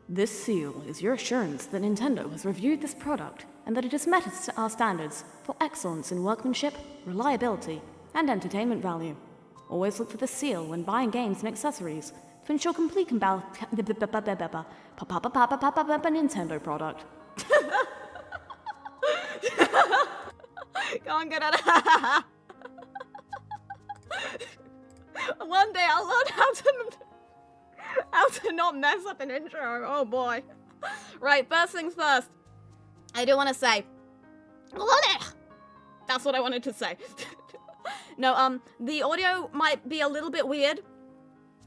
This seal is your assurance that Nintendo has reviewed this product and that it has met our standards for excellence in workmanship, reliability, and entertainment value. Always look for the seal when buying games and accessories to ensure complete Nintendo product. Go on, get out of One day I'll learn how to not mess up an intro. Oh boy. Right, first things first. I do want to say, that's what I wanted to say. No, the audio might be a little bit weird.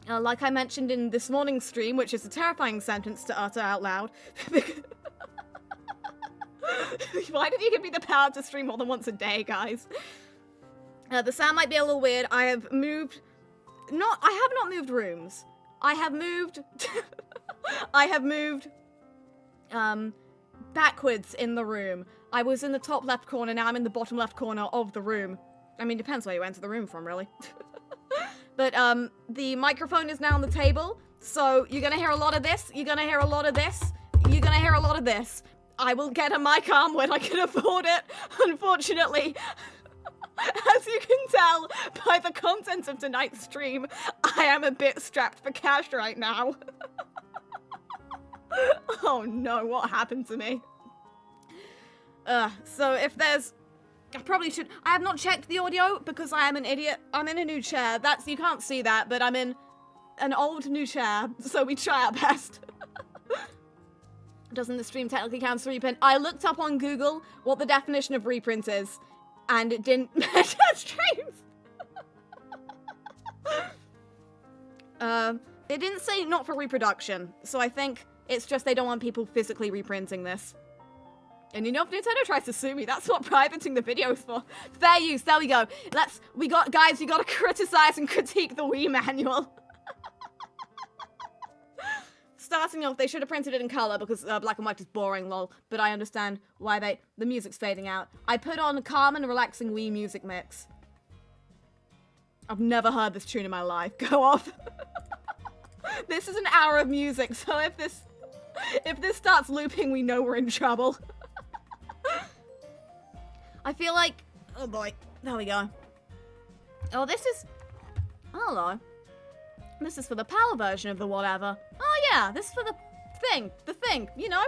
Like I mentioned in this morning's stream, which is a terrifying sentence to utter out loud. Why did you give me the power to stream more than once a day, guys? The sound might be a little weird. I have moved... I have not moved rooms. I have moved... I have moved... backwards in the room. I was in the top left corner, now I'm in the bottom left corner of the room. I mean, depends where you enter the room from, really. But, the microphone is now on the table, so you're gonna hear a lot of this, you're gonna hear a lot of this, you're gonna hear a lot of this. I will get a mic arm when I can afford it, unfortunately. As you can tell by the content of tonight's stream, I am a bit strapped for cash right now. Oh no, what happened to me? So if there's... I probably should... I have not checked the audio because I am an idiot. I'm in a new chair. You can't see that, but I'm in an old new chair, so we try our best. Doesn't the stream technically count as reprint? I looked up on Google what the definition of reprint is, and it didn't measure streams. It didn't say not for reproduction, so I think it's just they don't want people physically reprinting this. And you know, if Nintendo tries to sue me, that's what privating the video is for. Fair use, there we go. Guys, we gotta criticize and critique the Wii manual. Starting off, they should have printed it in color because black and white is boring, lol. But I understand why the music's fading out. I put on a calm and relaxing Wii music mix. I've never heard this tune in my life. Go off. This is an hour of music, so if this starts looping, we know we're in trouble. I feel like... Oh boy. There we go. Oh, this is... Hello. This is for the PAL version of the whatever. Oh yeah, this is for the thing, you know?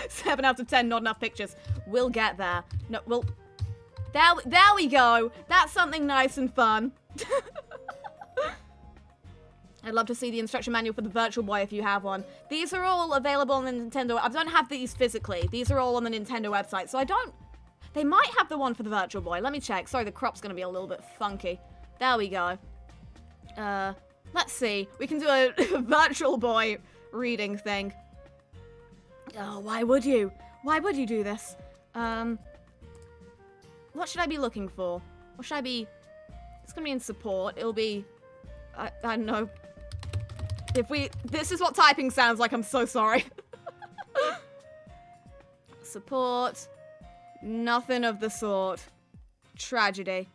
7 out of 10, not enough pictures. We'll get there. No, we'll... There we go. That's something nice and fun. I'd love to see the instruction manual for the Virtual Boy if you have one. These are all available on the Nintendo... I don't have these physically. These are all on the Nintendo website, so I don't... They might have the one for the Virtual Boy. Let me check. Sorry, the crop's gonna be a little bit funky. There we go. Let's see. We can do a Virtual Boy reading thing. Oh, why would you? Why would you do this? What should I be looking for? What should I be... It's gonna be in support. It'll be... I don't know. This is what typing sounds like, I'm so sorry. Support. Nothing of the sort. Tragedy.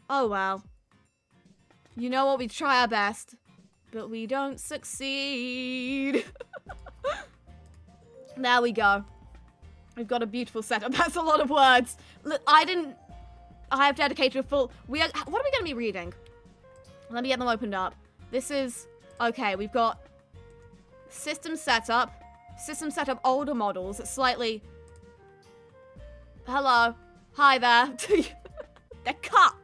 Oh well. You know what, we try our best, but we don't succeed. There we go. We've got a beautiful setup. That's a lot of words. Look, I have dedicated a full... what are we going to be reading? Let me get them opened up. This is... Okay, we've got system setup older models. It's slightly... Hello. Hi there. They're cut.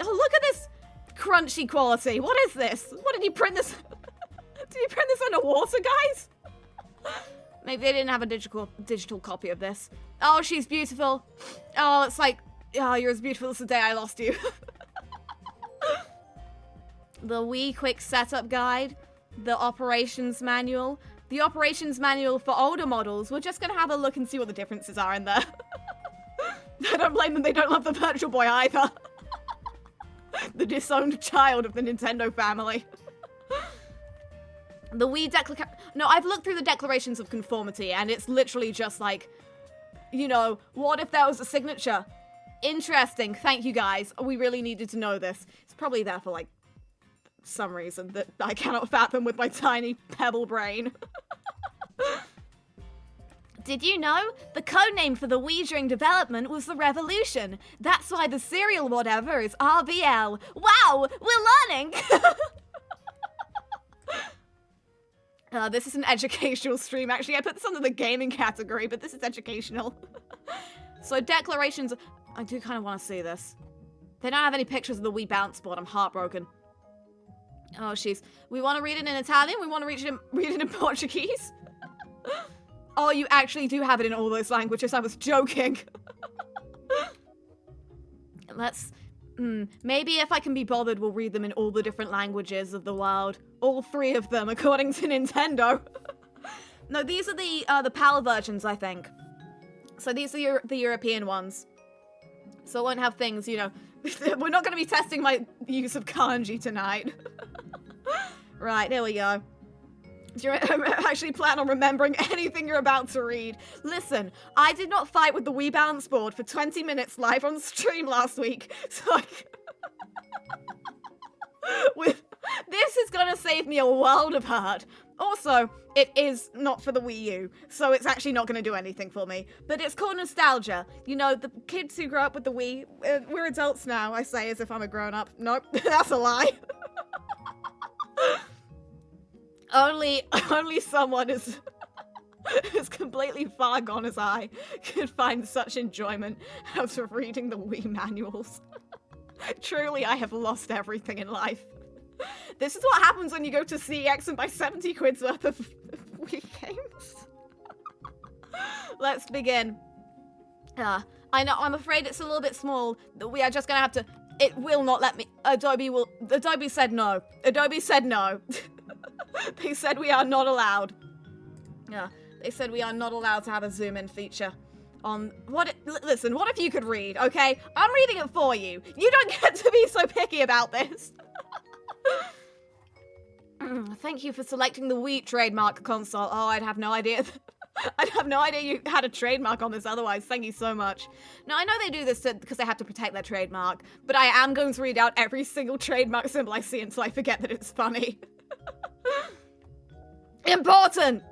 Oh, look at this crunchy quality. What is this? What did you print this? Did you print this underwater, guys? Maybe they didn't have a digital copy of this. Oh, she's beautiful. Oh, it's like... Oh, you're as beautiful as the day I lost you. The Wii Quick Setup Guide, the Operations Manual. The Operations Manual for older models, we're just gonna have a look and see what the differences are in there. I don't blame them, they don't love the Virtual Boy either. The disowned child of the Nintendo family. The Wii No, I've looked through the declarations of conformity, and it's literally just like, you know, what if there was a signature? Interesting. Thank you, guys. We really needed to know this. It's probably there for, like, some reason that I cannot fathom with my tiny pebble brain. Did you know? The codename for the Wii during development was the Revolution. That's why the serial whatever is RBL. Wow, we're learning! This is an educational stream, actually. I put this under the gaming category, but this is educational. So declarations... I do kind of want to see this. They don't have any pictures of the Wii bounce board. I'm heartbroken. Oh, jeez. We want to read it in Italian. We want to read it in Portuguese. Oh, you actually do have it in all those languages. I was joking. Let's... maybe if I can be bothered, we'll read them in all the different languages of the world. All 3 of them, according to Nintendo. No, these are the PAL versions, I think. So these are the European ones. So I won't have things, you know... We're not going to be testing my use of kanji tonight. Right, here we go. Do you actually plan on remembering anything you're about to read? Listen, I did not fight with the Wii bounce board for 20 minutes live on stream last week, so this is gonna save me a world of hurt. Also, it is not for the Wii U, so it's actually not gonna do anything for me. But it's called nostalgia. You know, the kids who grew up with the Wii, we're adults now, I say as if I'm a grown-up. Nope, that's a lie. Only someone as completely far gone as I could find such enjoyment out of reading the Wii manuals. Truly, I have lost everything in life. This is what happens when you go to CEX and buy 70 quid's worth of Wii games. Let's begin. I know, I'm afraid it's a little bit small. We are just gonna have to... It will not let me... Adobe said no. Adobe said no. They said we are not allowed. Yeah, they said we are not allowed to have a zoom in feature on listen, what if you could read, okay? I'm reading it for you. You don't get to be so picky about this. Thank you for selecting the Wii trademark console. Oh, I'd have no idea. I'd have no idea you had a trademark on this otherwise. Thank you so much. Now, I know they do this because they have to protect their trademark, but I am going to read out every single trademark symbol I see until I forget that it's funny. Important!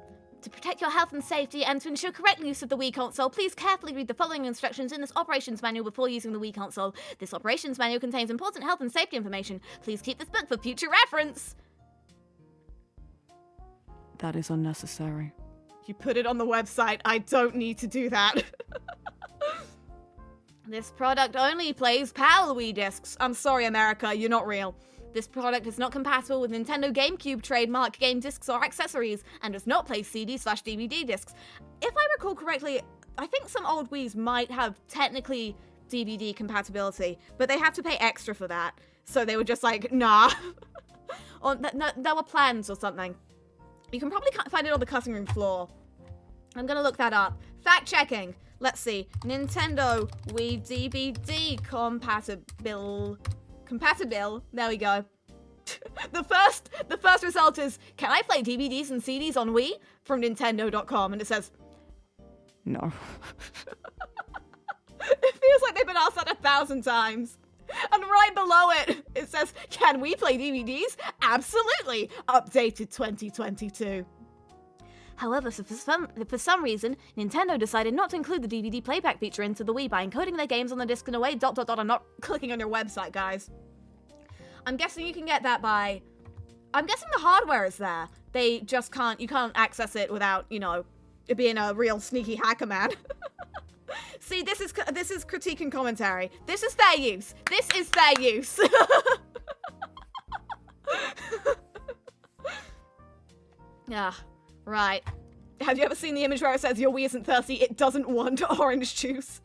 To protect your health and safety and to ensure correct use of the Wii console, please carefully read the following instructions in this operations manual before using the Wii console. This operations manual contains important health and safety information. Please keep this book for future reference. That is unnecessary. You put it on the website. I don't need to do that. This product only plays PAL Wii discs. I'm sorry, America, you're not real. This product is not compatible with Nintendo GameCube trademark game discs or accessories, and does not play CD/DVD discs. If I recall correctly, I think some old Wiis might have technically DVD compatibility, but they have to pay extra for that. So they were just like, nah. Or there were plans or something. You can probably find it on the cutting room floor. I'm gonna look that up. Fact checking. Let's see. Nintendo Wii DVD compatible. There we go. The first result is, can I play DVDs and CDs on Wii? From Nintendo.com, and it says, no. It feels like they've been asked that 1,000 times. And right below it, it says, can we play DVDs? Absolutely. Updated 2022. However, for some reason, Nintendo decided not to include the DVD playback feature into the Wii by encoding their games on the disc in a way ... I'm not clicking on your website, guys. I'm guessing you can get that by... I'm guessing the hardware is there. They just can't... You can't access it without, you know, it being a real sneaky hacker man. See, this is critique and commentary. This is fair use. This is fair use. Yeah. Right. Have you ever seen the image where it says your Wii isn't thirsty, it doesn't want orange juice?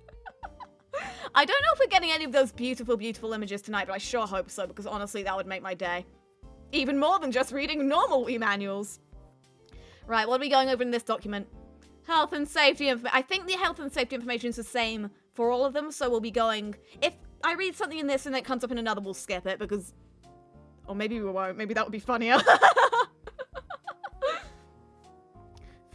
I don't know if we're getting any of those beautiful, beautiful images tonight, but I sure hope so, because honestly, that would make my day. Even more than just reading normal Wii manuals. Right, what are we going over in this document? Health and safety I think the health and safety information is the same for all of them, so we'll be going... If I read something in this and it comes up in another, we'll skip it, because... Or maybe we won't. Maybe that would be funnier.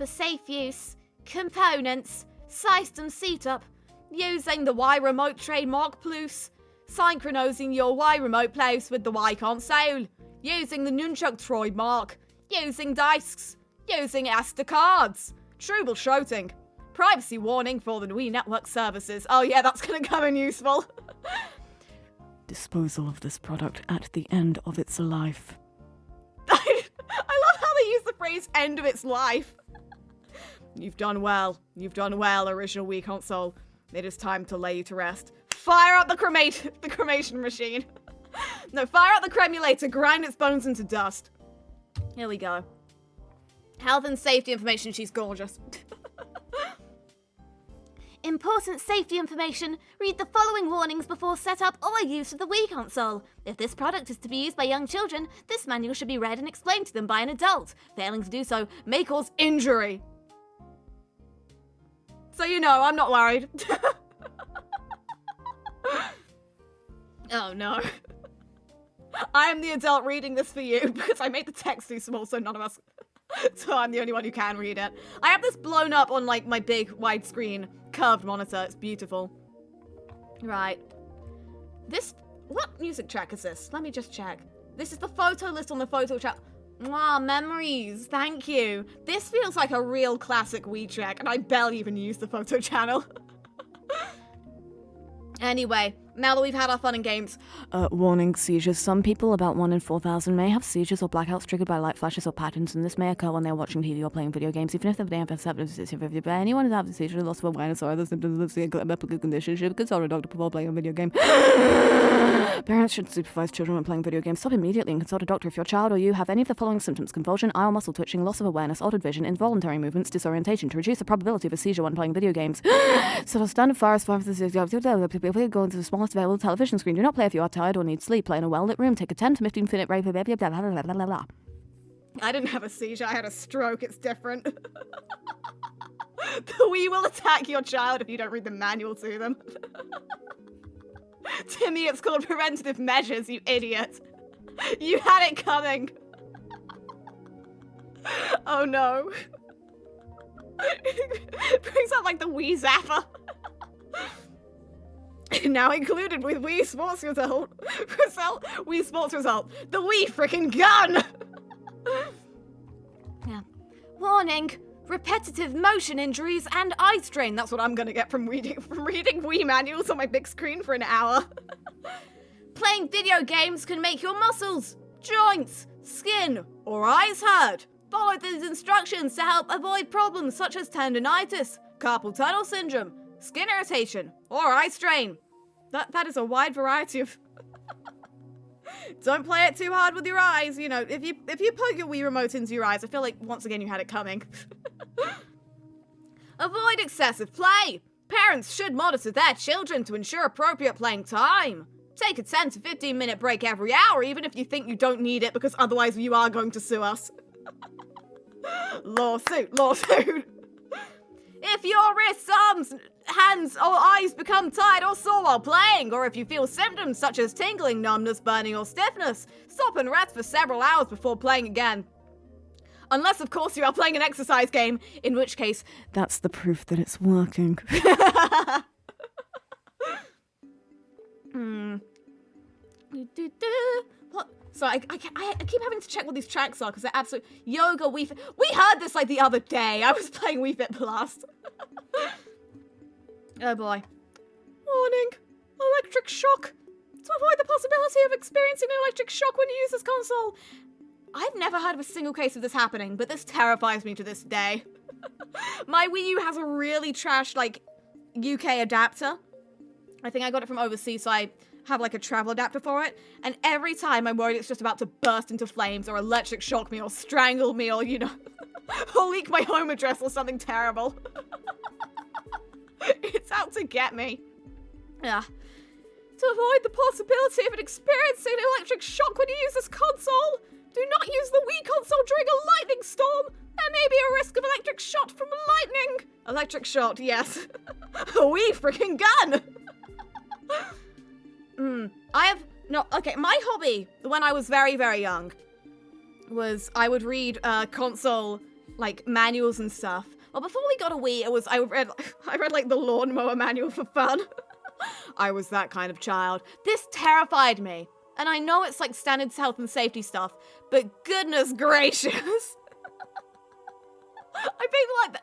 For safe use, components, system setup, using the Y remote trademark plus, synchronizing your Y remote place with the Y console, using the Nunchuck trademark, using discs, using SD cards, troubleshooting, privacy warning for the Wii network services. Oh yeah, that's gonna come in useful. Disposal of this product at the end of its life. I love how they use the phrase end of its life. You've done well, original Wii console. It is time to lay you to rest. Fire up the cremation machine. No, fire up the cremulator, grind its bones into dust. Here we go. Health and safety information, she's gorgeous. Important safety information. Read the following warnings before setup or use of the Wii console. If this product is to be used by young children, this manual should be read and explained to them by an adult. Failing to do so may cause injury. So you know, I'm not worried. Oh no. I am the adult reading this for you because I made the text too small so none of us... So I'm the only one who can read it. I have this blown up on like my big widescreen curved monitor. It's beautiful. Right. What music track is this? Let me just check. This is the photo list on the photo track. Ah, memories. Thank you. This feels like a real classic Wii track and I barely even use the photo channel. Anyway, now that we've had our fun and games... Warning, seizures. Some people, about 1 in 4,000, may have seizures or blackouts triggered by light flashes or patterns, and this may occur when they are watching TV or playing video games, even if they have symptoms. If anyone who has a seizure, loss of awareness, or other symptoms of the medical condition should consult a doctor before playing a video game. Parents should supervise children when playing video games. Stop immediately and consult a doctor if your child or you have any of the following symptoms: convulsion, eye or muscle twitching, loss of awareness, altered vision, involuntary movements, disorientation. To reduce the probability of a seizure when playing video games. So stand far as far as the go into the smallest available television screen. Do not play if you are tired or need sleep. Play in a well-lit room. Take a 10 to 15 minute break. I didn't have a seizure, I had a stroke, it's different. The Wii will attack your child if you don't read the manual to them. Timmy, it's called preventative measures, you idiot. You had it coming. Oh no. Brings out like the Wii Zapper. Now included with Wii Sports Result. Wii Sports Result. The Wii frickin' gun! Yeah. Warning. Repetitive motion injuries and eye strain. That's what I'm gonna get from reading Wii manuals on my big screen for an hour. Playing video games can make your muscles, joints, skin, or eyes hurt. Follow these instructions to help avoid problems such as tendonitis, carpal tunnel syndrome, skin irritation, or eye strain. That is a wide variety of... Don't play it too hard with your eyes. You know, if you poke your Wii remote into your eyes, I feel like once again you had it coming. Avoid excessive play. Parents should monitor their children to ensure appropriate playing time. Take a 10 to 15 minute break every hour, even if you think you don't need it, because otherwise you are going to sue us. Lawsuit, lawsuit. If your wrists, arms, hands, or eyes become tired or sore while playing, or if you feel symptoms such as tingling, numbness, burning, or stiffness, stop and rest for several hours before playing again. Unless, of course, you are playing an exercise game, in which case... That's the proof that it's working. What? So I keep having to check what these tracks are because they're absolute yoga. We heard this like the other day. I was playing Wii Fit Plus. Oh boy. Warning. Electric shock. To avoid the possibility of experiencing an electric shock when you use this console. I've never heard of a single case of this happening, but this terrifies me to this day. My Wii U has a really trash, like, UK adapter. I think I got it from overseas, so I have like a travel adapter for it, and every time I'm worried it's just about to burst into flames or electric shock me or strangle me or, you know, or leak my home address or something terrible. It's out to get me. Yeah. To avoid the possibility of experiencing an electric shock when you use this console, do not use the Wii console during a lightning storm. There may be a risk of electric shot from lightning. Electric shot, yes. A Wii freaking gun. My hobby when I was very, very young was I would read console like manuals and stuff. Well, before we got a Wii, I read like the lawnmower manual for fun. I was that kind of child. This terrified me. And I know it's like standard health and safety stuff, but goodness gracious. I feel like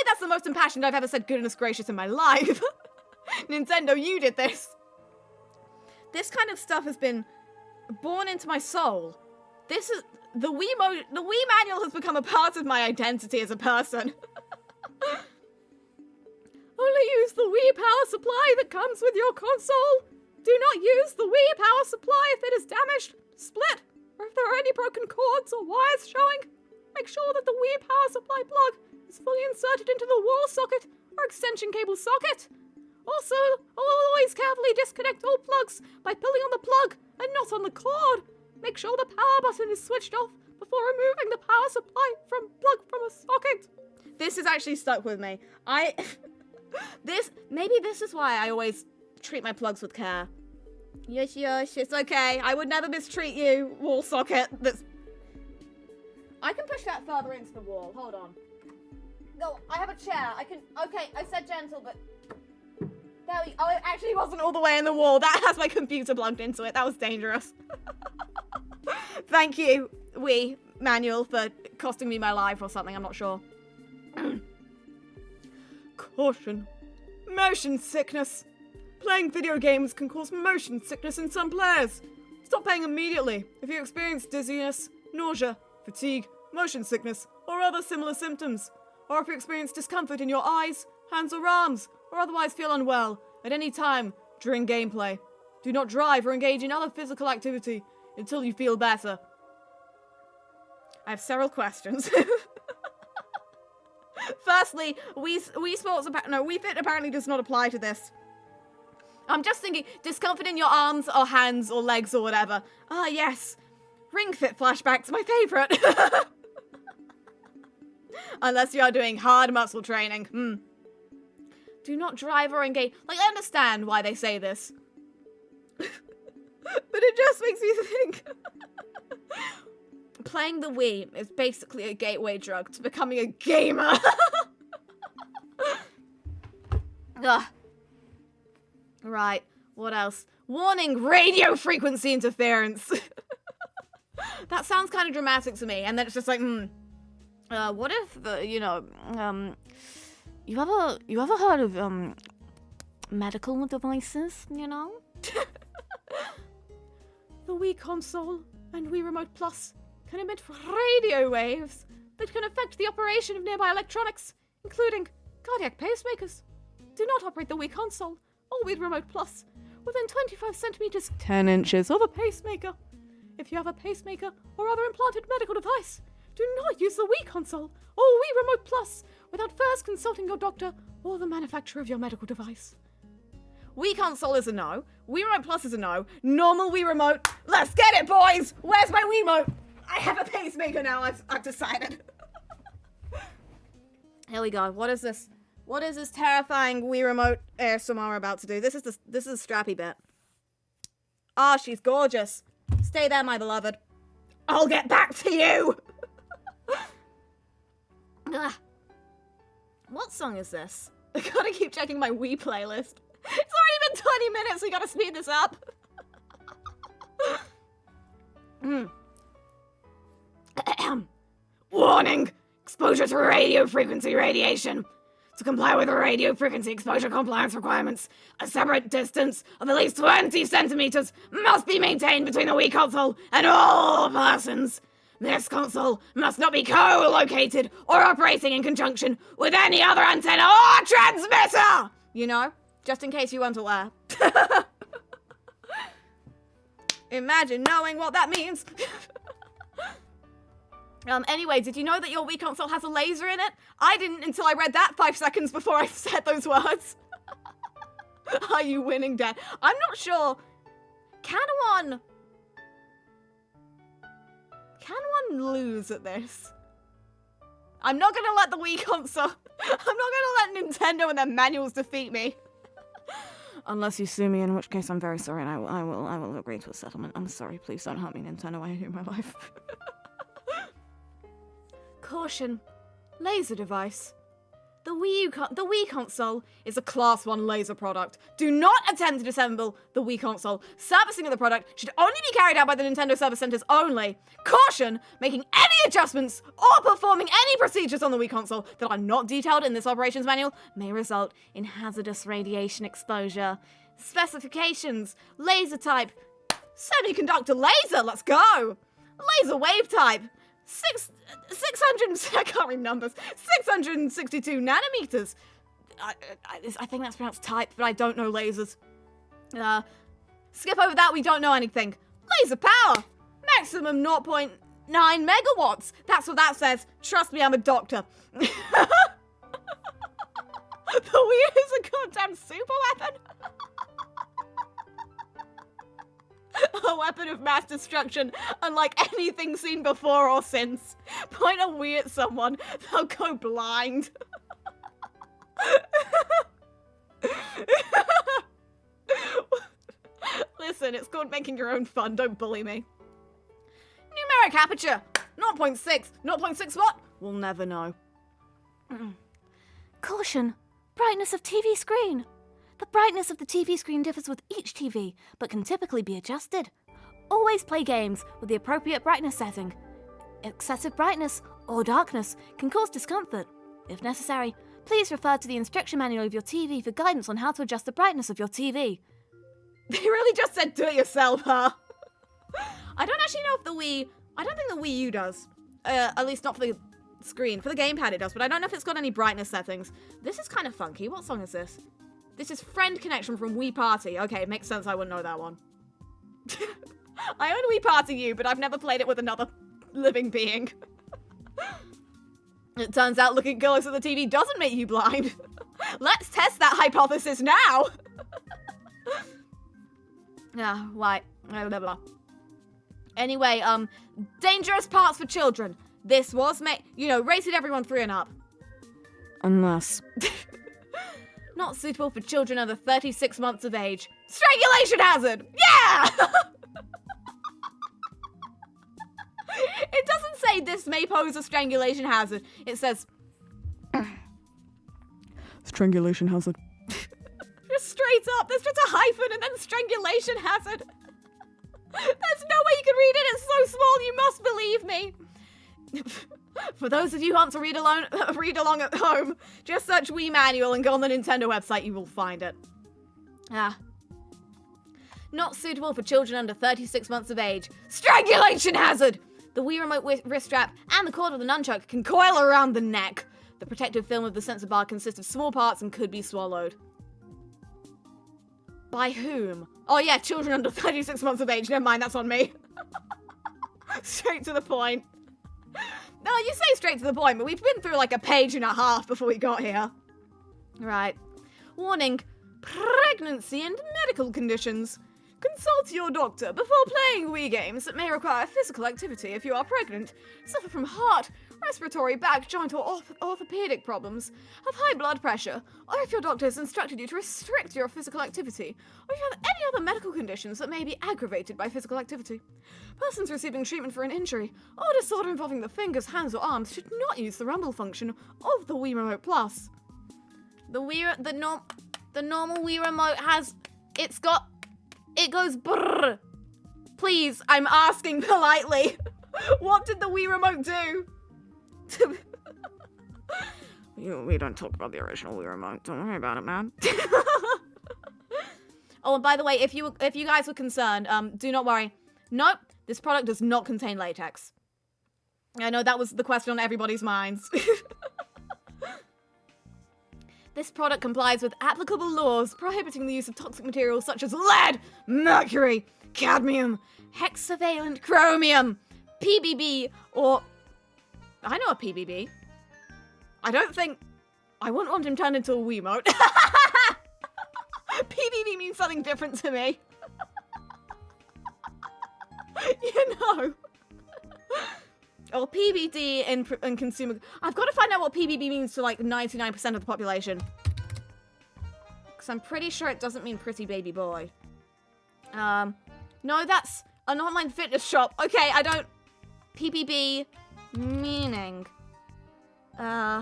that's the most impassioned I've ever said goodness gracious in my life. Nintendo, you did this. This kind of stuff has been born into my soul. This is the Wii manual has become a part of my identity as a person. Only use the Wii power supply that comes with your console. Do not use the Wii power supply if it is damaged, split, or if there are any broken cords or wires showing. Make sure that the Wii power supply plug is fully inserted into the wall socket or extension cable socket. Also, always carefully disconnect all plugs by pulling on the plug and not on the cord. Make sure the power button is switched off before removing the power supply from a socket. This has actually stuck with me. Maybe this is why I always treat my plugs with care. Yes, it's okay. I would never mistreat you, wall socket. I can push that further into the wall. Hold on. No, I have a chair. Okay, I said gentle, but... it actually wasn't all the way in the wall. That has my computer plugged into it. That was dangerous. Thank you, Wii manual, for costing me my life or something. I'm not sure. Caution. Motion sickness. Playing video games can cause motion sickness in some players. Stop playing immediately if you experience dizziness, nausea, fatigue, motion sickness, or other similar symptoms. Or if you experience discomfort in your eyes, hands or arms, or otherwise feel unwell at any time during gameplay. Do not drive or engage in other physical activity until you feel better. I have several questions. Firstly, Wii Fit apparently does not apply to this. I'm just thinking, discomfort in your arms or hands or legs or whatever. Ah, yes. Ring Fit flashbacks, my favourite. Unless you are doing hard muscle training. Do not drive or engage. Like, I understand why they say this. But it just makes me think. Playing the Wii is basically a gateway drug to becoming a gamer. Ugh. Right, what else? Warning, radio frequency interference. That sounds kind of dramatic to me, and then it's just like, what if you ever heard of medical devices, you know? The Wii console and Wii Remote Plus can emit radio waves that can affect the operation of nearby electronics, including cardiac pacemakers. Do not operate the Wii console or Wii Remote Plus within 25 centimeters, 10 inches of a pacemaker. If you have a pacemaker or other implanted medical device, do not use the Wii console or Wii Remote Plus without first consulting your doctor or the manufacturer of your medical device. Wii console is a no. Wii Remote Plus is a no. Normal Wii Remote. Let's get it, boys! Where's my Wii Remote? I have a pacemaker now, I've decided. Here we go. What is this? What is this terrifying Wii Remote ASMR about to do? This is the strappy bit. Ah, she's gorgeous. Stay there, my beloved. I'll get back to you! What song is this? I gotta keep checking my Wii playlist. It's already been 20 minutes, we gotta speed this up. Warning! Exposure to radio frequency radiation. To comply with the radio frequency exposure compliance requirements, a separate distance of at least 20 centimeters must be maintained between the Wii console and all persons. This console must not be co-located or operating in conjunction with any other antenna or transmitter! You know, just in case you weren't aware. Imagine knowing what that means. Anyway, did you know that your Wii console has a laser in it? I didn't until I read that 5 seconds before I said those words. Are you winning, Dad? I'm not sure. Can one lose at this? I'm not gonna let the Wii console... I'm not gonna let Nintendo and their manuals defeat me. Unless you sue me, in which case I'm very sorry and I will agree to a settlement. I'm sorry, please don't hurt me, Nintendo. I hate my life. Caution. Laser device. The Wii console is a Class 1 laser product. Do not attempt to disassemble the Wii console. Servicing of the product should only be carried out by the Nintendo service centers only. Caution! Making any adjustments or performing any procedures on the Wii console that are not detailed in this operations manual may result in hazardous radiation exposure. Specifications. Laser type. Semiconductor laser, let's go! Laser wave type. 600, I can't read numbers, 662 nanometers. I think that's pronounced type, but I don't know lasers. Skip over that, we don't know anything. Laser power, maximum 0.9 megawatts. That's what that says. Trust me, I'm a doctor. The Wii is a goddamn super weapon. A weapon of mass destruction, unlike anything seen before or since. Point a Wii at someone, they'll go blind. Listen, it's called making your own fun, don't bully me. Numeric aperture, 0.6, 0.6 what? We'll never know. Caution! Brightness of TV screen! The brightness of the TV screen differs with each TV, but can typically be adjusted. Always play games with the appropriate brightness setting. Excessive brightness or darkness can cause discomfort. If necessary, please refer to the instruction manual of your TV for guidance on how to adjust the brightness of your TV. They really just said do it yourself, huh? I don't actually know if the Wii... I don't think the Wii U does. At least not for the screen. For the gamepad it does, but I don't know if it's got any brightness settings. This is kind of funky. What song is this? This is Friend Connection from Wii Party. Okay, it makes sense I wouldn't know that one. I own Wii Party U, but I've never played it with another living being. It turns out looking close at the TV doesn't make you blind. Let's test that hypothesis now! Right. Blah, blah, blah. Anyway, dangerous parts for children. This was rated everyone 3 and up. Unless... Not suitable for children under 36 months of age. Strangulation hazard! Yeah! It doesn't say this may pose a strangulation hazard. It says... Strangulation hazard. Just straight up. There's just a hyphen and then strangulation hazard. There's no way you can read it. It's so small. You must believe me. For those of you who want to read along at home, just search Wii Manual and go on the Nintendo website, you will find it. Not suitable for children under 36 months of age. Strangulation hazard! The Wii Remote wrist strap and the cord of the Nunchuck can coil around the neck. The protective film of the sensor bar consists of small parts and could be swallowed. By whom? Oh yeah, children under 36 months of age. Never mind, that's on me. Straight to the point. No, you say straight to the point, but we've been through like a page and a half before we got here. Right. Warning. Pregnancy and medical conditions. Consult your doctor before playing Wii games that may require physical activity if you are pregnant, suffer from heart, respiratory, back, joint, or orthopedic problems, have high blood pressure, or if your doctor has instructed you to restrict your physical activity, or if you have any other medical conditions that may be aggravated by physical activity. Persons receiving treatment for an injury or disorder involving the fingers, hands, or arms should not use the rumble function of the Wii Remote Plus. The normal Wii Remote has... It goes brrr. Please, I'm asking politely. What did the Wii Remote do? We don't talk about the original Wii Remote. Don't worry about it, man. Oh, and by the way, if you guys were concerned, do not worry. Nope, this product does not contain latex. I know that was the question on everybody's minds. This product complies with applicable laws prohibiting the use of toxic materials such as lead, mercury, cadmium, hexavalent chromium, PBB, or... I know a PBB. I wouldn't want him turned into a Wiimote. PBB means something different to me. You know. Or PBD in consumer... I've got to find out what PBB means to, like, 99% of the population. Because I'm pretty sure it doesn't mean pretty baby boy. No, that's an online fitness shop. Okay, I don't... PBB meaning. Pinoy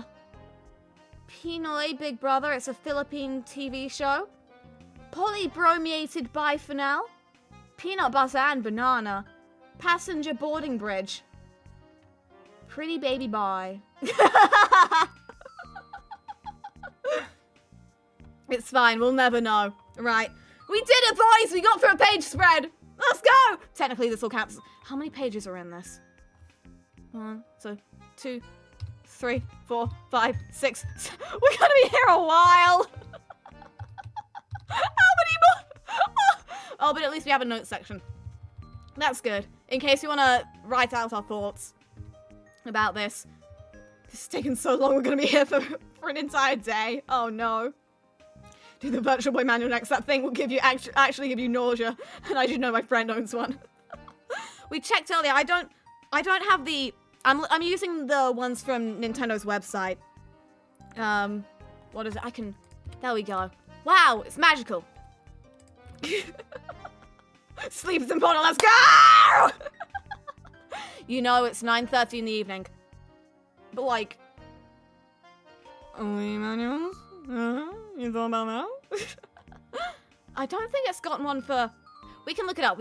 Big Brother, it's a Philippine TV show. Polybromiated biphenol. Peanut butter and banana. Passenger boarding bridge. Pretty baby boy. It's fine, we'll never know. Right. We did it, boys! We got through a page spread! Let's go! Technically, this all counts. How many pages are in this? 1, 2, 3, 4, 5, 6. We're gonna be here a while! How many more? Oh, but at least we have a notes section. That's good. In case you want to write out our thoughts about this. This is taking so long, we're gonna be here for an entire day. Oh no. Do the Virtual Boy manual next. That thing will give you actually give you nausea. And I should know my friend owns one. We checked earlier. I don't have the... I'm using the ones from Nintendo's website. What is it? There we go. Wow, it's magical. Sleep is important. Let's go! You know it's 9:30 in the evening. But like... Only manuals? You thought about that? I don't think it's gotten one for... We can look it up.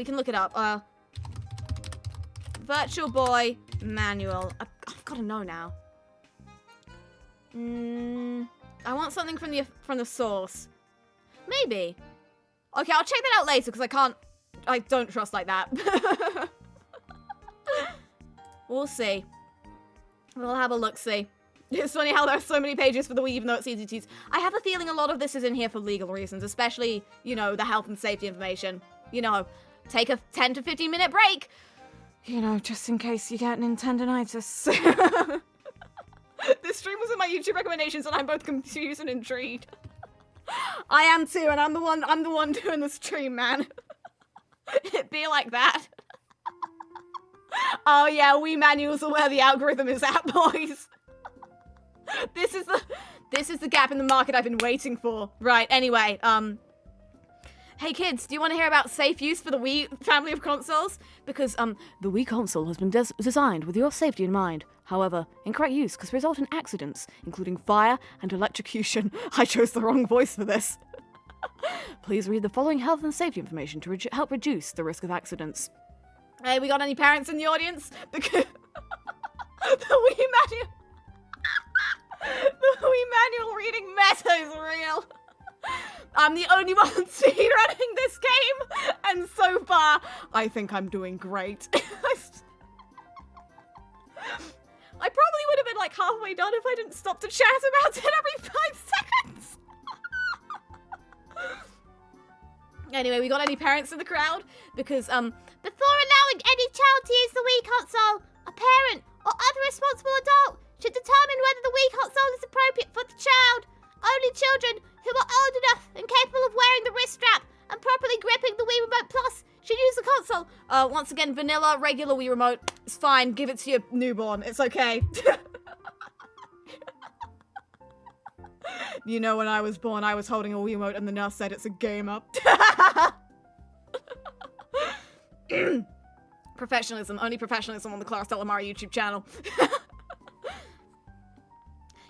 Virtual Boy manual. I've got to know now. I want something from the source. Maybe. Okay, I'll check that out later because I don't trust like that. We'll see. We'll have a look-see. It's funny how there are so many pages for the Wii, even though it's easy to use. I have a feeling a lot of this is in here for legal reasons, especially, you know, the health and safety information. You know, take a 10 to 15 minute break. You know, just in case you get Nintendonitis. This stream was in my YouTube recommendations and I'm both confused and intrigued. I am too, and I'm the one doing the stream, man. It be like that. Oh yeah, Wii manuals are where the algorithm is at, boys. This is the gap in the market I've been waiting for. Right, anyway, hey kids, do you want to hear about safe use for the Wii family of consoles? Because, the Wii console has been designed with your safety in mind. However, incorrect use could result in accidents, including fire and electrocution. I chose the wrong voice for this. Please read the following health and safety information to help reduce the risk of accidents. Hey, we got any parents in the audience? Because the Wii manual... The Wii manual reading meta is real. I'm the only one speedrunning this game, and so far, I think I'm doing great. I probably would have been like halfway done if I didn't stop to chat about it every 5 seconds. Anyway, we got any parents in the crowd? Because, before allowing any child to use the Wii console, a parent or other responsible adult should determine whether the Wii console is appropriate for the child. Only children who are old enough and capable of wearing the wrist strap and properly gripping the Wii Remote Plus should use the console. Once again, vanilla, regular Wii Remote. It's fine. Give it to your newborn. It's okay. You know, when I was born, I was holding a Wii Remote and the nurse said it's a gamer. Professionalism. Only professionalism on the Clara Stellamari YouTube channel.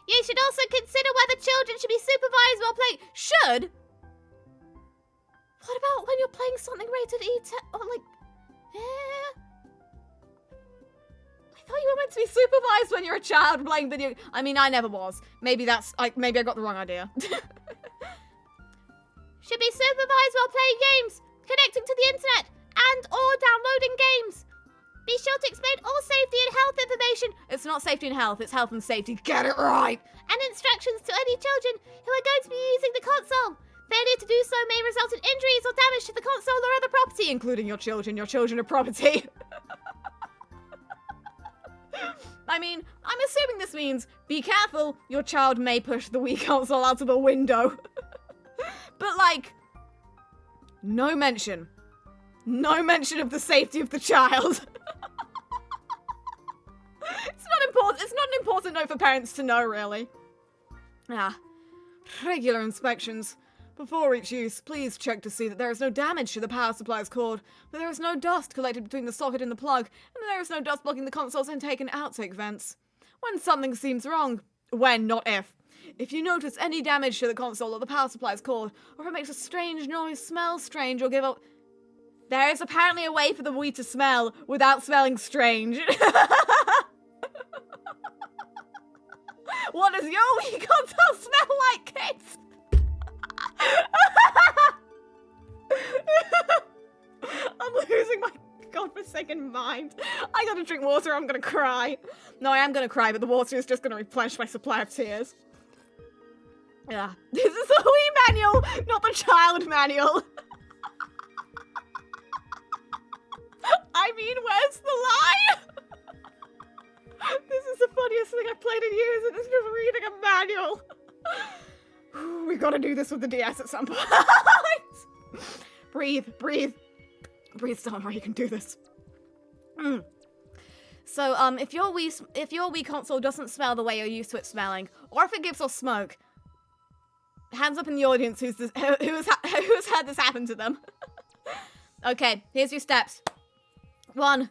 You should also consider whether children should be supervised while playing. Should? What about when you're playing something rated E10? Or like, I thought you were meant to be supervised when you're a child playing video. I mean, I never was. Maybe maybe I got the wrong idea. Should be supervised while playing games, connecting to the internet, and or downloading games. Be sure to explain all safety and health information. It's not safety and health, it's health and safety. Get it right! And instructions to any children who are going to be using the console. Failure to do so may result in injuries or damage to the console or other property, including your children. Your children are property. I mean, I'm assuming this means be careful, your child may push the Wii console out of the window. But like, no mention. No mention of the safety of the child. It's not an important note for parents to know, really. Regular inspections. Before each use, please check to see that there is no damage to the power supply's cord, that there is no dust collected between the socket and the plug, and that there is no dust blocking the console's intake and outtake vents. When something seems wrong, When, not if. If you notice any damage to the console or the power supply is caused, or if it makes a strange noise, smells strange, or give up... There is apparently a way for the Wii to smell without smelling strange. What does your Wii console smell like, kids? I'm losing my godforsaken mind. I gotta drink water, I'm gonna cry. No, I am gonna cry, but the water is just gonna replenish my supply of tears. Yeah. This is the Wii manual, not the child manual. I mean, where's the lie? This is the funniest thing I've played in years, and it's just reading a manual. We gotta do this with the DS at some point. Breathe, breathe. Breathe, Stellamari, you can do this. So, if your Wii console doesn't smell the way you're used to it smelling, or if it gives off smoke, hands up in the audience who's had this happen to them. Okay, here's your steps. 1.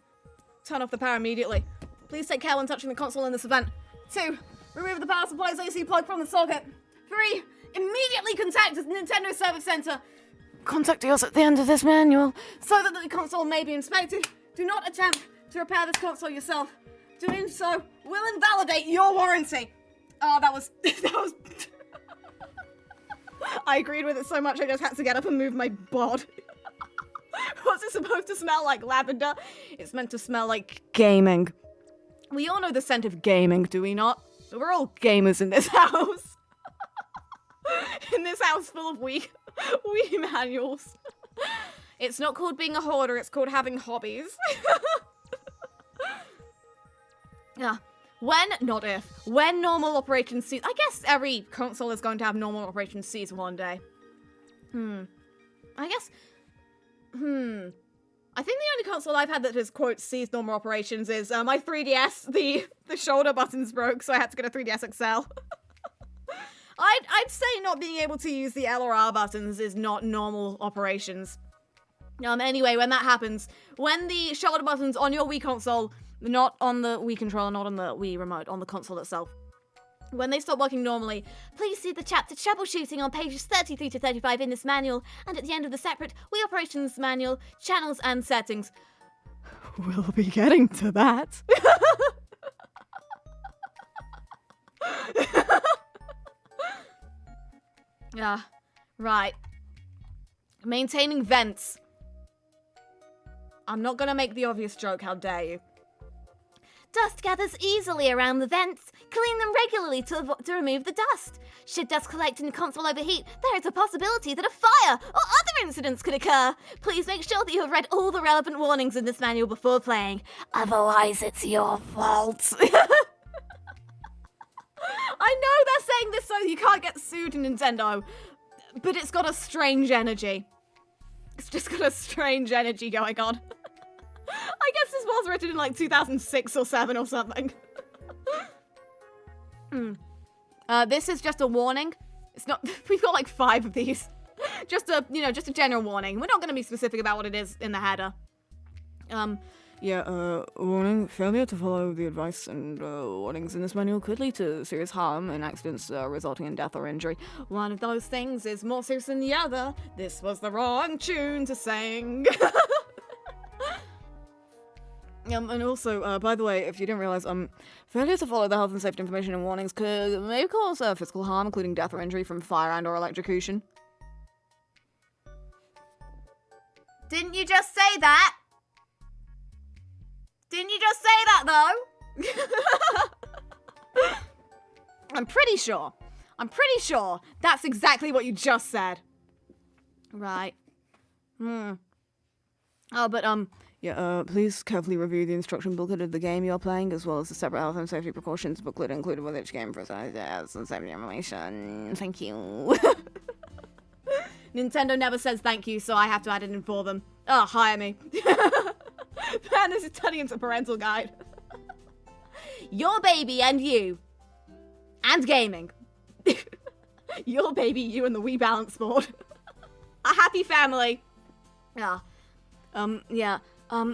Turn off the power immediately. Please take care when touching the console in this event. 2. Remove the power supply's AC plug from the socket. 3. Immediately contact the Nintendo Service Center. Contact us at the end of this manual. So that the console may be inspected. Do not attempt to repair this console yourself. Doing so will invalidate your warranty. Oh, that was... I agreed with it so much I just had to get up and move my bod. What's it supposed to smell like? Lavender? It's meant to smell like gaming. We all know the scent of gaming, do we not? We're all gamers in this house. In this house full of Wii manuals. It's not called being a hoarder, it's called having hobbies. Yeah. When, not if, when normal operation cease. I guess every console is going to have normal operation cease one day. I guess... I think the only console I've had that has, quote, ceased normal operations is my 3DS. The shoulder buttons broke, so I had to get a 3DS XL. I'd say not being able to use the L or R buttons is not normal operations. Anyway, when that happens, when the shoulder buttons on your Wii console, not on the Wii controller, not on the Wii remote, on the console itself, when they stop working normally, please see the chapter Troubleshooting on pages 33 to 35 in this manual, and at the end of the separate Wii Operations Manual, Channels and Settings. We'll be getting to that. Yeah, right. Maintaining vents. I'm not gonna make the obvious joke, how dare you. Dust gathers easily around the vents. Clean them regularly to remove the dust. Should dust collect and the console overheat, there is a possibility that a fire or other incidents could occur. Please make sure that you have read all the relevant warnings in this manual before playing. Otherwise, it's your fault. I know they're saying this so you can't get sued in Nintendo, but it's got a strange energy. It's just got a strange energy going on. I guess this was written in like 2006 or 7 or something. This is just a warning. It's not. We've got like 5 of these. Just a general warning. We're not going to be specific about what it is in the header. Warning, failure to follow the advice and warnings in this manual could lead to serious harm and accidents resulting in death or injury. One of those things is more serious than the other. This was the wrong tune to sing. And also, by the way, if you didn't realize, failure to follow the health and safety information and warnings may cause physical harm, including death or injury from fire and or electrocution. Didn't you just say that? Didn't you just say that, though? I'm pretty sure that's exactly what you just said. Right. Oh, but, please carefully review the instruction booklet of the game you're playing, as well as the separate health and safety precautions booklet included with each game for health and safety information. Thank you. Nintendo never says thank you, so I have to add it in for them. Oh, hire me. Man, this is turning into a parental guide. Your baby and you. And gaming. Your baby, you, and the Wii balance board. A happy family. Yeah.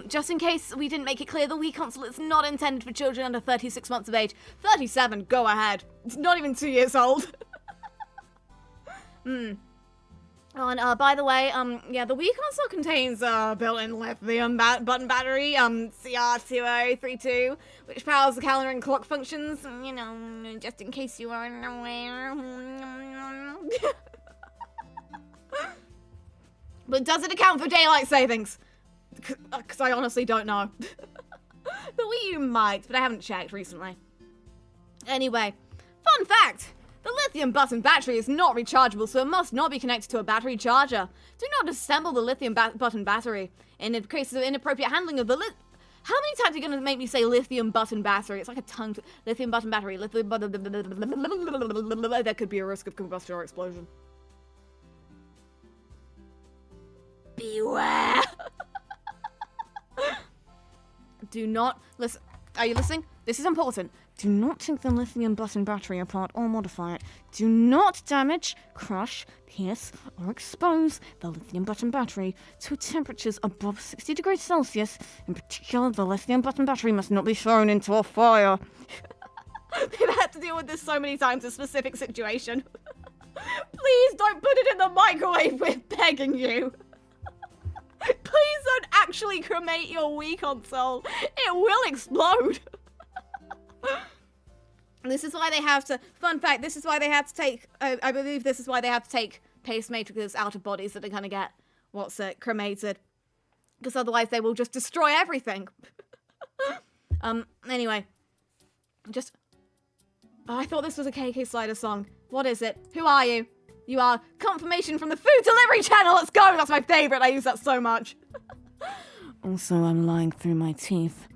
Just in case we didn't make it clear, the Wii console is not intended for children under 36 months of age. 37, go ahead. It's not even 2 years old. Oh, and by the way, yeah, the Wii console contains a built-in lithium button battery, CR2032, which powers the calendar and clock functions, you know, just in case you aren't aware. But does it account for daylight savings? Because I honestly don't know. The Wii U might, but I haven't checked recently. Anyway, fun fact! The lithium button battery is not rechargeable, so it must not be connected to a battery charger. Do not assemble the lithium button battery. In cases of inappropriate handling of the How many times are you going to make me say lithium button battery? It's like a tongue. Lithium button battery. Lithium button. There could be a risk of combustion or explosion. Beware. Do not listen. Are you listening? This is important. Do not take the lithium button battery apart or modify it. Do not damage, crush, pierce, or expose the lithium button battery to temperatures above 60 degrees Celsius. In particular, the lithium button battery must not be thrown into a fire. They've had to deal with this so many times, a specific situation. Please don't put it in the microwave, we're begging you. Please don't actually cremate your Wii console. It will explode. This is why they have to, fun fact, this is why they have to take, I believe this is why they have to take pacemakers out of bodies that are going to get, cremated. Because otherwise they will just destroy everything. Anyway. I thought this was a KK Slider song. What is it? Who are you? You are Confirmation from the Food Delivery Channel. Let's go. That's my favorite. I use that so much. Also, I'm lying through my teeth.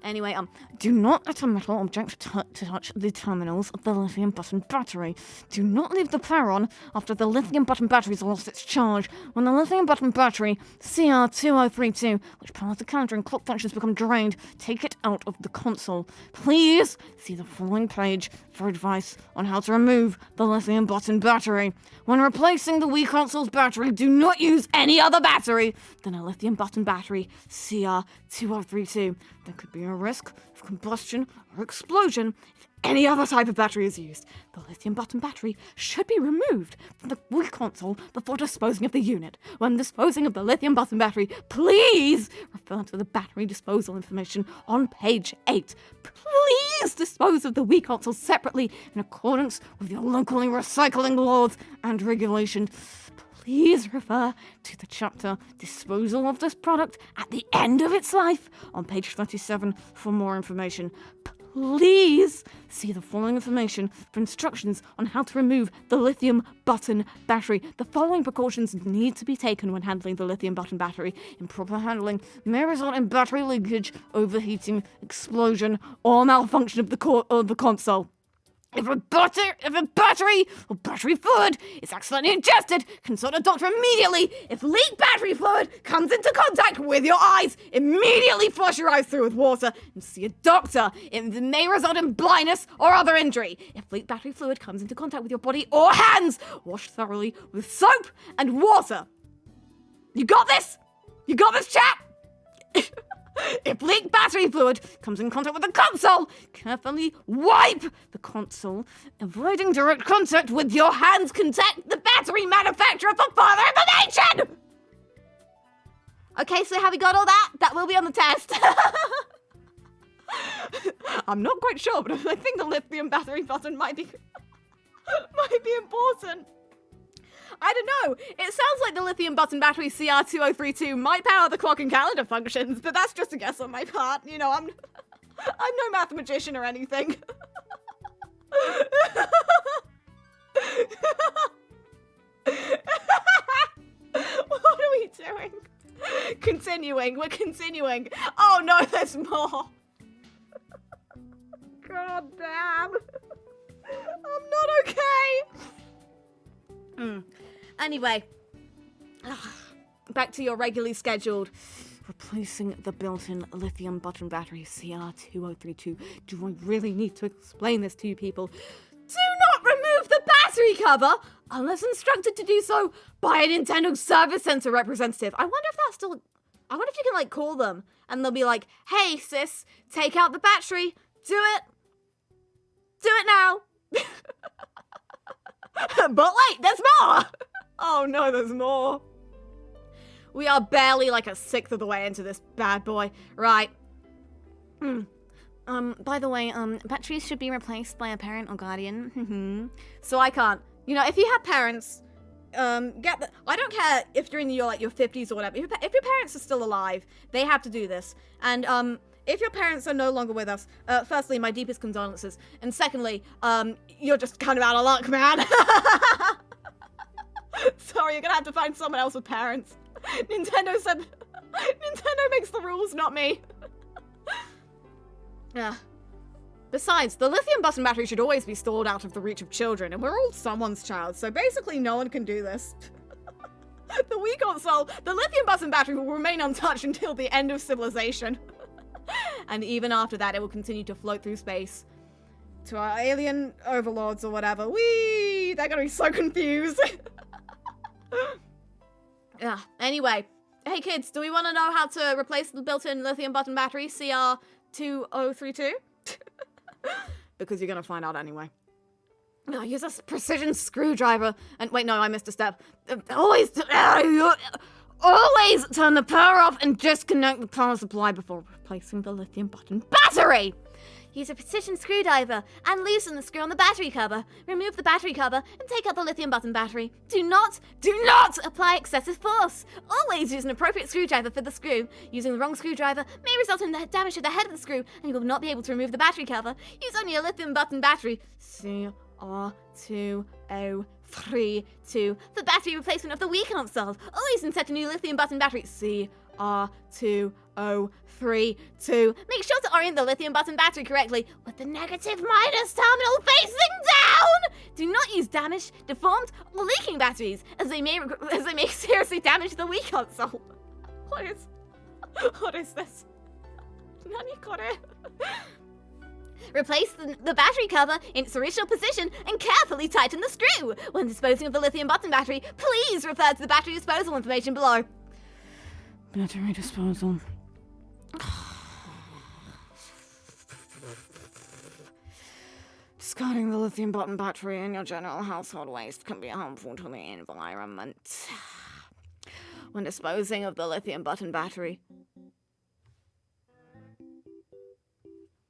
Anyway, do not let a metal object touch the terminals of the lithium button battery. Do not leave the power on after the lithium button battery has lost its charge. When the lithium button battery, CR2032, which powers the calendar and clock functions, become drained, take it out of the console. Please see the following page for advice on how to remove the lithium button battery. When replacing the Wii console's battery, do not use any other battery than a lithium button battery, CR2032. There could be a risk of combustion or explosion if any other type of battery is used. The lithium button battery should be removed from the Wii console before disposing of the unit. When disposing of the lithium button battery, please refer to the battery disposal information on page 8. Please dispose of the Wii console separately in accordance with your local recycling laws and regulations. Please refer to the chapter Disposal of this product at the end of its life on page 37 for more information. Please see the following information for instructions on how to remove the lithium button battery. The following precautions need to be taken when handling the lithium button battery. Improper handling may result in battery leakage, overheating, explosion, or malfunction of the console. If a battery or battery fluid is accidentally ingested, consult a doctor immediately. If leaked battery fluid comes into contact with your eyes, immediately flush your eyes through with water and see a doctor. It may result in blindness or other injury. If leaked battery fluid comes into contact with your body or hands, wash thoroughly with soap and water. You got this? You got this, chat? If leaked battery fluid comes in contact with the console, carefully wipe the console, avoiding direct contact with your hands. Contact the battery manufacturer for further information! Okay, so have we got all that? That will be on the test. I'm not quite sure, but I think the lithium battery button might be important. I don't know. It sounds like the lithium button battery CR2032 might power the clock and calendar functions, but that's just a guess on my part. You know, I'm no mathematician or anything. What are we doing? Continuing. We're continuing. Oh no, there's more. God damn. I'm not okay. Anyway, back to your regularly scheduled. Replacing the built-in lithium button battery CR2032. Do I really need to explain this to you people? Do not remove the battery cover unless instructed to do so by a Nintendo Service Center representative. I wonder if that's still... I wonder if you can, like, call them, and they'll be like, hey, sis, take out the battery. Do it. Do it now. But wait, there's more. Oh, no, there's more. We are barely, like, a sixth of the way into this bad boy. Right. By the way, batteries should be replaced by a parent or guardian. So I can't. You know, if you have parents, I don't care if you're in your 50s or whatever. If your parents are still alive, they have to do this. And, if your parents are no longer with us, firstly, my deepest condolences. And secondly, you're just kind of out of luck, man. Sorry, you're gonna have to find someone else with parents. Nintendo makes the rules, not me. Yeah. Besides, the lithium button battery should always be stored out of the reach of children, and we're all someone's child, so basically no one can do this. The Wii console, the lithium button battery will remain untouched until the end of civilization. And even after that, it will continue to float through space to our alien overlords or whatever. Whee! They're gonna be so confused. Yeah, anyway. Hey kids, do we want to know how to replace the built-in lithium button battery CR2032? Because you're gonna find out anyway. No, use a precision screwdriver. And wait, no, I missed a step. Always turn the power off and disconnect the power supply before replacing the lithium button battery. Use a precision screwdriver and loosen the screw on the battery cover. Remove the battery cover and take out the lithium button battery. Do not apply excessive force. Always use an appropriate screwdriver for the screw. Using the wrong screwdriver may result in the damage to the head of the screw and you will not be able to remove the battery cover. Use only a lithium button battery. CR2032 for battery replacement of the Wii console. Always insert a new lithium button battery. CR2032. Make sure to orient the lithium button battery correctly with the negative minus terminal facing down. Do not use damaged, deformed, or leaking batteries, as they may seriously damage the Wii console. What is this? Nani? Replace the battery cover in its original position and carefully tighten the screw. When disposing of the lithium button battery, please refer to the battery disposal information below. Battery disposal. Discarding the lithium button battery in your general household waste can be harmful to the environment. When disposing of the lithium button battery.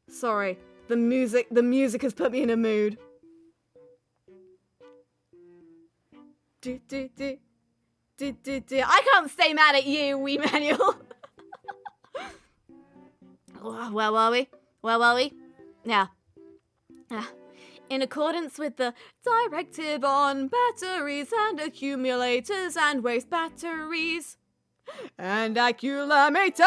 Sorry, the music has put me in a mood. I can't stay mad at you, Wii Manual. Where were we? Yeah. In accordance with the directive on batteries and accumulators and waste batteries and accumulators,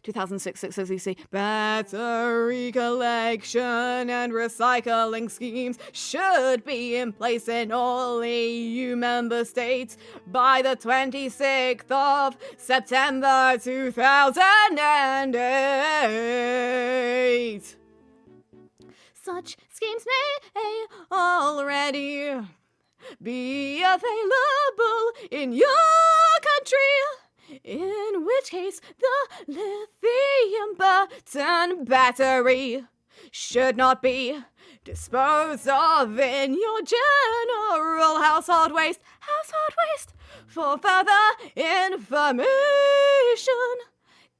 2006 6EC, battery collection and recycling schemes should be in place in all EU member states by the 26th of September 2008. Such schemes may already be available in your country, in which case the lithium button battery should not be disposed of in your general household waste. For further information,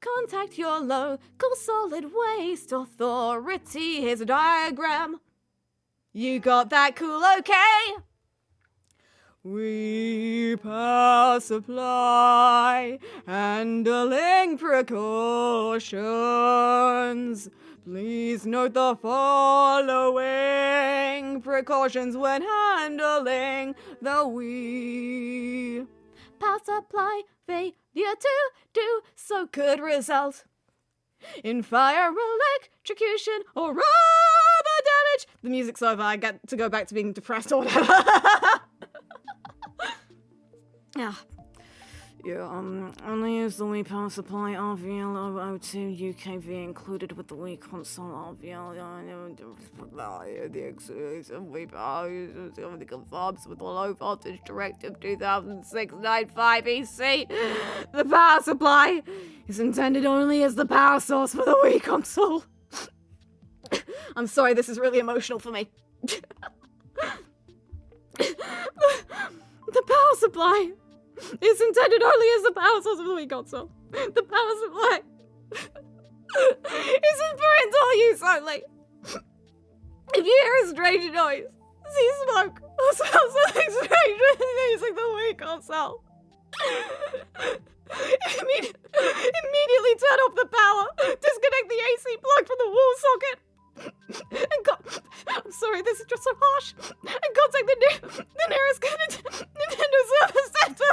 contact your local solid waste authority. Here's a diagram. You got that cool, okay? We power supply handling precautions. Please note the following precautions when handling the Wii. Power supply failure to do so could result in fire, electrocution, or other damage. The music's over. I get to go back to being depressed or whatever. Yeah, only use the Wii power supply, RVL 002 UKV included with the Wii console, RVL, the exclusive Wii power uses only conforms with the low voltage directive 2006-95 EC. The power supply is intended only as the power source for the Wii console. I'm sorry, this is really emotional for me. The power supply is intended only as the power source of the Wii console. The power supply is in parental use only. If you hear a strange noise, see smoke, or smell something strange when using the Wii console, immediately turn off the power, disconnect the AC plug from the wall socket, I'm sorry, this is just so harsh. And contact the nearest Nintendo service center.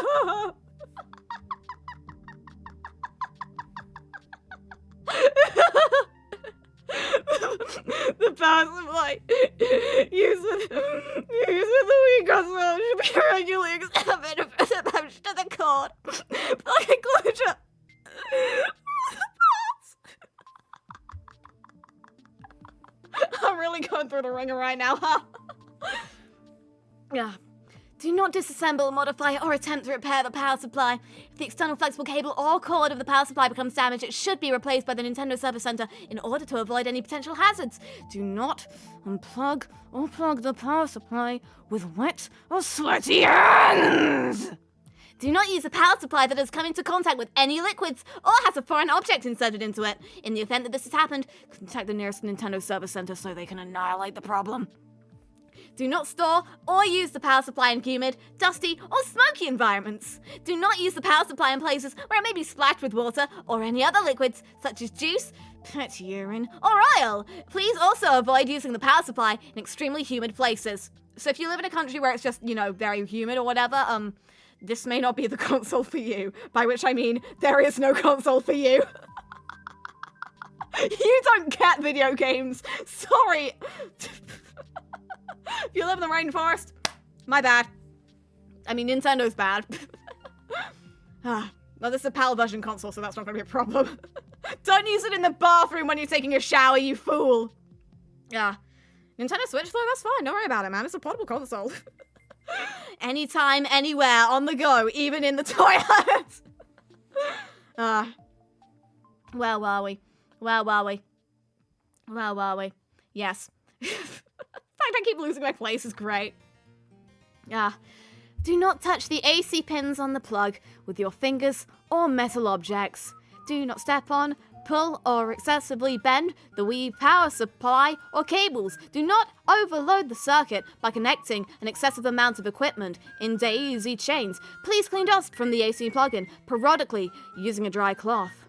The power supply used with the Wii console should be regularly examined for damage to the cord. Plug enclosure. I'm really going through the ringer right now, huh? Yeah. Do not disassemble, modify, or attempt to repair the power supply. If the external flexible cable or cord of the power supply becomes damaged, it should be replaced by the Nintendo Service Center in order to avoid any potential hazards. Do not unplug or plug the power supply with wet or sweaty hands. Do not use a power supply that has come into contact with any liquids or has a foreign object inserted into it. In the event that this has happened, contact the nearest Nintendo Service Center so they can annihilate the problem. Do not store or use the power supply in humid, dusty, or smoky environments. Do not use the power supply in places where it may be splashed with water or any other liquids, such as juice, pet urine, or oil. Please also avoid using the power supply in extremely humid places. So if you live in a country where it's just, very humid or whatever, this may not be the console for you. By which I mean, there is no console for you. You don't get video games. Sorry. If you live in the rainforest, my bad. I mean, Nintendo's bad. Well, this is a PAL version console, so that's not going to be a problem. Don't use it in the bathroom when you're taking a shower, you fool. Yeah. Nintendo Switch, though, that's fine. Don't worry about it, man. It's a portable console. Anytime, anywhere, on the go, even in the toilet. Where were we? Yes. The fact I keep losing my place is great. Do not touch the AC pins on the plug with your fingers or metal objects. Do not step on, pull, or excessively bend the Wii power supply or cables. Do not overload the circuit by connecting an excessive amount of equipment in daisy chains. Please clean dust from the AC plug-in periodically using a dry cloth.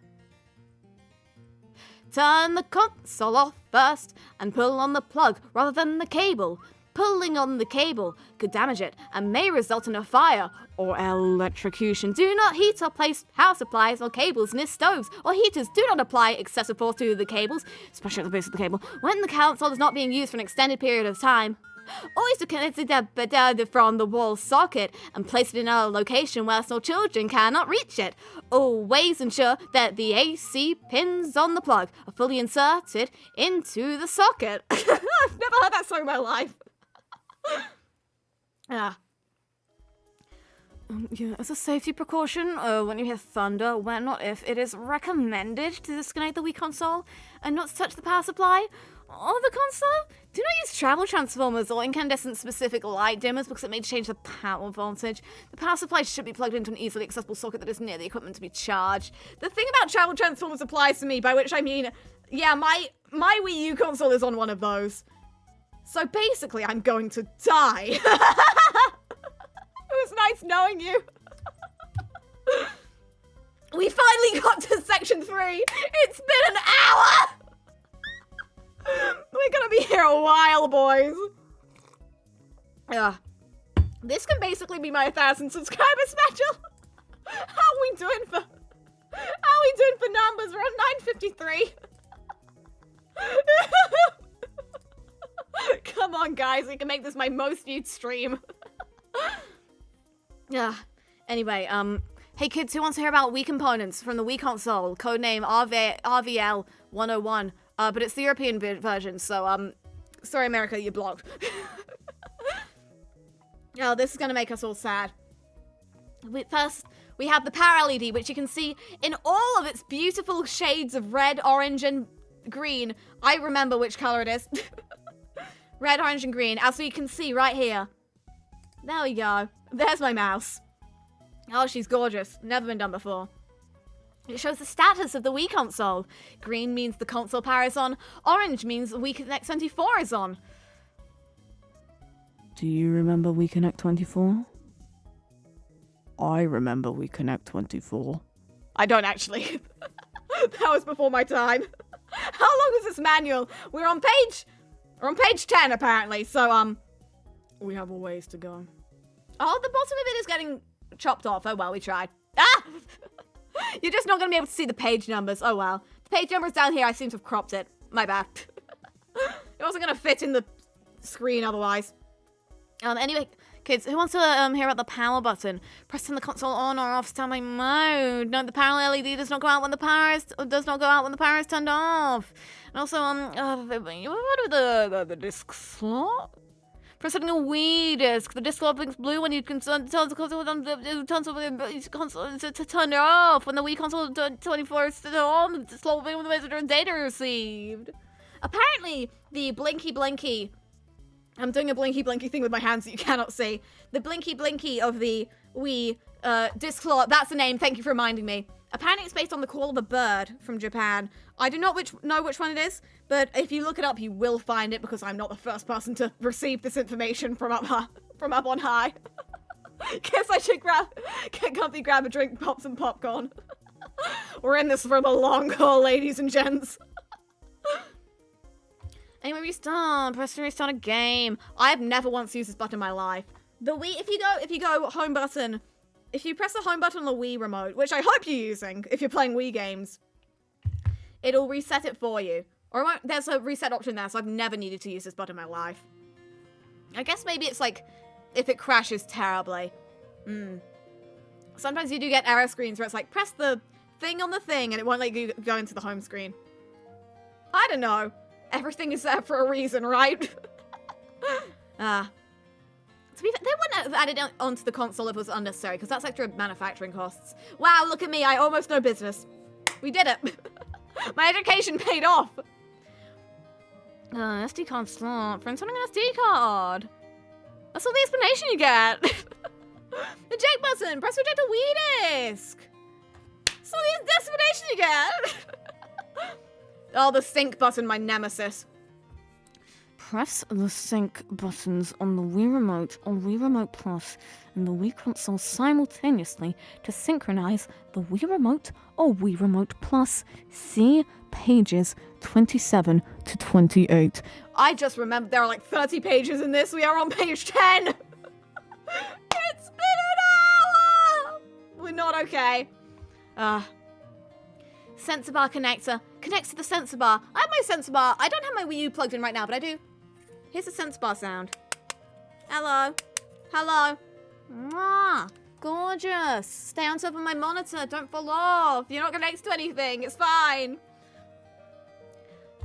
Turn the console off first and pull on the plug rather than the cable. Pulling on the cable could damage it and may result in a fire or electrocution. Do not heat or place power supplies or cables near stoves or heaters. Do not apply excessive force to the cables, especially at the base of the cable, when the console is not being used for an extended period of time. Always disconnect it from the wall socket and place it in a location where small children cannot reach it. Always ensure that the AC pins on the plug are fully inserted into the socket. I've never heard that song in my life. As a safety precaution, when you hear thunder, when not if, it is recommended to disconnect the Wii console and not to touch the power supply or the console. Do not use travel transformers or incandescent-specific light dimmers because it may change the power voltage. The power supply should be plugged into an easily accessible socket that is near the equipment to be charged. The thing about travel transformers applies to me, by which I mean, yeah, my Wii U console is on one of those. So basically, I'm going to die. It was nice knowing you. We finally got to section 3. It's been an hour. We're gonna be here a while, boys. This can basically be my 1,000 subscriber special. How are we doing for numbers? We're on 953. Come on, guys, we can make this my most viewed stream. Anyway, Hey kids, who wants to hear about Wii components from the Wii console? Codename RVL 101. But it's the European version, so sorry America, you're blocked. Oh, this is gonna make us all sad. First, we have the Power LED, which you can see in all of its beautiful shades of red, orange, and green. I remember which color it is. Red, orange, and green, as we can see right here. There we go. There's my mouse. Oh, she's gorgeous. Never been done before. It shows the status of the Wii console. Green means the console power is on. Orange means Wii Connect 24 is on. Do you remember Wii Connect 24? I remember Wii Connect 24. I don't actually. That was before my time. How long is this manual? We're on page 10 apparently. So we have a ways to go. Oh, the bottom of it is getting chopped off. Oh well, we tried. Ah! You're just not going to be able to see the page numbers. Oh well. The page number's down here. I seem to have cropped it. My bad. It wasn't going to fit in the screen otherwise. Anyway, kids, who wants to hear about the power button? Pressing the console on or off standby mode. No, the power LED does not go out when the power is turned off. And also, what are the disc slot? For setting a Wii disc, the disc slot blinks blue when you turn the console to turn it off. When the Wii console 24 is on, the disc slot will bling when the message and data are received. Apparently, the blinky. I'm doing a blinky thing with my hands that you cannot see. The blinky of the Wii disc slot, that's the name, thank you for reminding me. Apparently it's based on the call of a bird from Japan. I do not know which one it is, but if you look it up, you will find it because I'm not the first person to receive this information from up on high. Guess I should get comfy, grab a drink, pop some popcorn. We're in this for the long haul, ladies and gents. Anyway, restart. Press to restart a game. I have never once used this button in my life. The Wii, if you go home button, if you press the home button on the Wii remote, which I hope you're using if you're playing Wii games, it'll reset it for you. Or there's a reset option there, so I've never needed to use this button in my life. I guess maybe it's like if it crashes terribly. Sometimes you do get error screens where it's like, press the thing on the thing and it won't let you go into the home screen. I don't know. Everything is there for a reason, right? To be fair, they wouldn't have added it onto the console if it was unnecessary, because that's extra manufacturing costs. Wow, look at me, I almost know business. We did it. My education paid off. SD card slot. For inserting an SD card. That's all the explanation you get. Eject button. Press reject a Wii disc. That's all the explanation you get. Oh, the sync button, my nemesis. Press the sync buttons on the Wii Remote or Wii Remote Plus and the Wii console simultaneously to synchronize the Wii Remote or Wii Remote Plus. See pages 27 to 28. I just remembered there are like 30 pages in this. We are on page 10. It's been an hour. We're not okay. Sensor bar connector. Connects to the sensor bar. I have my sensor bar. I don't have my Wii U plugged in right now, but I do. Here's the sensor bar sound. Hello. Hello. Mwah. Gorgeous. Stay on top of my monitor. Don't fall off. You're not connected to anything. It's fine.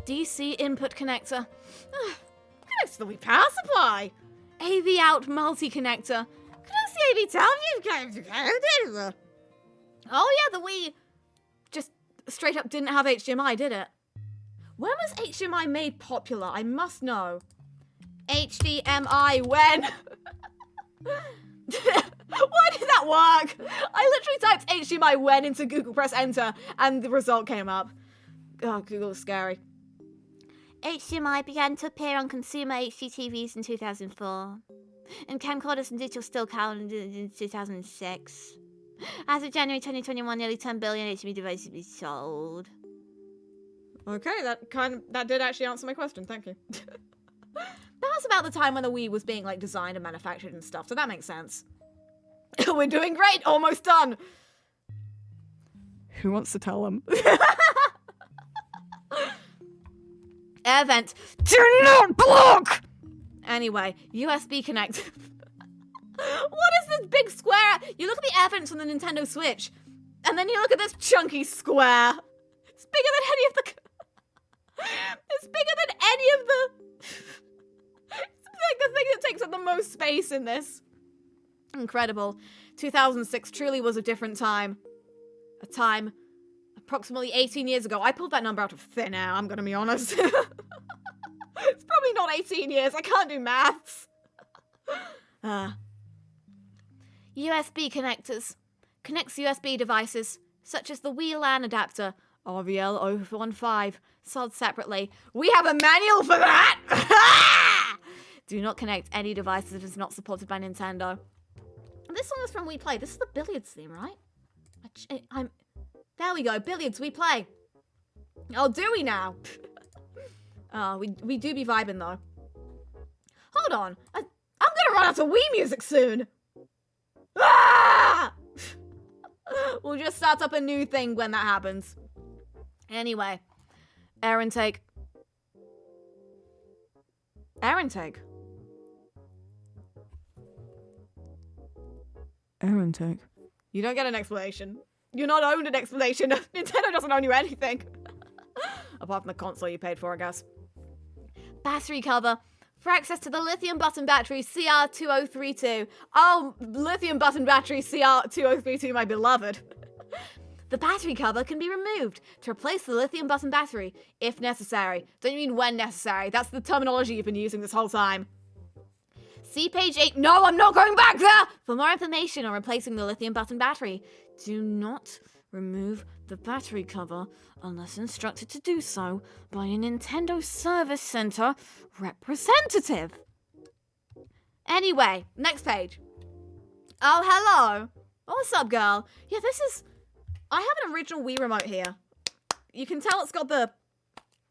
DC input connector. Connects to the Wii power supply. AV out multi-connector. Connects to the AV television. Oh yeah, the Wii just straight up didn't have HDMI, did it? When was HDMI made popular? I must know. HDMI when? Why did that work? I literally typed HDMI when into Google, press enter, and the result came up. Oh, Google is scary. HDMI began to appear on consumer HD TVs in 2004, and camcorders and digital still cameras in 2006. As of January 2021, nearly 10 billion HDMI devices have been sold. Okay, that did actually answer my question. Thank you. That was about the time when the Wii was being like designed and manufactured and stuff, so that makes sense. We're doing great, almost done. Who wants to tell them? Air vent. Do not block! Anyway, USB connect. What is this big square? You look at the evidence on the Nintendo Switch, and then you look at this chunky square. It's bigger than any of the... It's bigger than any of the... It's like the thing that takes up the most space in this. Incredible. 2006 truly was a different time. A time approximately 18 years ago. I pulled that number out of thin air, I'm gonna be honest. It's probably not 18 years. I can't do maths. USB connectors. Connects USB devices, such as the Wii LAN adapter, RVL015, sold separately. We have a manual for that! Do not connect any device that is not supported by Nintendo. This song is from We Play. This is the billiards theme, right? There we go, billiards, We Play. Oh, do we now? Oh, we do be vibing, though. Hold on. I'm gonna run out of Wii music soon. Ah! We'll just start up a new thing when that happens. Anyway. Air intake. Air intake. Air intake. You don't get an explanation. You're not owed an explanation. Nintendo doesn't own you anything. Apart from the console you paid for, I guess. Battery cover. For access to the lithium button battery CR2032. Oh, lithium button battery CR2032, my beloved. The battery cover can be removed to replace the lithium button battery, if necessary. Don't you mean when necessary? That's the terminology you've been using this whole time. See page 8. No, I'm not going back there! For more information on replacing the lithium button battery. Do not remove the battery cover unless instructed to do so by a Nintendo Service Center representative. Anyway, next page. Oh, hello. What's up, girl? Yeah, I have an original Wii remote here. You can tell it's got the...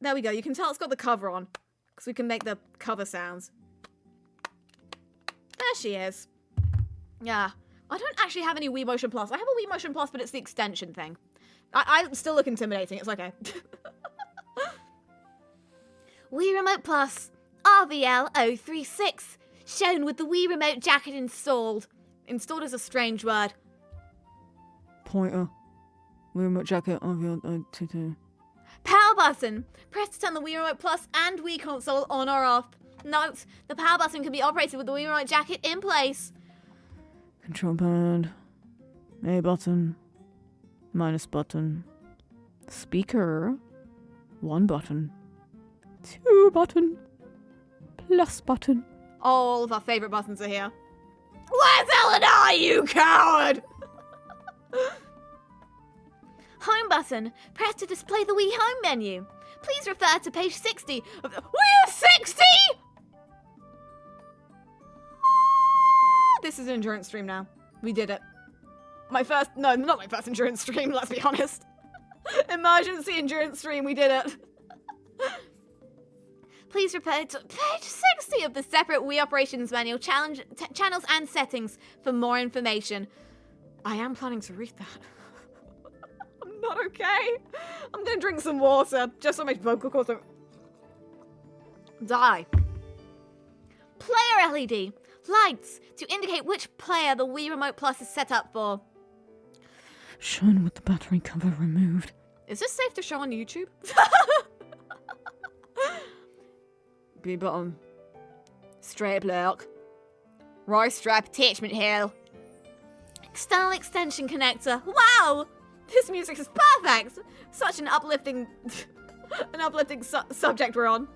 There we go. You can tell it's got the cover on. Because we can make the cover sounds. There she is. Yeah. I don't actually have any Wii Motion Plus. I have a Wii Motion Plus, but it's the extension thing. I still look intimidating. It's okay. Wii Remote Plus. RVL036. Shown with the Wii Remote jacket installed. Installed is a strange word. Pointer. Wii remote jacket, RVL022. Power button. Press to turn the Wii Remote Plus and Wii console on or off. Note, the power button can be operated with the Wii Remote jacket in place. Control pad. A button. Minus button. Speaker. 1 button. 2 button. Plus button. All of our favourite buttons are here. Where's Eleanor, you coward? Home button. Press to display the Wii Home menu. Please refer to page 60 of the... We're 60?! This is an endurance stream now. We did it. No, not my first endurance stream, let's be honest. Emergency endurance stream, we did it. Please refer to page 60 of the separate Wii operations manual, channels and settings for more information. I am planning to read that. I'm not okay. I'm gonna drink some water, just so my vocal cords don't die. Player LED. Lights to indicate which player the Wii Remote Plus is set up for. Shown with the battery cover removed. Is this safe to show on YouTube? B button. Straight block. Right strap attachment hill. External extension connector. Wow! This music is perfect! Such an uplifting subject we're on.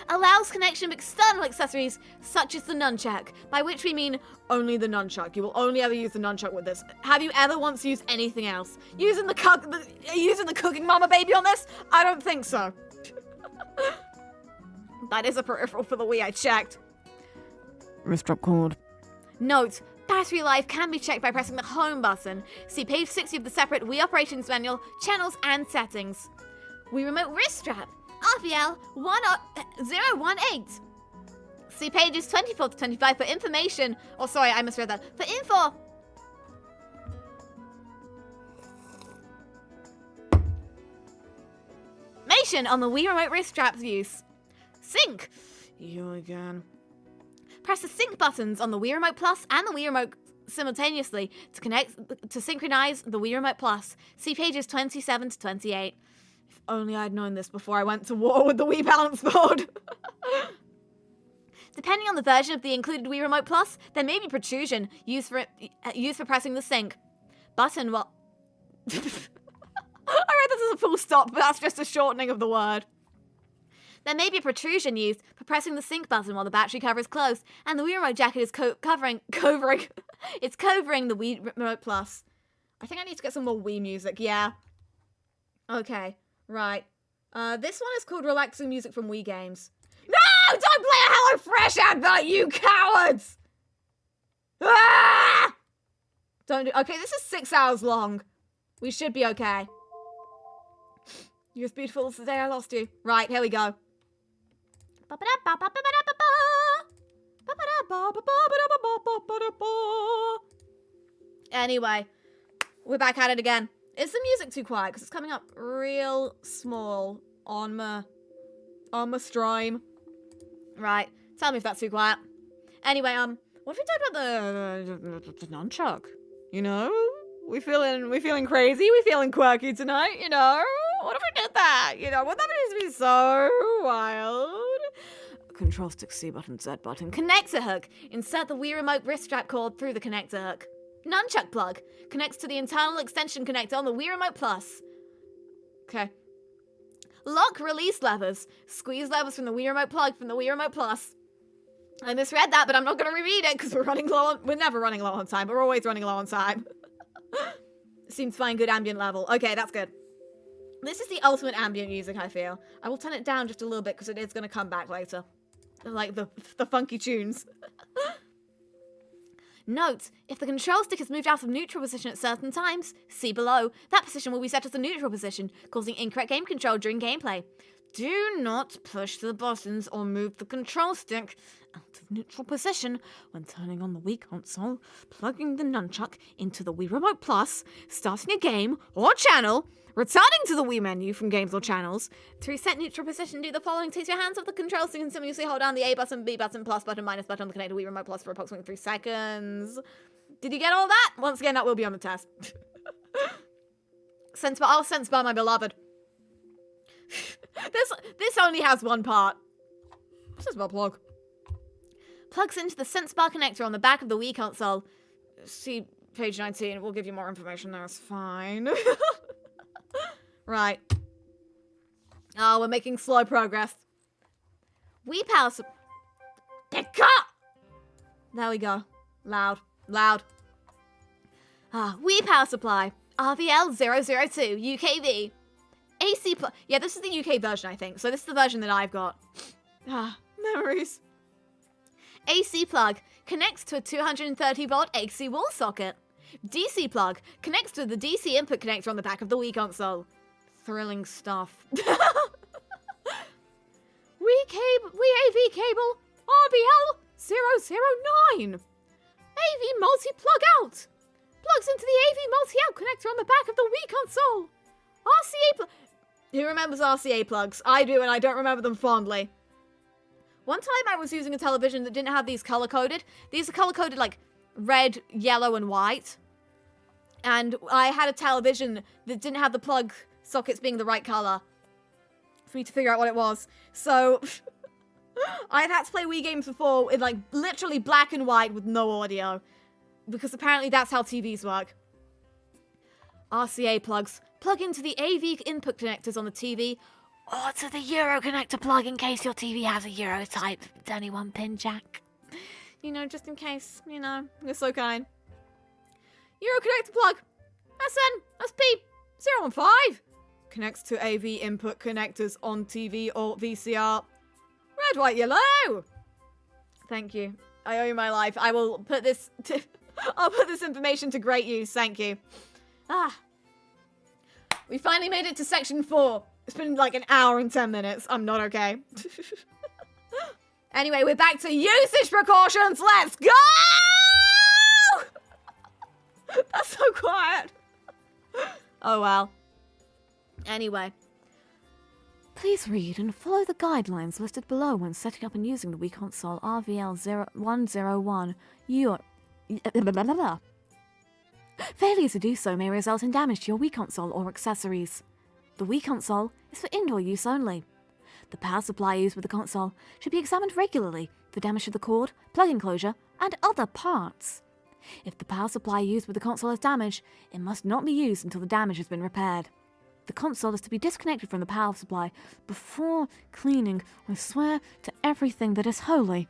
Allows connection of external accessories, such as the Nunchuck, by which we mean only the Nunchuck. You will only ever use the Nunchuck with this. Have you ever once used anything else? Using the Cooking Mama Baby on this? I don't think so. That is a peripheral for the Wii, I checked. Wrist drop cord. Note, battery life can be checked by pressing the home button. See page 60 of the separate Wii operations manual, channels and settings. Wii remote wrist strap. RVL 1018. See pages 24 to 25 for information. Oh, sorry, I misread that. For info. Information on the Wii Remote wrist strap's use. Sync. You again. Press the sync buttons on the Wii Remote Plus and the Wii Remote simultaneously to synchronize the Wii Remote Plus. See pages 27 to 28. If only I'd known this before I went to war with the Wii balance board. Depending on the version of the included Wii Remote Plus, there may be protrusion used for pressing the sync button while... I read this as a full stop, but that's just a shortening of the word. There may be a protrusion used for pressing the sync button while the battery cover is closed, and the Wii Remote jacket is covering the Wii Remote Plus. I think I need to get some more Wii music, yeah. Okay, right. This one is called Relaxing Music from Wii Games. No! Don't play a Hello Fresh advert, you cowards! Ah! Don't do... Okay, this is 6 hours long. We should be okay. You're as beautiful as the day I lost you. Right, here we go. Anyway, we're back at it again. Is the music too quiet? Because it's coming up real small on my stream. Right, tell me if that's too quiet. Anyway, what if we talk about the nunchuck? You know, we feeling crazy, we feeling quirky tonight. You know, what if we did that? You know, wouldn't that be so wild? Control stick C button, Z button. Connector hook. Insert the Wii Remote wrist strap cord through the connector hook. Nunchuck plug. Connects to the internal extension connector on the Wii Remote Plus. Okay. Lock release levers. Squeeze levers from the Wii Remote plug from the Wii Remote Plus. I misread that, but I'm not going to reread it because we're never running low on time, but we're always running low on time. Seems fine, good ambient level. Okay, that's good. This is the ultimate ambient music, I feel. I will turn it down just a little bit because it is going to come back later. Like the funky tunes. Note, if the control stick is moved out of neutral position at certain times, see below, that position will be set as a neutral position, causing incorrect game control during gameplay. Do not push the buttons or move the control stick out of neutral position when turning on the Wii console, plugging the nunchuck into the Wii Remote Plus, starting a game or channel, returning to the Wii menu from games or channels. To reset neutral position, do the following. Take your hands off the control stick and simultaneously hold down the A button, B button, plus button, minus button on the connected Wii Remote Plus for approximately 3 seconds. Did you get all that? Once again, that will be on the test. I'll sense by my beloved. This only has one part. Sense bar plug. Plugs into the sense bar connector on the back of the Wii console. See page 19. We'll give you more information there. It's fine. Right. Oh, we're making slow progress. Wii power Pick up! There we go. Loud. Wii power supply. RVL002 UKV. AC plug. Yeah, this is the UK version, I think. So this is the version that I've got. Memories. AC plug. Connects to a 230 volt AC wall socket. DC plug. Connects to the DC input connector on the back of the Wii console. Thrilling stuff. Wii AV cable. RVL009. AV multi-plug out. Plugs into the AV multi-out connector on the back of the Wii console. RCA plug. Who remembers RCA plugs? I do, and I don't remember them fondly. One time I was using a television that didn't have these color-coded. These are color-coded like red, yellow, and white. And I had a television that didn't have the plug sockets being the right color for me to figure out what it was. So I've had to play Wii games before in like literally black and white with no audio. Because apparently that's how TVs work. RCA plugs. Plug into the AV input connectors on the TV or to the Euro connector plug in case your TV has a Euro type. It's only 1 pin jack. You know, just in case, you know, you're so kind. Euro connector plug. SN, SP, 015. Connects to AV input connectors on TV or VCR. Red, white, yellow. Thank you. I owe you my life. I will put this I'll put this information to great use. Thank you. We finally made it to section 4. It's been like an hour and 10 minutes. I'm not okay. Anyway, we're back to usage precautions. Let's go! That's so quiet. Oh, well. Anyway. Please read and follow the guidelines listed below when setting up and using the Wii console RVL0101. Failure to do so may result in damage to your Wii console or accessories. The Wii console is for indoor use only. The power supply used with the console should be examined regularly for damage to the cord, plug enclosure, and other parts. If the power supply used with the console is damaged, it must not be used until the damage has been repaired. The console is to be disconnected from the power supply before cleaning. I swear to everything that is holy.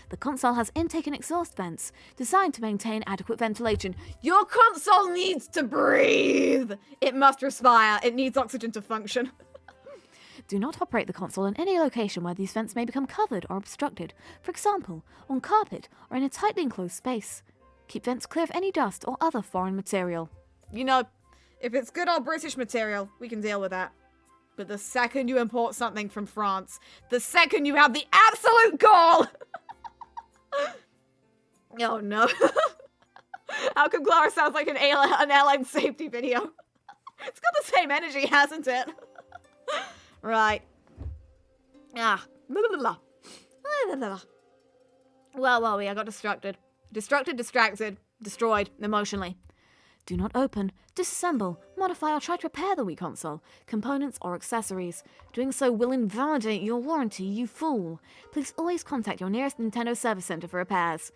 The console has intake and exhaust vents designed to maintain adequate ventilation. Your console needs to breathe! It must respire. It needs oxygen to function. Do not operate the console in any location where these vents may become covered or obstructed, for example, on carpet or in a tightly enclosed space. Keep vents clear of any dust or other foreign material. You know, if it's good old British material, we can deal with that. But the second you import something from France, the second you have the absolute gall... Oh no. How come Clara sounds like an airline safety video? It's got the same energy, hasn't it? Right. Well, I got distracted. Distracted, destroyed, emotionally. Do not open, disassemble, modify or try to repair the Wii console, components or accessories. Doing so will invalidate your warranty, you fool. Please always contact your nearest Nintendo service center for repairs.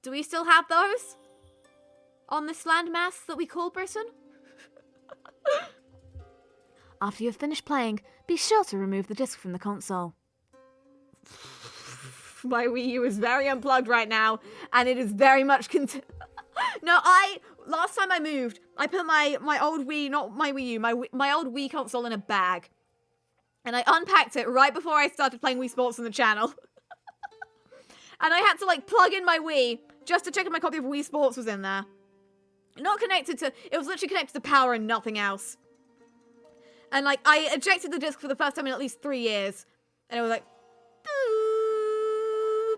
Do we still have those? On this landmass that we call Britain? After you have finished playing, be sure to remove the disc from the console. My Wii U is very unplugged right now, and it is very much last time I moved, I put my old Wii, not my Wii U, my old Wii console in a bag. And I unpacked it right before I started playing Wii Sports on the channel. And I had to, like, plug in my Wii just to check if my copy of Wii Sports was in there. Not connected to, it was literally connected to power and nothing else. And, like, I ejected the disc for the first time in at least 3 years. And it was like, boop.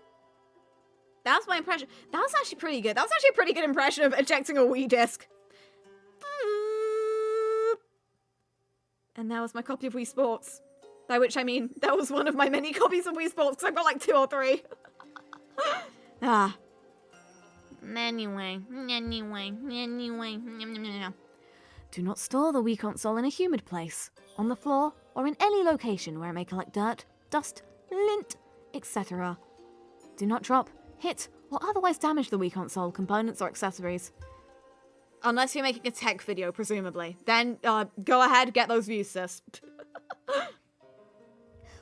That was my impression. That was actually pretty good. That was actually a pretty good impression of ejecting a Wii disc. Boop. And that was my copy of Wii Sports. By which I mean, that was one of my many copies of Wii Sports, because I've got like 2 or 3. Anyway. Do not store the Wii console in a humid place, on the floor, or in any location where it may collect dirt, dust, lint, etc. Do not drop, hit, or otherwise damage the Wii console, components, or accessories. Unless you're making a tech video, presumably. Then, go ahead, get those views, sis.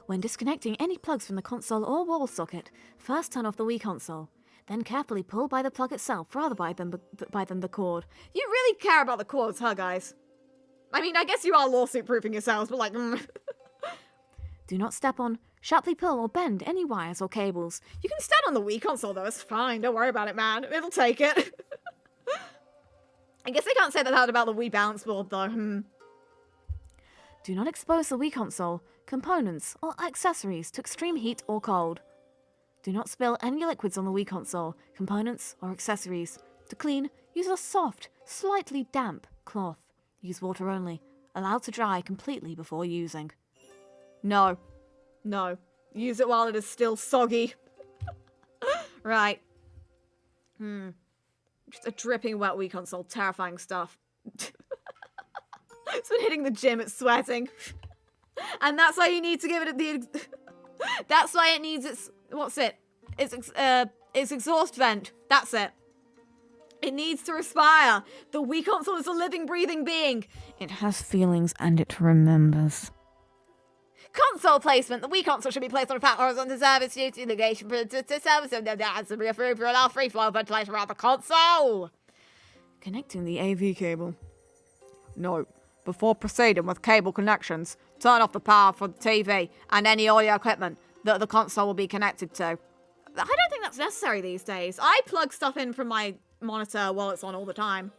When disconnecting any plugs from the console or wall socket, first turn off the Wii console. Then carefully pull by the plug itself rather than the cord. You really care about the cords, huh, guys? I mean, I guess you are lawsuit-proofing yourselves, but like... Do not step on, sharply pull or bend any wires or cables. You can stand on the Wii console, though. It's fine. Don't worry about it, man. It'll take it. I guess I can't say that about the Wii balance board, though. Do not expose the Wii console, components, or accessories to extreme heat or cold. Do not spill any liquids on the Wii console, components, or accessories. To clean, use a soft, slightly damp cloth. Use water only. Allowed to dry completely before using. No. No. Use it while it is still soggy. Right. Just a dripping wet Wii console. Terrifying stuff. It's been hitting the gym. It's sweating. And that's why you need to give it the... That's why it needs its... What's it? Its exhaust vent. That's it. It needs to respire. The Wii console is a living, breathing being. It has feelings and it remembers. Console placement. The Wii console should be placed on a flat horizontal surface due to negation to service and has to be approved to allow free flow of ventilation around the console. Connecting the AV cable. No. Before proceeding with cable connections, turn off the power for the TV and any audio equipment that the console will be connected to. I don't think that's necessary these days. I plug stuff in from my monitor while it's on all the time.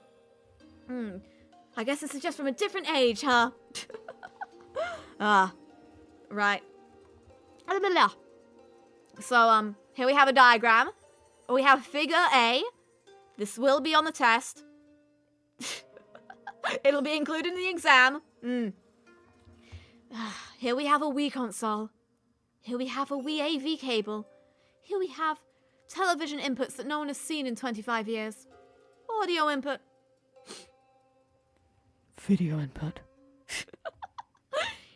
I guess this is just from a different age, huh? Right. So, here we have a diagram. We have figure A. This will be on the test. It'll be included in the exam. Here we have a Wii console. Here we have a Wii AV cable. Here we have television inputs that no one has seen in 25 years. Audio input. Video input.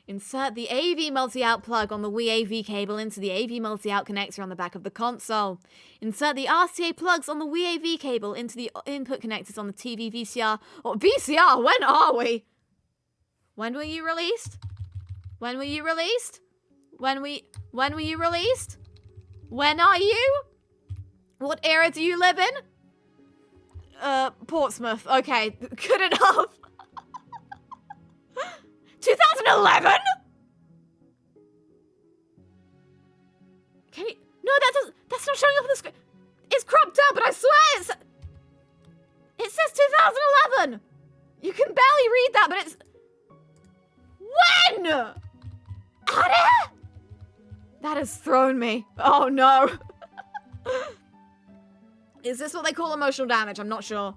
Insert the AV multi-out plug on the Wii AV cable into the AV multi-out connector on the back of the console. Insert the RCA plugs on the Wii AV cable into the input connectors on the TV VCR. Or VCR, when are we? When were you released? When were you released? When were you released? When are you? What era do you live in? Portsmouth. Okay, good enough. 2011? Can you... No, that's not showing up on the screen. It's cropped up, but I swear it says 2011. You can barely read that, but it's... When? That has thrown me. Oh, no. Is this what they call emotional damage? I'm not sure.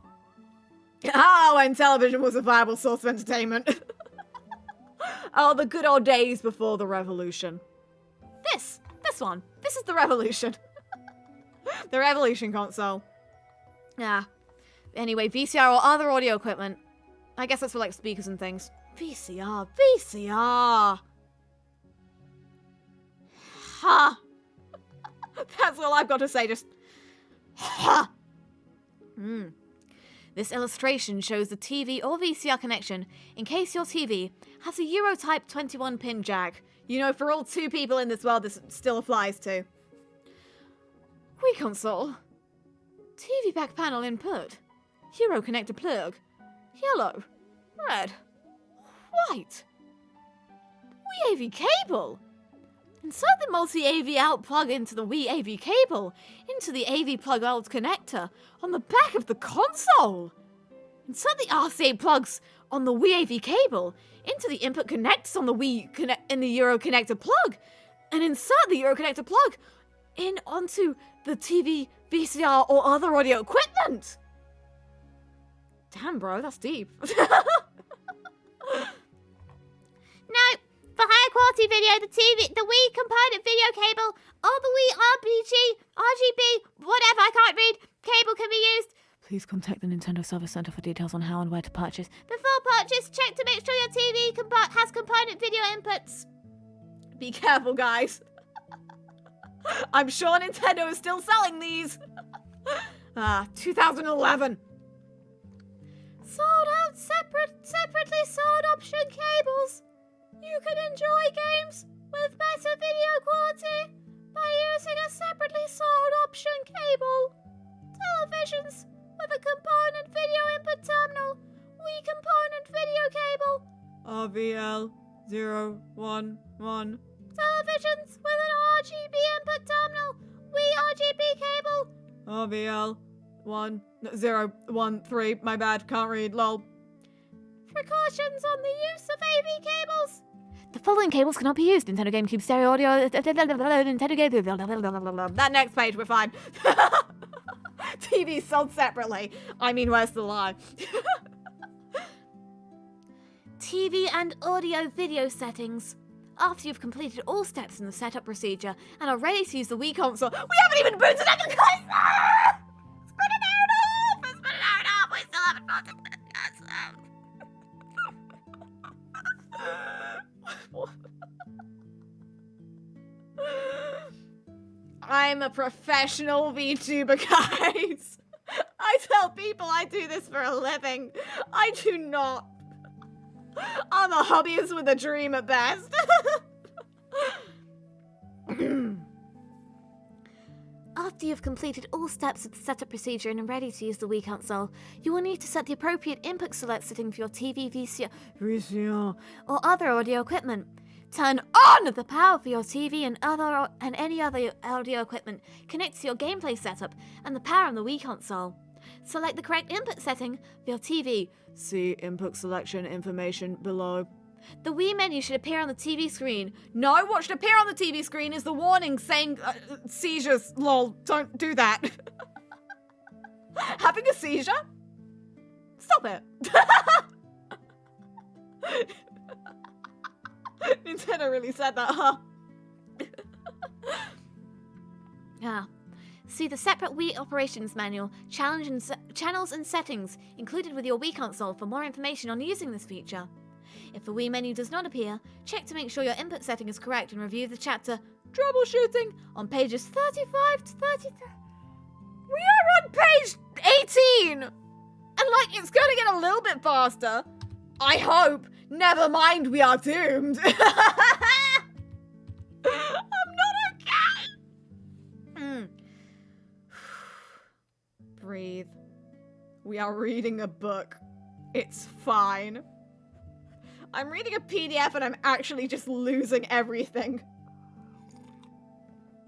Ah, when television was a viable source of entertainment. Oh, the good old days before the revolution. This one. This is the revolution. The revolution console. Yeah. Anyway, VCR or other audio equipment. I guess that's for like speakers and things. VCR. Ha. That's all I've got to say, just ha. This illustration shows the TV or VCR connection in case your TV has a Euro-type 21-pin jack. You know, for all 2 people in this world, this still applies to. Wii console. TV back panel input. Euro connector plug. Yellow. Red. White. Wii AV cable. Insert the multi-AV out plug into the Wii AV cable, into the AV plug out connector on the back of the console. Insert the RCA plugs on the Wii AV cable into the input connectors on the in the Euro connector plug, and insert the Euro connector plug in onto the TV, VCR, or other audio equipment. Damn, bro, that's deep. No, for higher quality video, the Wii component video cable or the Wii RGB, whatever, I can't read, cable can be used. Please contact the Nintendo Service Center for details on how and where to purchase. Before purchase, check to make sure your TV has component video inputs. Be careful, guys. I'm sure Nintendo is still selling these. 2011. Sold out separately sold option cables. You can enjoy games with better video quality by using a separately sold option cable. Televisions with a component video input terminal. Wii component video cable. RVL 011. Televisions with an RGB input terminal. Wii RGB cable. RVL 1013. My bad, can't read, lol. Precautions on the use of AV cables. The following cables cannot be used. Nintendo GameCube stereo audio. Nintendo GameCube. That next page, we're fine. TV sold separately. I mean, where's the lie? TV and audio video settings. After you've completed all steps in the setup procedure and are ready to use the Wii console, We haven't even booted up the console! Spin it out! We still haven't got to the console. I'm a professional VTuber, guys. I tell people I do this for a living. I do not. I'm a hobbyist with a dream at best. after you've completed all steps of the setup procedure and are ready to use the Wii console, you will need to set the appropriate input select setting for your TV, VCR, or other audio equipment. Turn on the power for your TV and any other audio equipment. Connect to your gameplay setup and the power on the Wii console. Select the correct input setting for your TV. See input selection information below. The Wii menu should appear on the TV screen. No, what should appear on the TV screen is the warning saying, seizures, lol, don't do that. Having a seizure? Stop it. Nintendo really said that, huh? Ah. See the separate Wii operations manual, channels and settings included with your Wii console for more information on using this feature. If the Wii menu does not appear, check to make sure your input setting is correct and review the chapter Troubleshooting on pages 35 to 33. We are on page 18! And like, it's gonna get a little bit faster. I hope. Never mind, we are doomed. I'm not okay. Breathe. We are reading a book. It's fine. I'm reading a PDF and I'm actually just losing everything.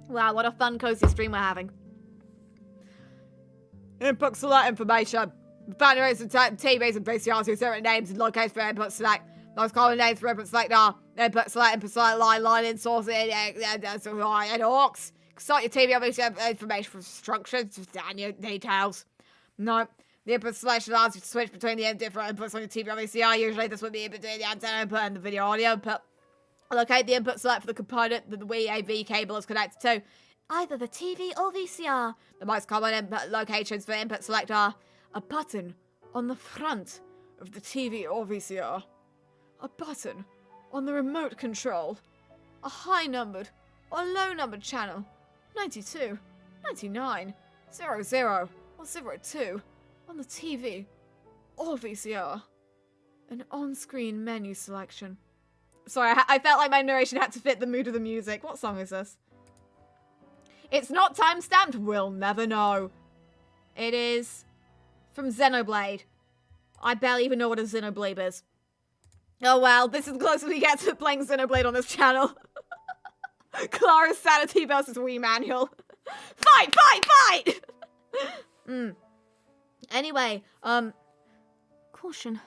Wow, what a fun, cozy stream we're having. Input select information. Battery rates and TVs and VCRs with certain names and locations for input select. Most common names for input select are input select line in, source in, and aux. Start your TV or VCR information for instructions and your details. No. The input selection allows you to switch between the different inputs on your TV or VCR. Usually this would be between the antenna input and the video audio input. Locate the input select for the component that the Wii AV cable is connected to. Either the TV or VCR. The most common input locations for input select are a button on the front of the TV or VCR, a button on the remote control, a high-numbered or low-numbered channel, 92, 99, 00, or 02, on the TV or VCR, an on-screen menu selection. Sorry, I felt like my narration had to fit the mood of the music. What song is this? It's not time-stamped. We'll never know. It is from Xenoblade. I barely even know what a Xenoblade is. Oh well, this is the closest we get to playing Xenoblade on this channel. Clara's Sanity versus Wii Manual. Fight, fight, fight! Anyway, caution.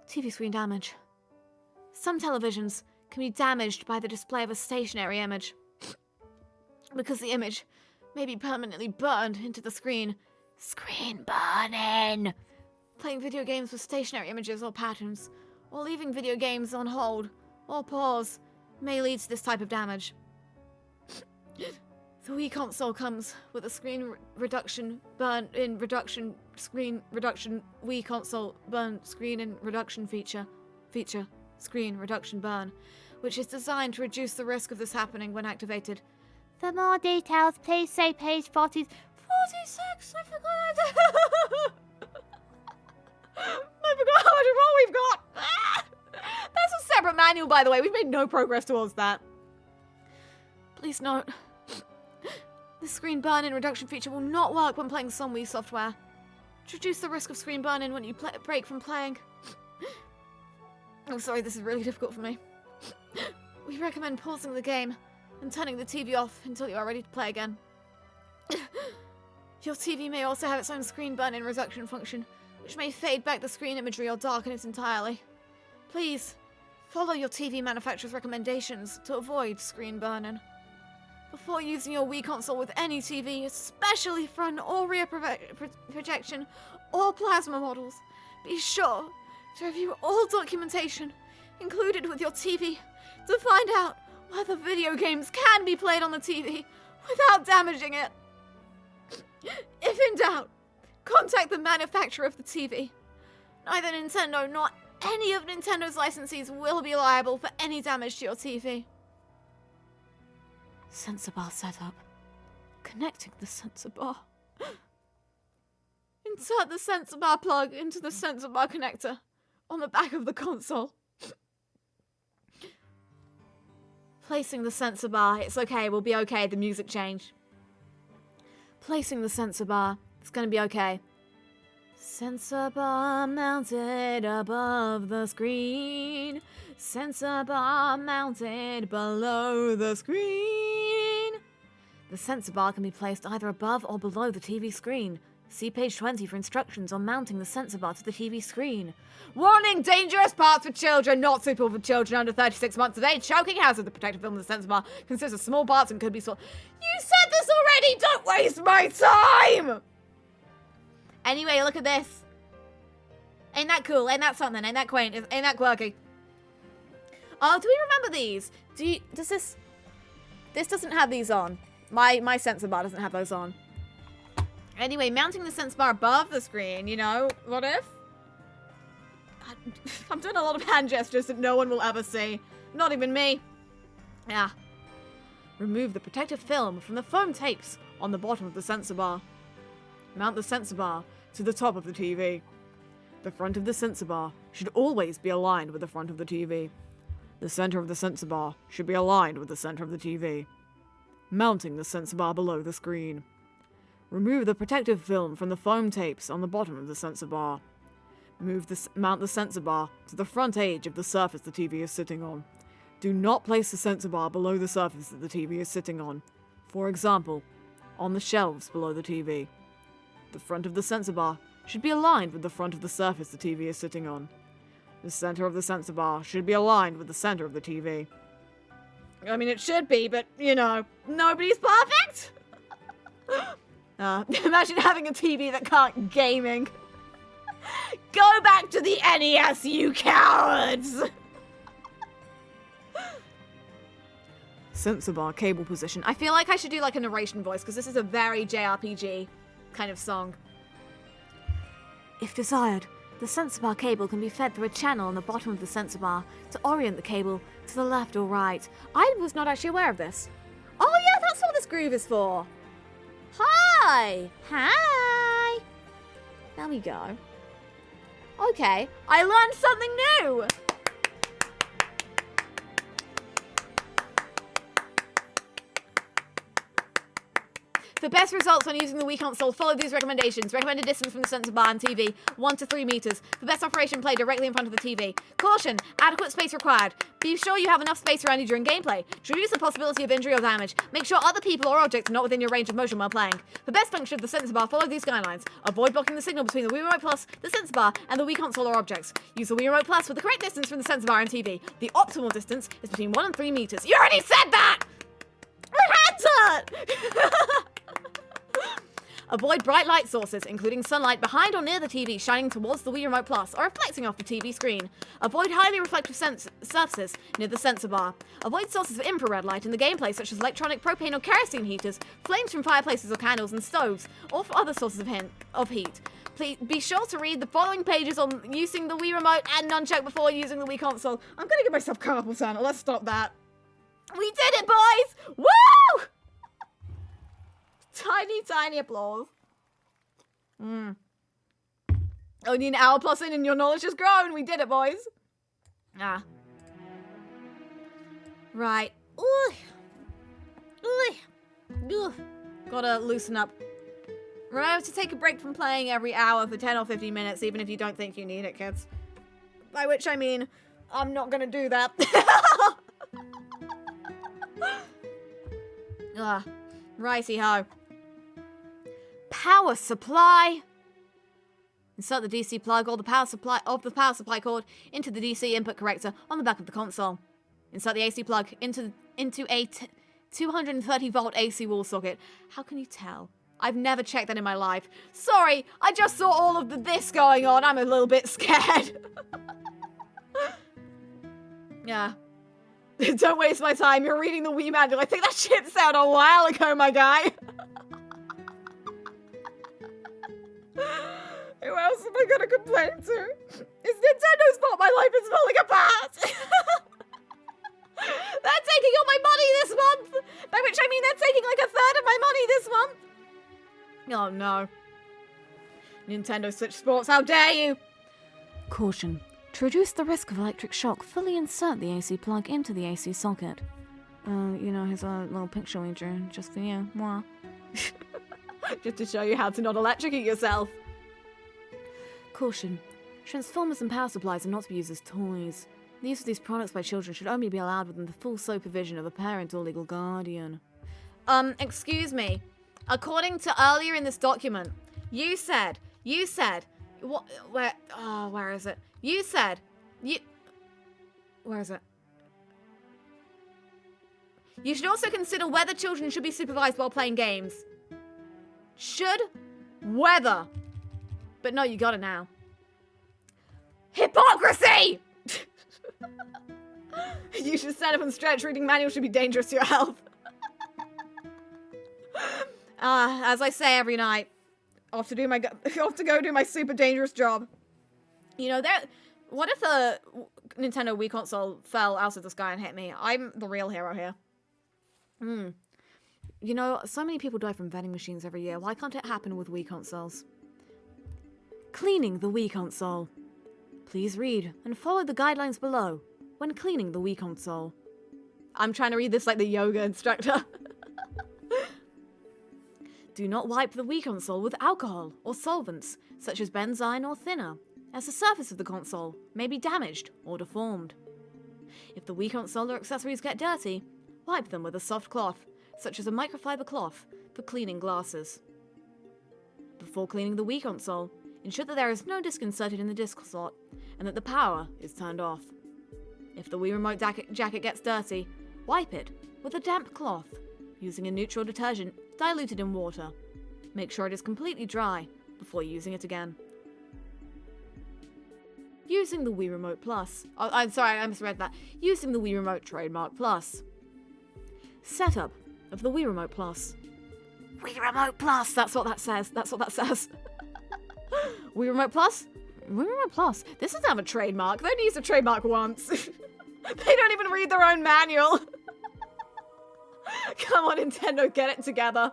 TV screen damage. Some televisions can be damaged by the display of a stationary image. Because the image may be permanently burned into the screen. Screen burning! Playing video games with stationary images or patterns, or leaving video games on hold or pause may lead to this type of damage. The Wii console comes with a screen reduction burn in reduction screen reduction Wii console burn screen in reduction feature screen reduction burn, which is designed to reduce the risk of this happening when activated. For more details, please say page 46. I forgot. I forgot how much more we've got. That's a separate manual, by the way. We've made no progress towards that. Please note, the screen burn-in reduction feature will not work when playing some Wii software. To reduce the risk of screen burn-in when you break from playing. I'm sorry, this is really difficult for me. We recommend pausing the game and turning the TV off until you are ready to play again. Your TV may also have its own screen burn-in reduction function, which may fade back the screen imagery or darken it entirely. Please, follow your TV manufacturer's recommendations to avoid screen burn-in. Before using your Wii console with any TV, especially front or rear projection or plasma models, be sure to review all documentation included with your TV to find out whether video games can be played on the TV without damaging it. If in doubt, contact the manufacturer of the TV. Neither Nintendo nor any of Nintendo's licensees will be liable for any damage to your TV. Sensor bar setup. Connecting the sensor bar. Insert the sensor bar plug into the sensor bar connector on the back of the console. Placing the sensor bar. It's okay, we'll be okay. The music changed. Placing the sensor bar. It's gonna be okay. Sensor bar mounted above the screen. Sensor bar mounted below the screen. The sensor bar can be placed either above or below the TV screen. See page 20 for instructions on mounting the sensor bar to the TV screen. Warning! Dangerous parts for children, not suitable for children under 36 months of age. Choking hazard. The protective film of the sensor bar consists of small parts and could be You said this already! Don't waste my time! Anyway, look at this. Ain't that cool? Ain't that something? Ain't that quaint? Ain't that quirky? Oh, do we remember these? Does this... This doesn't have these on. My sensor bar doesn't have those on. Anyway, mounting the sensor bar above the screen, you know, what if? I'm doing a lot of hand gestures that no one will ever see. Not even me. Yeah. Remove the protective film from the foam tapes on the bottom of the sensor bar. Mount the sensor bar to the top of the TV. The front of the sensor bar should always be aligned with the front of the TV. The center of the sensor bar should be aligned with the center of the TV. Mounting the sensor bar below the screen. Remove the protective film from the foam tapes on the bottom of the sensor bar. Mount the sensor bar to the front edge of the surface the TV is sitting on. Do not place the sensor bar below the surface that the TV is sitting on. For example, on the shelves below the TV. The front of the sensor bar should be aligned with the front of the surface the TV is sitting on. The center of the sensor bar should be aligned with the center of the TV. I mean, it should be, but, you know, nobody's perfect! Imagine having a TV that can't gaming. Go back to the NES, you cowards! Sensor bar cable position. I feel like I should do like a narration voice, because this is a very JRPG kind of song. If desired, the sensor bar cable can be fed through a channel on the bottom of the sensor bar to orient the cable to the left or right. I was not actually aware of this. Oh yeah, that's what this groove is for. Hi! Hi! There we go. Okay, I learned something new! For best results when using the Wii console, follow these recommendations. Recommended distance from the sensor bar and TV, 1 to 3 meters. For best operation, play directly in front of the TV. Caution, adequate space required. Be sure you have enough space around you during gameplay. To reduce the possibility of injury or damage, make sure other people or objects are not within your range of motion while playing. For best function of the sensor bar, follow these guidelines. Avoid blocking the signal between the Wii Remote Plus, the sensor bar, and the Wii console or objects. Use the Wii Remote Plus with the correct distance from the sensor bar and TV. The optimal distance is between 1 and 3 meters. You already said that! My hands hurt! Avoid bright light sources, including sunlight behind or near the TV shining towards the Wii Remote Plus or reflecting off the TV screen. Avoid highly reflective surfaces near the sensor bar. Avoid sources of infrared light in the gameplay, such as electronic propane or kerosene heaters, flames from fireplaces or candles and stoves, or for other sources of heat. Please be sure to read the following pages on using the Wii Remote and Nunchuck before using the Wii console. I'm gonna give myself carpal tunnel. Let's stop that. We did it, boys! Woo! Tiny applause. Only an hour plus in and your knowledge has grown. We did it, boys. Right. Ooh. Gotta loosen up. Remember to take a break from playing every hour for 10 or 15 minutes, even if you don't think you need it, kids. By which I mean, I'm not gonna do that. Righty-ho. Power supply. Insert the DC plug or the power supply cord into the DC input corrector on the back of the console. Insert the AC plug into a 230 volt AC wall socket. How can you tell? I've never checked that in my life. Sorry, I just saw all of this going on. I'm a little bit scared. Yeah. Don't waste my time. You're reading the Wii manual. I think that shipped out a while ago, my guy. Who else am I gonna complain to? It's Nintendo's fault my life is falling apart! They're taking all my money this month! By which I mean they're taking like a third of my money this month! Oh no. Nintendo Switch Sports, how dare you! Caution. To reduce the risk of electric shock, fully insert the AC plug into the AC socket. You know, here's a little picture we drew, just for you. Mwah. Just to show you how to not electrocute yourself. Caution. Transformers and power supplies are not to be used as toys. The use of these products by children should only be allowed within the full supervision of a parent or legal guardian. Excuse me. According to earlier in this document, you said, what, where is it? Where is it? You should also consider whether children should be supervised while playing games. Should, whether. But no, you got it now. Hypocrisy! You should set up and stretch. Reading manual should be dangerous to your health. As I say every night, off to go do my super dangerous job. You know, what if a Nintendo Wii console fell out of the sky and hit me? I'm the real hero here. You know, so many people die from vending machines every year. Why can't it happen with Wii consoles? Cleaning the Wii console. Please read and follow the guidelines below when cleaning the Wii console. I'm trying to read this like the yoga instructor. Do not wipe the Wii console with alcohol or solvents, such as benzene or thinner, as the surface of the console may be damaged or deformed. If the Wii console or accessories get dirty, wipe them with a soft cloth, such as a microfiber cloth, for cleaning glasses. Before cleaning the Wii console, ensure that there is no disc inserted in the disc slot and that the power is turned off. If the Wii remote jacket gets dirty, wipe it with a damp cloth using a neutral detergent diluted in water. Make sure it is completely dry before using it again. Using the Wii Remote Plus. Oh, I'm sorry, I misread that. Using the Wii Remote Trademark Plus. Setup of the Wii Remote Plus. Wii Remote Plus! That's what that says. That's what that says. Wii Remote Plus? Wii Remote Plus? This doesn't have a trademark. They only used a trademark once. They don't even read their own manual. Come on, Nintendo, get it together.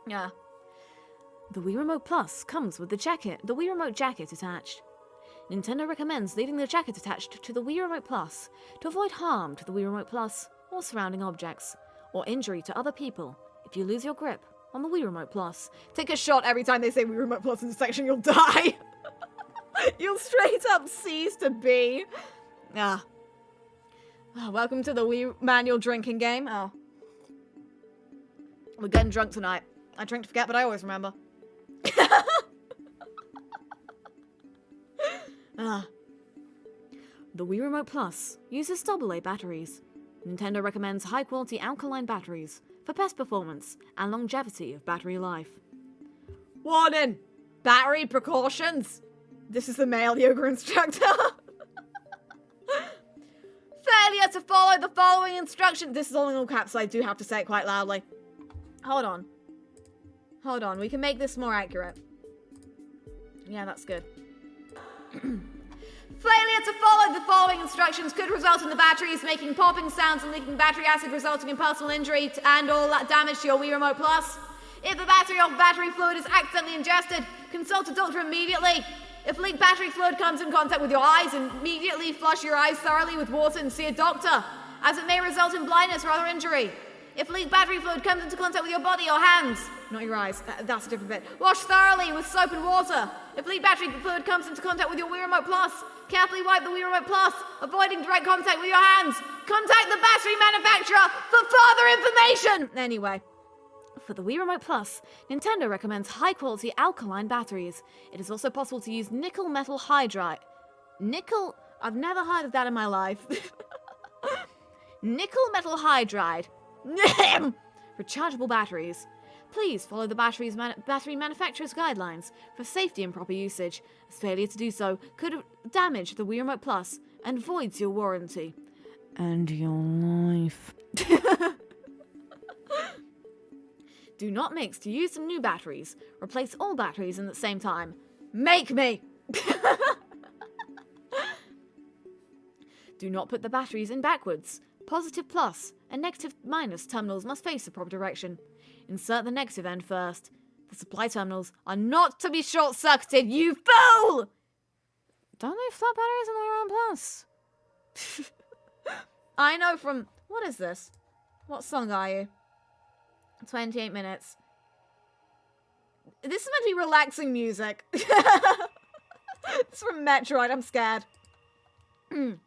Yeah. The Wii Remote Plus comes with the Wii Remote jacket attached. Nintendo recommends leaving the jacket attached to the Wii Remote Plus to avoid harm to the Wii Remote Plus or surrounding objects, or injury to other people if you lose your grip on the Wii Remote Plus. Take a shot every time they say Wii Remote Plus in the section, you'll die. You'll straight up cease to be. Welcome to the Wii manual drinking game. Oh. We're getting drunk tonight. I drink to forget, but I always remember. The Wii Remote Plus uses AA batteries. Nintendo recommends high-quality alkaline batteries for best performance and longevity of battery life. Warning! Battery precautions! This is the male yoga instructor. Failure to follow the following instruction. This is all in all caps, so I do have to say it quite loudly. Hold on. Hold on, we can make this more accurate. Yeah, that's good. Failure to follow the following instructions could result in the batteries making popping sounds and leaking battery acid, resulting in personal injury and all that damage to your Wii Remote Plus. If the battery fluid is accidentally ingested, consult a doctor immediately. If leaked battery fluid comes in contact with your eyes, immediately flush your eyes thoroughly with water and see a doctor, as it may result in blindness or other injury. If leaked battery fluid comes into contact with your body or hands, not your eyes, that's a different bit, wash thoroughly with soap and water. If leaked battery fluid comes into contact with your Wii Remote Plus, carefully wipe the Wii Remote Plus, avoiding direct contact with your hands. Contact the battery manufacturer for further information! Anyway. For the Wii Remote Plus, Nintendo recommends high-quality alkaline batteries. It is also possible to use nickel metal hydride. Nickel? I've never heard of that in my life. Nickel metal hydride. Rechargeable batteries. Please follow the battery manufacturer's guidelines for safety and proper usage, as failure to do so could damage the Wii Remote Plus and voids your warranty. And your life. Do not mix to use some new batteries. Replace all batteries in the same time. Make me! Do not put the batteries in backwards. Positive plus and negative minus terminals must face the proper direction. Insert the negative end first. The supply terminals are not to be short-circuited, you fool! Don't they flap batteries in the Wii Remote Plus? I know from... What is this? What song are you? 28 minutes. This is meant to be relaxing music. It's from Metroid, I'm scared. When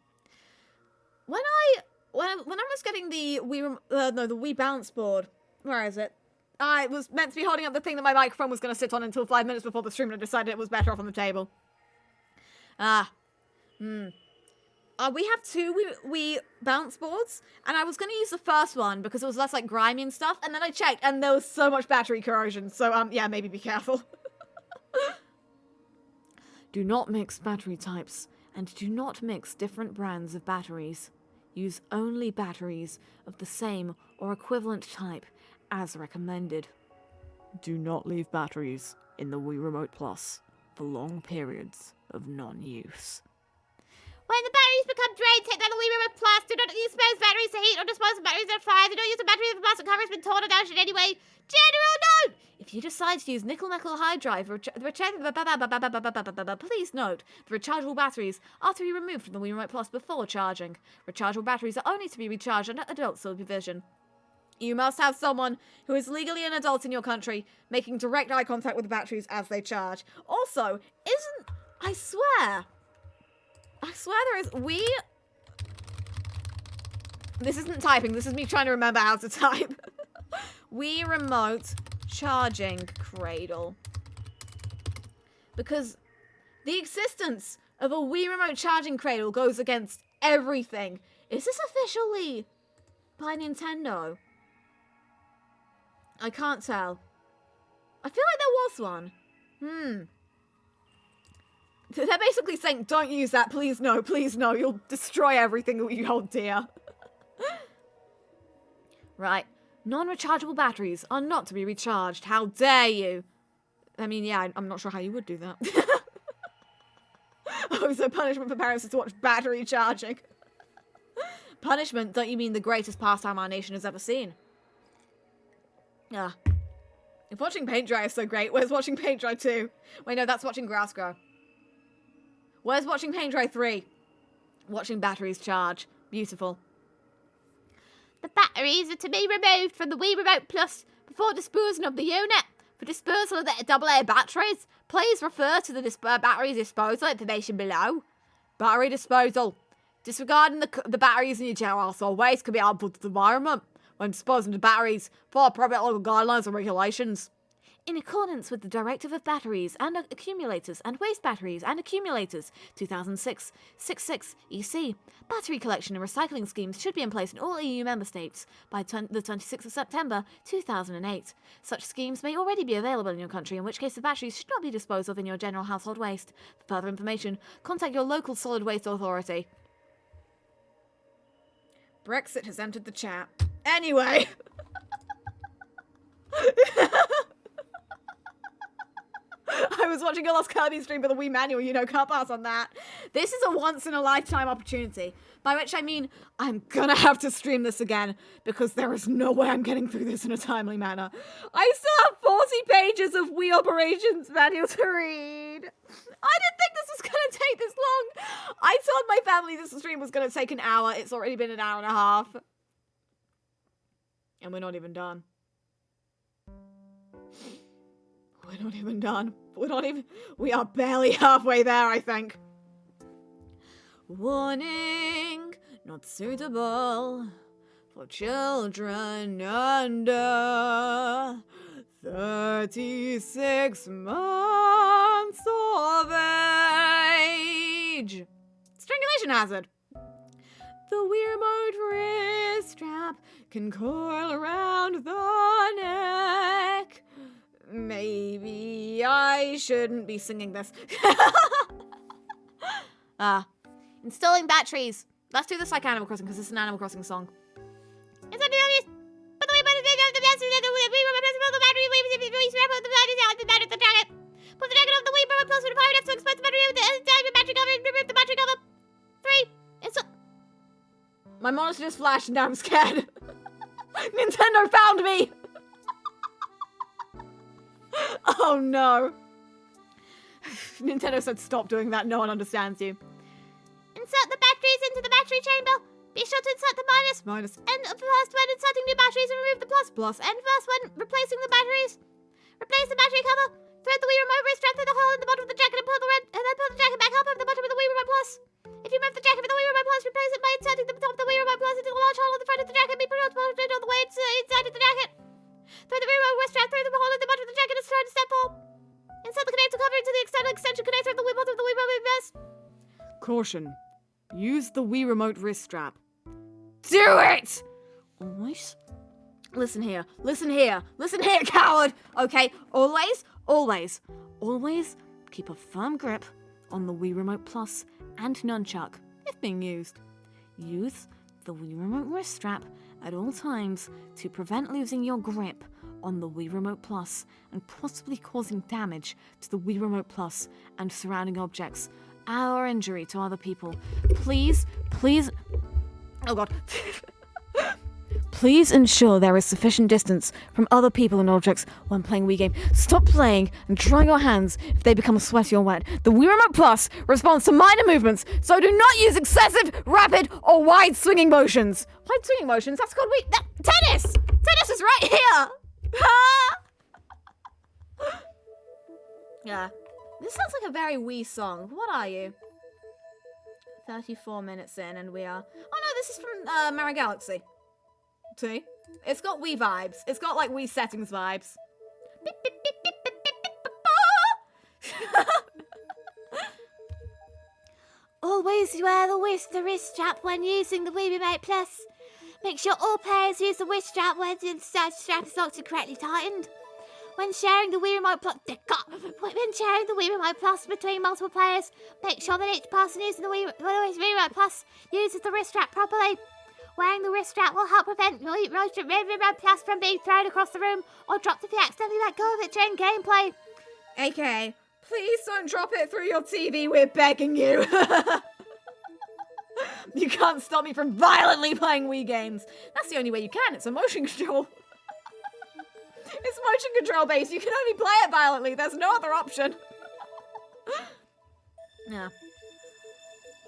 I was getting the Wii bounce board, where is it? I was meant to be holding up the thing that my microphone was going to sit on until 5 minutes before the stream, and I decided it was better off on the table. We have two Wii bounce boards, and I was going to use the first one because it was less like grimy and stuff, and then I checked, and there was so much battery corrosion, so yeah, maybe be careful. Do not mix battery types, and do not mix different brands of batteries. Use only batteries of the same or equivalent type as recommended. Do not leave batteries in the Wii Remote Plus for long periods of non-use. When the batteries become drained, take down the Wii Remote Plus. Do not use spare batteries to heat or dispose of batteries on fire. Do not use a battery if the plastic cover has been torn or damaged in any way. General note! If you decide to use nickel hydride, please note the rechargeable batteries are to be removed from the Wii Remote Plus before charging. Rechargeable batteries are only to be recharged under adult supervision. You must have someone who is legally an adult in your country making direct eye contact with the batteries as they charge. Also, I swear there is, this isn't typing, this is me trying to remember how to type. Wii Remote Charging Cradle. Because the existence of a Wii Remote Charging Cradle goes against everything. Is this officially by Nintendo? I can't tell. I feel like there was one. They're basically saying, don't use that, please no, you'll destroy everything that you hold dear. Right. Non-rechargeable batteries are not to be recharged. How dare you? I mean, yeah, I'm not sure how you would do that. Oh, so punishment for parents is to watch battery charging. Punishment? Don't you mean the greatest pastime our nation has ever seen? If watching paint dry is so great, where's watching paint dry 2? Wait, no, that's watching grass grow. Where's watching paint dry 3? Watching batteries charge. Beautiful. The batteries are to be removed from the Wii Remote Plus before disposing of the unit. For disposal of the AA batteries, please refer to the battery disposal information below. Battery disposal. Disregarding the batteries in your general household waste can be harmful to the environment when disposing of batteries for appropriate local guidelines and regulations. In accordance with the Directive of Batteries and Accumulators and Waste Batteries and Accumulators 2006-66 EC, battery collection and recycling schemes should be in place in all EU member states by the 26th of September 2008. Such schemes may already be available in your country, in which case the batteries should not be disposed of in your general household waste. For further information, contact your local solid waste authority. Brexit has entered the chat. Anyway. I was watching a Lost Kirby stream for the Wii manual, can't pass on that. This is a once-in-a-lifetime opportunity. By which I mean, I'm gonna have to stream this again, because there is no way I'm getting through this in a timely manner. I still have 40 pages of Wii operations manual to read. I didn't think this was gonna take this long. I told my family this stream was gonna take an hour. It's already been an hour and a half. And we're not even done. We're not even done. We are barely halfway there, I think. Warning, not suitable for children under 36 months of age. Strangulation hazard. The Wii Remote wrist strap can coil around the neck. Maybe I shouldn't be singing this. Installing batteries. Let's do this like Animal Crossing, because it's an Animal Crossing song. My monitor just flashed and now I'm scared. Nintendo found me! Oh no. Nintendo said stop doing that, no one understands you. Insert the batteries into the battery chamber. Be sure to insert the minus. End first when inserting new batteries and remove the plus. End first when replacing the batteries. Replace the battery cover. Thread the Wii Remote wrist strap through the hole in the bottom of the jacket and pull the jacket back up over the bottom of the Wii Remote Plus. If you remove the jacket with the Wii Remote Plus, replace it by inserting the top of the Wii Remote Plus into the large hole on the front of the jacket. Be put all the way inside of the jacket. Thread the Wii Remote wrist strap through the hole in the bottom of the jacket and start to step 4. Insert the connector cover into the external extension connector of the Wii bottom of the Wii Remote Plus. Caution. Use the Wii Remote wrist strap. Do it! Always. Listen here, coward! Okay, always keep a firm grip on the Wii Remote Plus and Nunchuck, if being used. Use the Wii Remote wrist strap at all times to prevent losing your grip on the Wii Remote Plus and possibly causing damage to the Wii Remote Plus and surrounding objects or injury to other people. Please, oh god. Please ensure there is sufficient distance from other people and objects when playing Wii game. Stop playing and dry your hands if they become sweaty or wet. The Wii Remote Plus responds to minor movements, so do not use excessive, rapid, or wide swinging motions. Wide swinging motions? That's called tennis! Tennis is right here! Yeah. This sounds like a very Wii song. What are you? 34 minutes in and we are... Oh no, this is from Mario Galaxy. See? It's got Wii vibes. It's got like Wii settings vibes. Always wear the wrist strap when using the Wii Remote Plus. Make sure all players use the wrist strap when the strap is locked and correctly tightened. When sharing the Wii Remote Plus between multiple players, make sure that each person using the Wii Remote Plus uses the wrist strap properly. Wearing the wrist strap will help prevent the Wii Remote Plus from being thrown across the room or dropped if you accidentally let go of it during gameplay. AKA, please don't drop it through your TV, we're begging you. You can't stop me from violently playing Wii games. That's the only way you can, it's a motion control. It's motion control based, you can only play it violently, there's no other option. Yeah.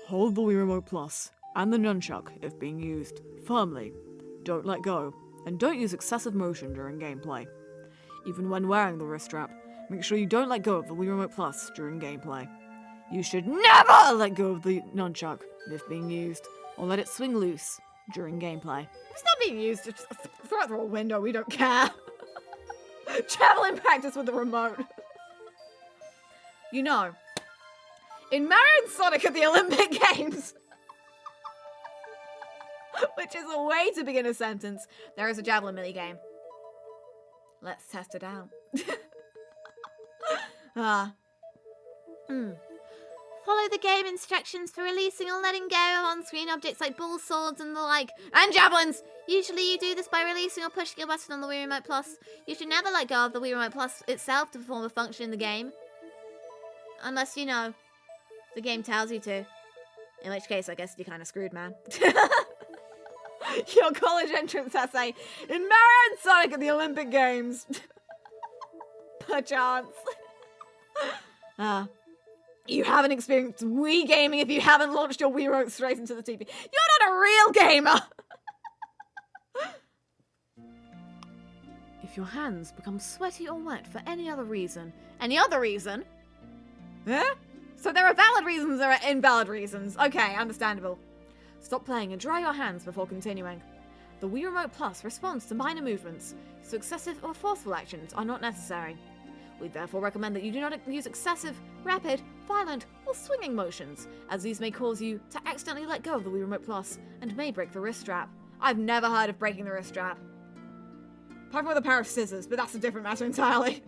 Hold the Wii Remote Plus and the Nunchuck, if being used, firmly. Don't let go, and don't use excessive motion during gameplay. Even when wearing the wrist strap, make sure you don't let go of the Wii Remote Plus during gameplay. You should never let go of the Nunchuck, if being used, or let it swing loose during gameplay. It's not being used, just throw it through a window, we don't care. Javelin practice with the remote. You know, in Mario and Sonic at the Olympic Games, which is a way to begin a sentence, there is a javelin minigame. Let's test it out. Follow the game instructions for releasing or letting go of on-screen objects like balls, swords, and the like. And javelins! Usually you do this by releasing or pushing a button on the Wii Remote Plus. You should never let go of the Wii Remote Plus itself to perform a function in the game. Unless, you know, the game tells you to. In which case, I guess you're kind of screwed, man. Your college entrance essay in Mario and Sonic at the Olympic Games. Perchance. You haven't experienced Wii gaming if you haven't launched your Wii Remote straight into the TV. You're not a real gamer! If your hands become sweaty or wet for any other reason, Any other reason? Huh? So there are valid reasons, there are invalid reasons. Okay, understandable. stop playing and dry your hands before continuing. The Wii Remote Plus responds to minor movements, so excessive or forceful actions are not necessary. We therefore recommend that you do not use excessive, rapid, violent, or swinging motions, as these may cause you to accidentally let go of the Wii Remote Plus and may break the wrist strap. I've never heard of breaking the wrist strap. Apart from with a pair of scissors, but that's a different matter entirely.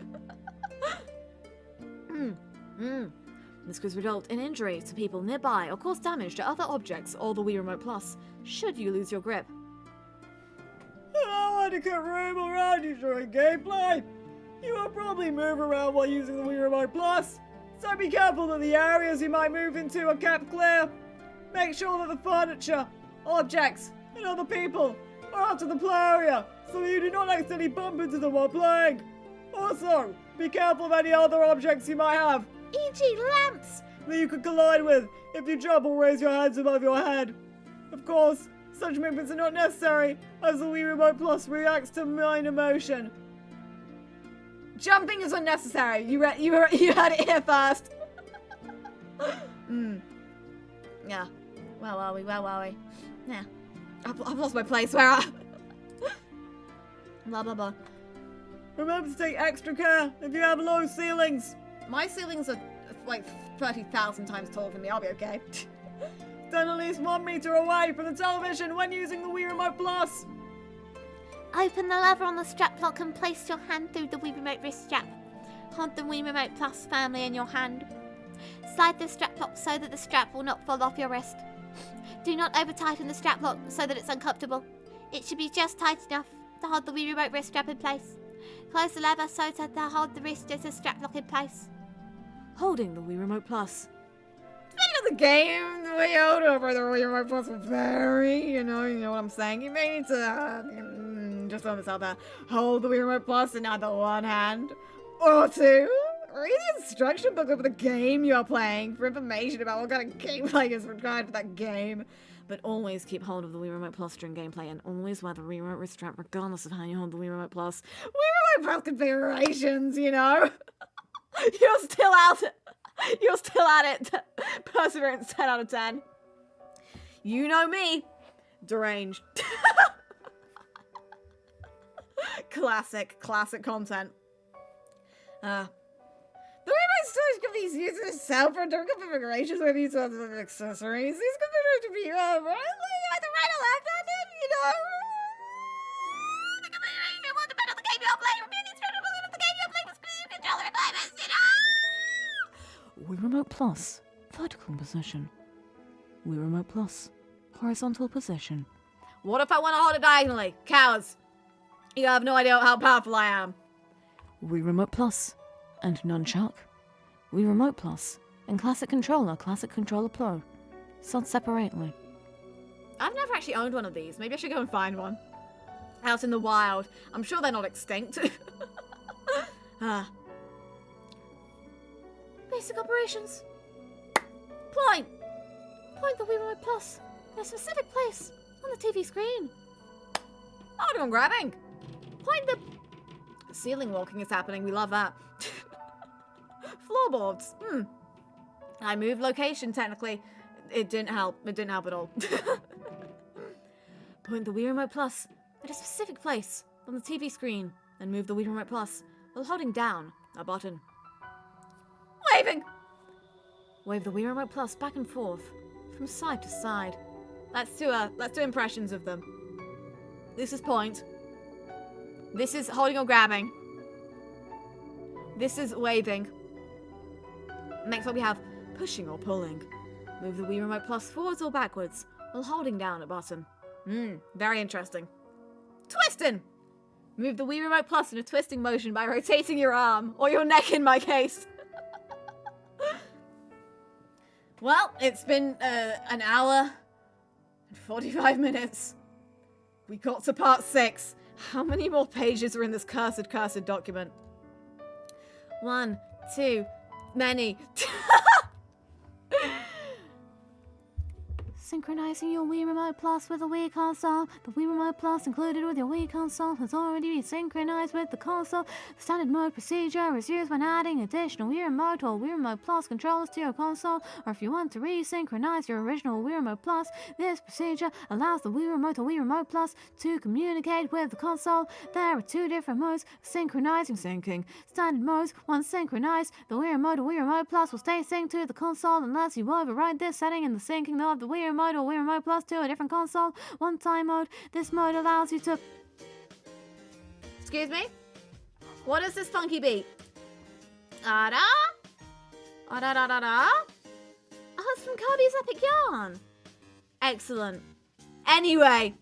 This could result in injury to people nearby or cause damage to other objects or the Wii Remote Plus, should you lose your grip. Hello, adequate room around you during gameplay. You will probably move around while using the Wii Remote Plus, so be careful that the areas you might move into are kept clear. Make sure that the furniture, objects, and other people are out of the play area, so that you do not accidentally bump into them while playing. Also, be careful of any other objects you might have, E.g. lamps! that you could collide with if you jump or raise your hands above your head. Of course, such movements are not necessary, as the Wii Remote Plus reacts to minor motion. Jumping is unnecessary. You heard it here first. Yeah. Where are we? Yeah. I've lost my place. Where are? Blah blah blah. Remember to take extra care if you have low ceilings. My ceilings are like 30,000 times taller than me. I'll be okay. Stand at least 1 meter away from the television when using the Wii Remote Plus. Open the lever on the strap lock and place your hand through the Wii Remote wrist strap. Hold the Wii Remote Plus firmly in your hand. Slide the strap lock so that the strap will not fall off your wrist. Do not over-tighten the strap lock so that it's uncomfortable. It should be just tight enough to hold the Wii Remote wrist strap in place. Close the lever so that they'll hold the wrist as a strap lock in place. Holding the Wii Remote Plus. Depending on the game, the way out over the Wii Remote Plus will vary, you know what I'm saying? You may need to, just throw this out there, hold the Wii Remote Plus in either one hand, or two. Read the instruction book of the game you're playing for information about what kind of gameplay is required for that game. But always keep hold of the Wii Remote Plus during gameplay, and always wear the Wii Remote wrist strap regardless of how you hold the Wii Remote Plus. Wii Remote Plus configurations, you know? You're still out. You're still at it. Perseverance 10 out of 10. You know me. Deranged. Classic content. The remote storage can be used in itself for different configurations with these sorts of accessories. These configurations can be either right or left-handed, you know? The configuration will depend on the game you're playing. Review the instruction book of the game you're playing with specific controller requirements, you know? Wii Remote Plus, vertical position. Wii Remote Plus, horizontal position. What if I want to hold it diagonally? Cowards. You have no idea how powerful I am. Wii Remote Plus and Nunchuck. Wii Remote Plus and Classic Controller Pro. Sold separately. I've never actually owned one of these. Maybe I should go and find one. Out in the wild. I'm sure they're not extinct. Basic operations. Point the Wii Remote Plus in a specific place on the TV screen. Oh, I'm grabbing. Point the... Ceiling walking is happening. We love that. Floorboards. I moved location, technically. It didn't help. It didn't help at all. Point the Wii Remote Plus at a specific place on the TV screen and move the Wii Remote Plus while holding down a button. Waving! Wave the Wii Remote Plus back and forth from side to side. Let's do impressions of them. This is point. This is holding or grabbing. This is waving. Next up we have pushing or pulling. Move the Wii Remote Plus forwards or backwards while holding down a button. Very interesting. Twisting! Move the Wii Remote Plus in a twisting motion by rotating your arm, or your neck in my case. Well, it's been an hour and 45 minutes. We got to part 6. How many more pages are in this cursed document? 1, 2, many. Synchronizing your Wii Remote Plus with a Wii console. The Wii Remote Plus included with your Wii console has already been synchronized with the console. The standard mode procedure is used when adding additional Wii Remote or Wii Remote Plus controllers to your console, or if you want to resynchronize your original Wii Remote Plus, this procedure allows the Wii Remote or Wii Remote Plus to communicate with the console. There are 2 different modes of synchronizing syncing. Standard modes, once synchronized, the Wii Remote or Wii Remote Plus will stay synced to the console unless you override this setting in the syncing of the Wii Remote or Wii Remote Plus to a different console. One-time mode. This mode allows you to... Excuse me? What is this funky beat? Ah-da? Ah-da-da-da-da? Oh, it's from Kirby's Epic Yarn. Excellent. Anyway.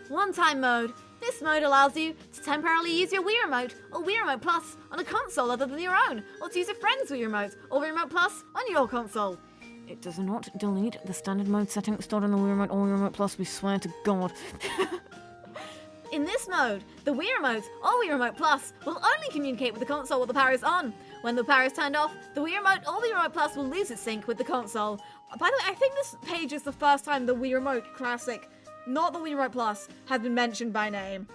One-time mode. This mode allows you to temporarily use your Wii Remote or Wii Remote Plus on a console other than your own, or to use a friend's Wii Remote or Wii Remote Plus on your console. It does not delete the standard mode setting stored on the Wii Remote or Wii Remote Plus, we swear to God. In this mode, the Wii Remote or Wii Remote Plus will only communicate with the console while the power is on. When the power is turned off, the Wii Remote or Wii Remote Plus will lose its sync with the console. By the way, I think this page is the first time the Wii Remote Classic, not the Wii Remote Plus, has been mentioned by name.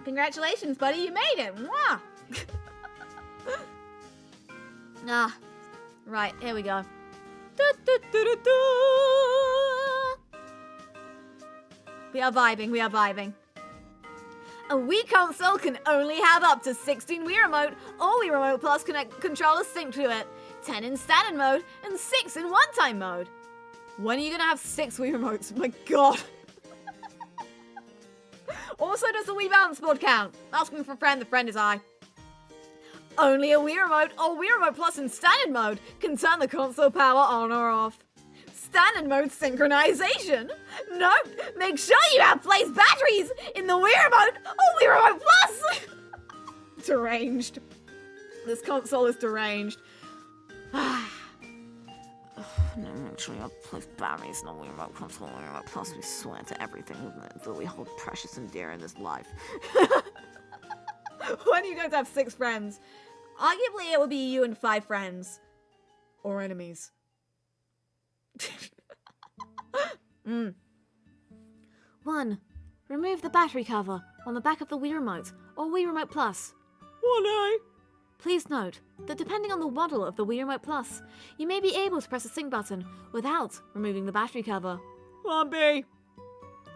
Congratulations, buddy, you made it! Mwah! Right, here we go. We are vibing. A Wii console can only have up to 16 Wii Remote or Wii Remote Plus controllers synced to it, 10 in standard mode and 6 in one-time mode. When are you gonna have 6 Wii Remotes? My God. Also, does the Wii balance board count? Asking for a friend, the friend is I. Only a Wii Remote or Wii Remote Plus in standard mode can turn the console power on or off. standard mode synchronization. Note, make sure you have placed batteries in the Wii Remote or Wii Remote Plus. Deranged. This console is deranged. No, actually, I've placed batteries in the Wii Remote console and Wii Remote Plus. We swear to everything that we hold precious and dear in this life. When are you going to have 6 friends? Arguably, it would be you and 5 friends. Or enemies. 1. Remove the battery cover on the back of the Wii Remote or Wii Remote Plus. 1A. Please note that depending on the model of the Wii Remote Plus, you may be able to press the sync button without removing the battery cover. 1B.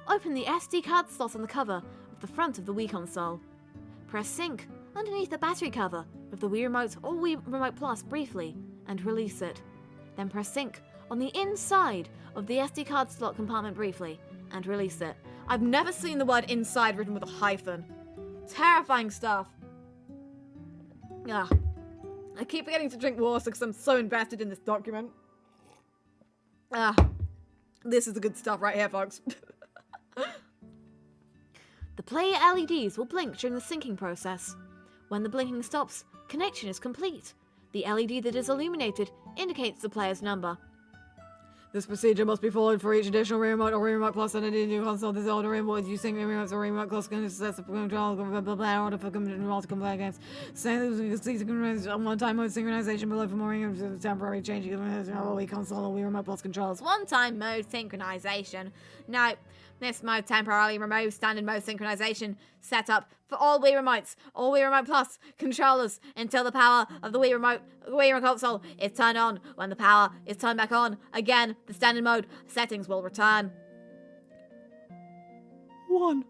Open the SD card slot on the cover of the front of the Wii console. Press sync underneath the battery cover of the Wii Remote or Wii Remote Plus briefly and release it. Then press sync on the inside of the SD card slot compartment briefly and release it. I've never seen the word inside written with a hyphen. Terrifying stuff. Ugh. I keep forgetting to drink water because I'm so invested in this document. This is the good stuff right here, folks. The player LEDs will blink during the syncing process. When the blinking stops, connection is complete. The LED that is illuminated indicates the player's number. This procedure must be followed for each additional remote or remote plus on a new console. This order remote using remotes or remote plus can assess the control of the player order for multiple player games. Say that you can see one-time mode synchronization below for more temporary change of the Wii console or Wii remote plus controls. One-time mode synchronization. No, this mode temporarily removes standard mode synchronization setup for all Wii remotes, all Wii Remote Plus controllers until the power of the Wii Remote console is turned on. When the power is turned back on, again, the standard mode settings will return. 1.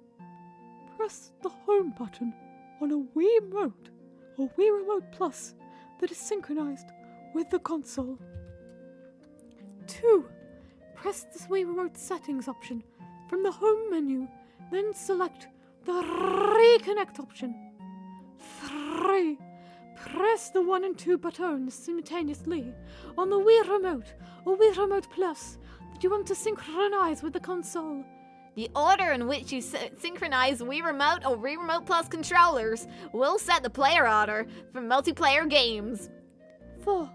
Press the home button on a Wii Remote or Wii Remote Plus that is synchronized with the console. 2. Press the Wii Remote settings option from the home menu, then select the reconnect option. 3. Press the 1 and 2 buttons simultaneously on the Wii Remote or Wii Remote Plus that you want to synchronize with the console. The order in which you synchronize Wii Remote or Wii Remote Plus controllers will set the player order for multiplayer games. 4.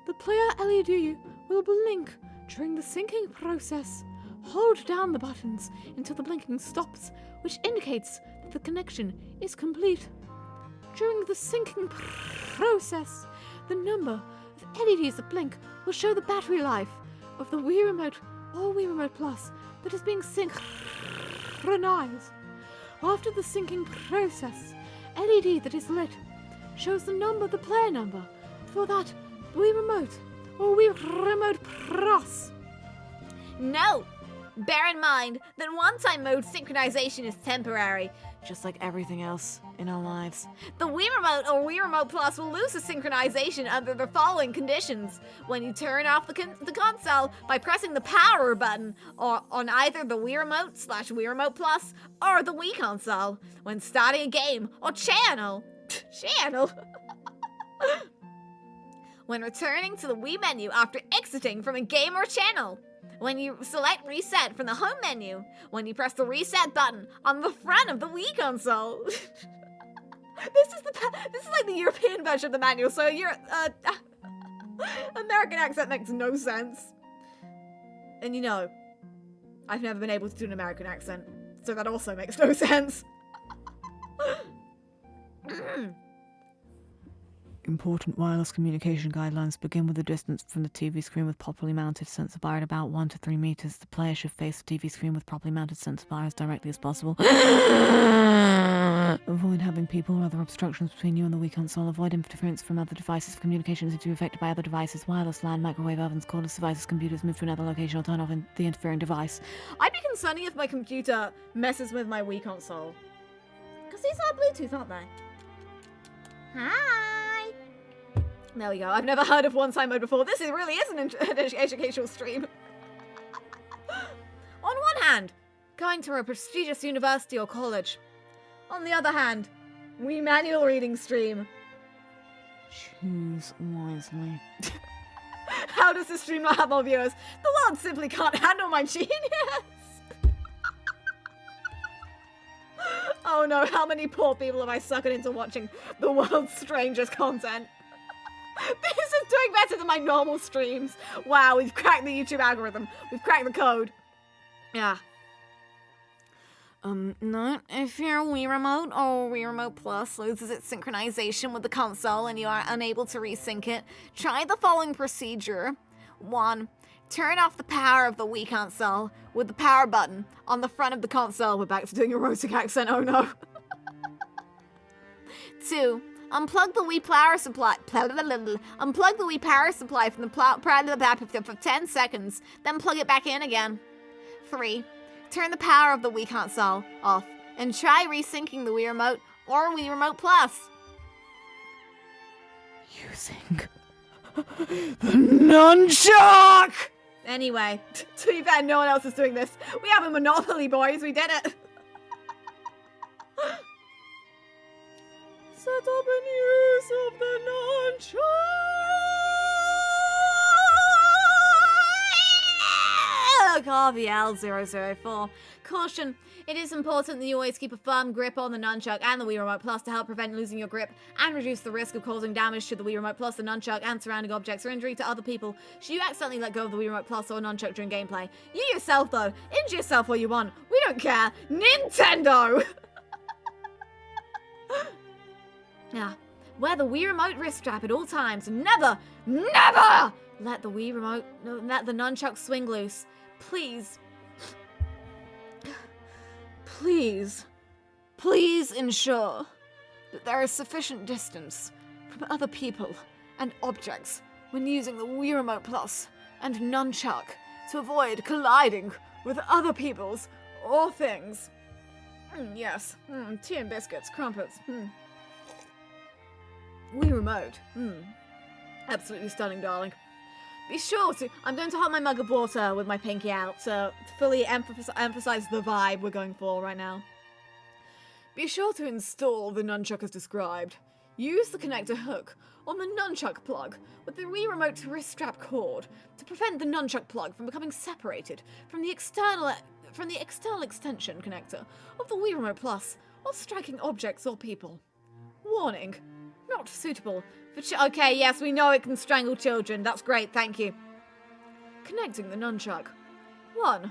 The player LED will blink during the syncing process. Hold down the buttons until the blinking stops, which indicates that the connection is complete. During the syncing process, the number of LEDs that blink will show the battery life of the Wii Remote or Wii Remote Plus that is being synchronized. After the syncing process, LED that is lit shows the player number for that Wii Remote or Wii Remote Plus. Note! Bear in mind that one-time mode synchronization is temporary. Just like everything else in our lives. The Wii Remote or Wii Remote Plus will lose the synchronization under the following conditions. When you turn off the console by pressing the power button or on either the Wii Remote / Wii Remote Plus or the Wii console. When starting a game or channel. When returning to the Wii menu after exiting from a game or channel. When you select reset from the home menu. When you press the reset button on the front of the Wii console. This is like the European version of the manual, so your American accent makes no sense. And you know, I've never been able to do an American accent, so that also makes no sense. Important wireless communication guidelines begin with a distance from the TV screen with properly mounted sensor bar at about 1 to 3 meters. The player should face the TV screen with properly mounted sensor bar as directly as possible. Avoid having people or other obstructions between you and the Wii console. Avoid interference from other devices for communications if you're affected by other devices. Wireless LAN, microwave ovens, cordless devices, computers. Move to another location or turn off the interfering device. I'd be concerned if my computer messes with my Wii console. Because these are Bluetooth, aren't they? Hi! There we go. I've never heard of one-time mode before. This really is an educational stream. On one hand, going to a prestigious university or college. On the other hand, Wii manual reading stream. Choose wisely. How How does this stream not have more viewers? The world simply can't handle my genius. Oh no, how many poor people have I suckered into watching the world's strangest content? This is doing better than my normal streams. Wow, we've cracked the YouTube algorithm. We've cracked the code. Yeah. Note, if your Wii Remote or Wii Remote Plus loses its synchronization with the console and you are unable to resync it, try the following procedure. 1. Turn off the power of the Wii console with the power button on the front of the console. We're back to doing a erotic accent, oh no. 2. Unplug the Wii power supply. Unplug the Wii power supply from the for 10 seconds, then plug it back in again. 3. Turn the power of the Wii console off and try resyncing the Wii Remote or Wii Remote Plus. Using the Nunchuck! Anyway, to be fair, no one else is doing this. We have a monopoly, boys. We did it. Set up and use of the Nunchuck! RVL004. Caution. It is important that you always keep a firm grip on the Nunchuck and the Wii Remote Plus to help prevent losing your grip and reduce the risk of causing damage to the Wii Remote Plus, the Nunchuck, and surrounding objects or injury to other people should you accidentally let go of the Wii Remote Plus or Nunchuck during gameplay. You yourself, though. Injure yourself all you want. We don't care. Nintendo! Yeah. Wear the Wii Remote wrist strap at all times. Never let the Nunchuck swing loose. Please ensure that there is sufficient distance from other people and objects when using the Wii Remote Plus and Nunchuck to avoid colliding with other people's or things. Yes. Tea and biscuits, crumpets. Wii Remote. Absolutely stunning, darling. Be sure to... I'm going to hold my mug of water with my pinky out to fully emphasize the vibe we're going for right now. Be sure to install the Nunchuck as described. Use the connector hook on the Nunchuck plug with the Wii Remote wrist strap cord to prevent the Nunchuck plug from becoming separated from the external extension connector of the Wii Remote Plus or striking objects or people. Warning. Not suitable for okay, yes, we know it can strangle children. That's great, thank you. Connecting the Nunchuck. 1.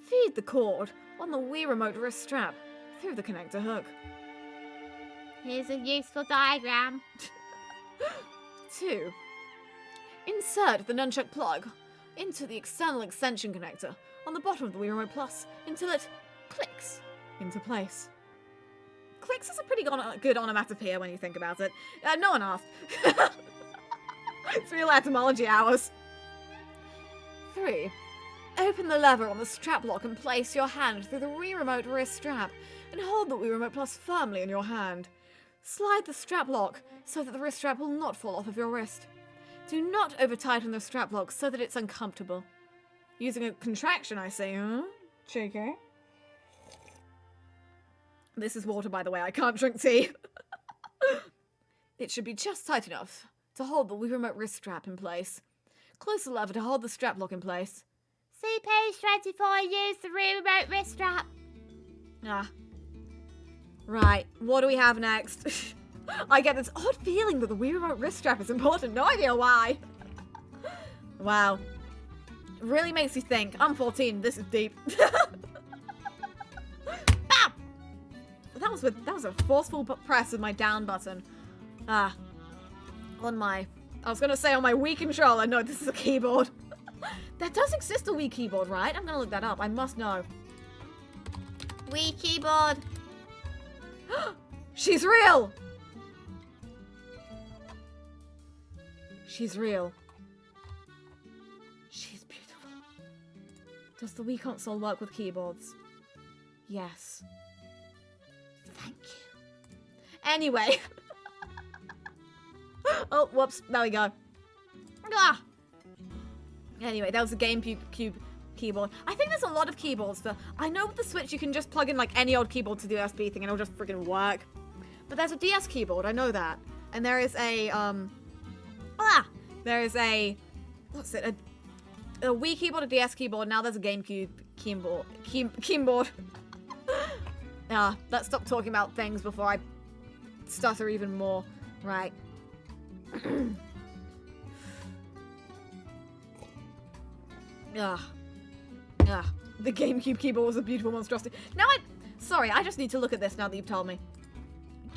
Feed the cord on the Wii Remote wrist strap through the connector hook. Here's a useful diagram. 2. Insert the Nunchuck plug into the external extension connector on the bottom of the Wii Remote Plus until it clicks into place. Clicks is a pretty good onomatopoeia when you think about it. No one asked. It's real etymology hours. 3. Open the lever on the strap lock and place your hand through the Wii Remote wrist strap and hold the Wii Remote Plus firmly in your hand. Slide the strap lock so that the wrist strap will not fall off of your wrist. Do not over-tighten the strap lock so that it's uncomfortable. Using a contraction, I say, huh? Cheeky. This is water, by the way. I can't drink tea. It should be just tight enough to hold the Wii Remote wrist strap in place. Close the lever to hold the strap lock in place. See page 24, use the Wii Remote wrist strap. Right, what do we have next? I get this odd feeling that the Wii Remote wrist strap is important. No idea why. Wow. Really makes you think. I'm 14. This is deep. Bam! That was a forceful press with my down button. On my... I was gonna say on my Wii controller. No, this is a keyboard. There does exist a Wii keyboard, right? I'm gonna look that up. I must know. Wii keyboard. She's real! She's real. She's beautiful. Does the Wii console work with keyboards? Yes. Thank you. Anyway. Oh, whoops. There we go. Anyway, that was a GameCube keyboard. I think there's a lot of keyboards for... I know with the Switch you can just plug in like any old keyboard to the USB thing and it'll just freaking work. But there's a DS keyboard, I know that. And there is a, what's it? A Wii keyboard, a DS keyboard. Now there's a GameCube keyboard. Keyboard. Let's stop talking about things before I stutter even more. Right. The GameCube keyboard was a beautiful monstrosity. Now sorry, I just need to look at this now that you've told me.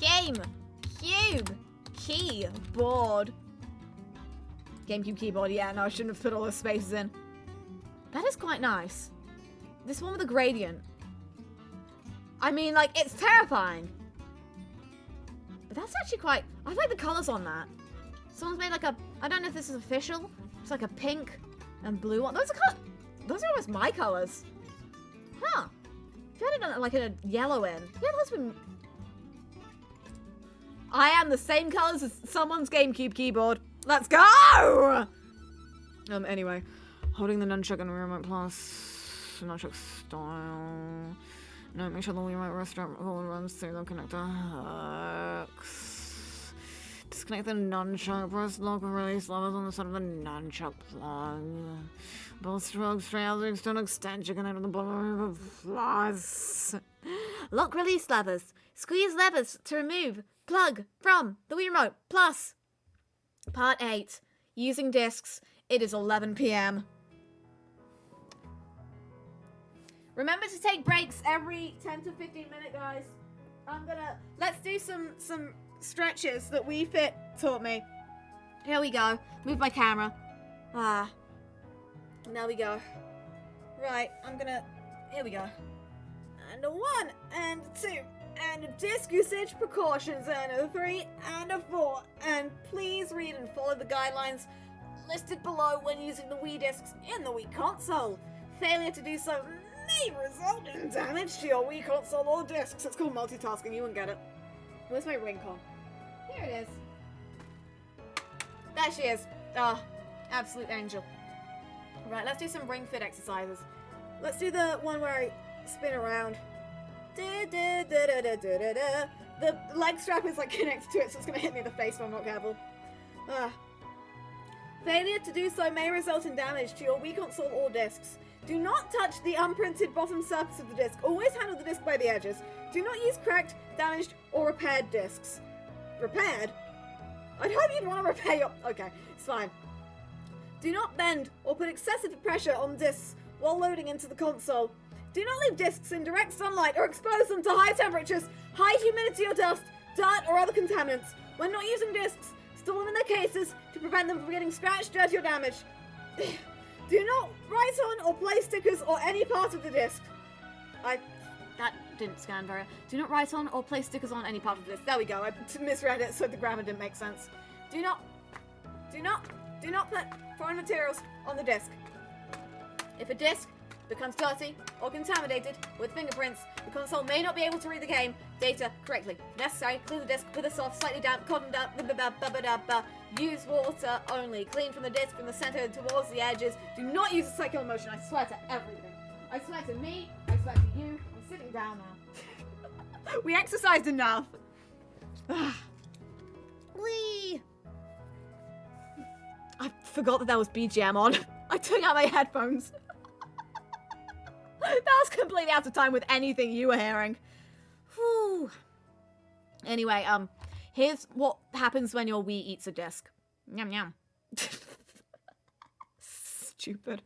GameCube keyboard. GameCube keyboard, yeah, no, I shouldn't have put all those spaces in. That is quite nice. This one with a gradient. I mean, like, it's terrifying. But that's actually quite... I like the colours on that. Someone's made like a... I don't know if this is official. It's like a pink and blue one. Those are almost my colours. Huh. If you had it done like a yellow in. Yeah, those would... I am the same colours as someone's GameCube keyboard. Let's go! Anyway. Holding the Nunchuck and remote plus Nunchuck style. No, make sure the remote restaurant runs through the connector hooks. Disconnect the Nunchuck, press lock and release levers on the side of the Nunchuck plug. Both strokes straight out the external extension connect on the bottom of the plus. Lock release levers. Squeeze levers to remove plug from the Wii remote plus. Part 8. Using discs. It is 11 p.m. Remember to take breaks every 10 to 15 minutes, guys. Let's do some stretches that Wii Fit taught me. Here we go. Move my camera. Now we go. Right, here we go. And a 1, and a 2, and a disc usage precautions, and a 3, and a 4. And please read and follow the guidelines listed below when using the Wii discs in the Wii console. Failure to do so may result in damage to your Wii console or discs. It's called multitasking, you wouldn't get it. Where's my ring con? Here it is. There she is. Absolute angel. Right, let's do some ring fit exercises. Let's do the one where I spin around. The leg strap is like connected to it, so it's gonna hit me in the face if I'm not careful. Failure to do so may result in damage to your Wii console or discs. Do not touch the unprinted bottom surface of the disc. Always handle the disc by the edges. Do not use cracked, damaged, or repaired discs. Repaired? I'd hope you'd want to repair your... Okay, it's fine. Do not bend or put excessive pressure on discs while loading into the console. Do not leave discs in direct sunlight or expose them to high temperatures, high humidity or dust, dirt, or other contaminants. When not using discs, store them in their cases to prevent them from getting scratched, dirty, or damaged. Do not write on or place stickers on any part of the disc. That didn't scan very well. Do not write on or place stickers on any part of the disc. There we go. I misread it, so the grammar didn't make sense. Do not put foreign materials on the disc. If a disc becomes dirty or contaminated with fingerprints, the console may not be able to read the game data correctly. Necessary, clean the disc with a soft, slightly damp, cotton damp, use water only. Clean from the disc from the center towards the edges. Do not use a circular motion. I swear to everything. I swear to me. I swear to you. I'm sitting down now. We exercised enough. Whee! I forgot that there was BGM on. I took out my headphones. That was completely out of time with anything you were hearing. Whew. Anyway, here's what happens when your Wii eats a disc. Yum yum. Stupid.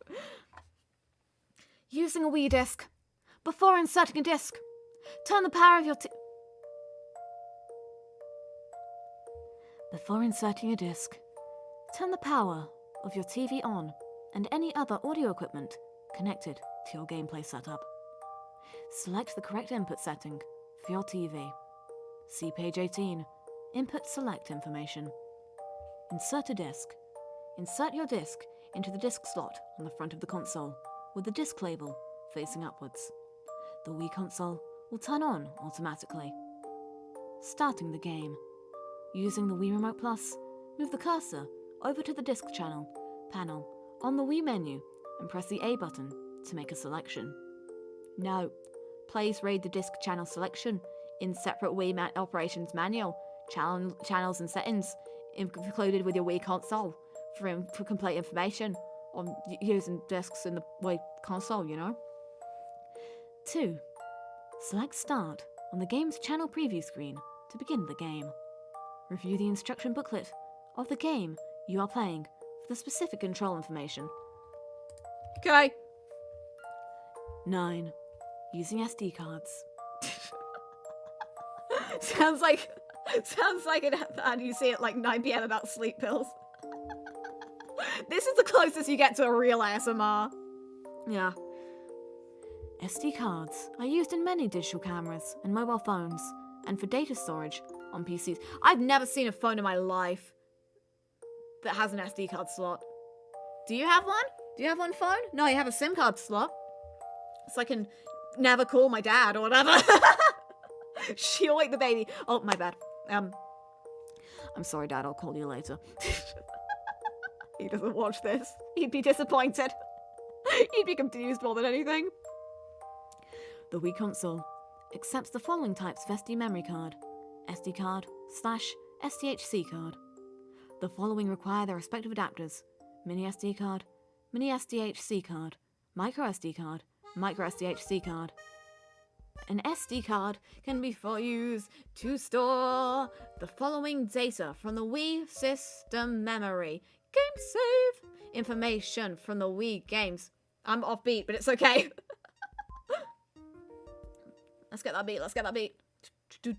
Using a Wii disc. Before inserting a disc, turn the power of your Before inserting a disc, turn the power of your TV on and any other audio equipment connected to your gameplay setup. Select the correct input setting for your TV. See page 18, Input Select Information. Insert a disc. Insert your disc into the disc slot on the front of the console with the disc label facing upwards. The Wii console will turn on automatically. Starting the game. Using the Wii Remote Plus, move the cursor over to the disc panel on the Wii menu and press the A button to make a selection. Note, please read the disc channel selection in separate Wii operations manual, channels and settings included with your Wii console for complete information on using discs in the Wii console, you know. 2. Select Start on the game's channel preview screen to begin the game. Review the instruction booklet of the game you are playing for the specific control information. Okay. 9. Using SD cards. Sounds like an ad you see at like 9 p.m. about sleep pills. This is the closest you get to a real ASMR. Yeah. SD cards are used in many digital cameras and mobile phones, and for data storage on PCs. I've never seen a phone in my life that has an SD card slot. Do you have one? Do you have one phone? No, you have a SIM card slot. So I can never call my dad or whatever. She'll wake the baby. Oh, my bad. I'm sorry, Dad, I'll call you later. He doesn't watch this. He'd be disappointed. He'd be confused more than anything. The Wii console accepts the following types of SD memory card: SD card / SDHC card. The following require their respective adapters: mini SD card, mini SDHC card, micro SD card, micro SDHC card. An SD card can be used to store the following data from the Wii system memory: game save, information from the Wii games. I'm offbeat, but it's okay. Let's get that beat. Let's get that beat. Do.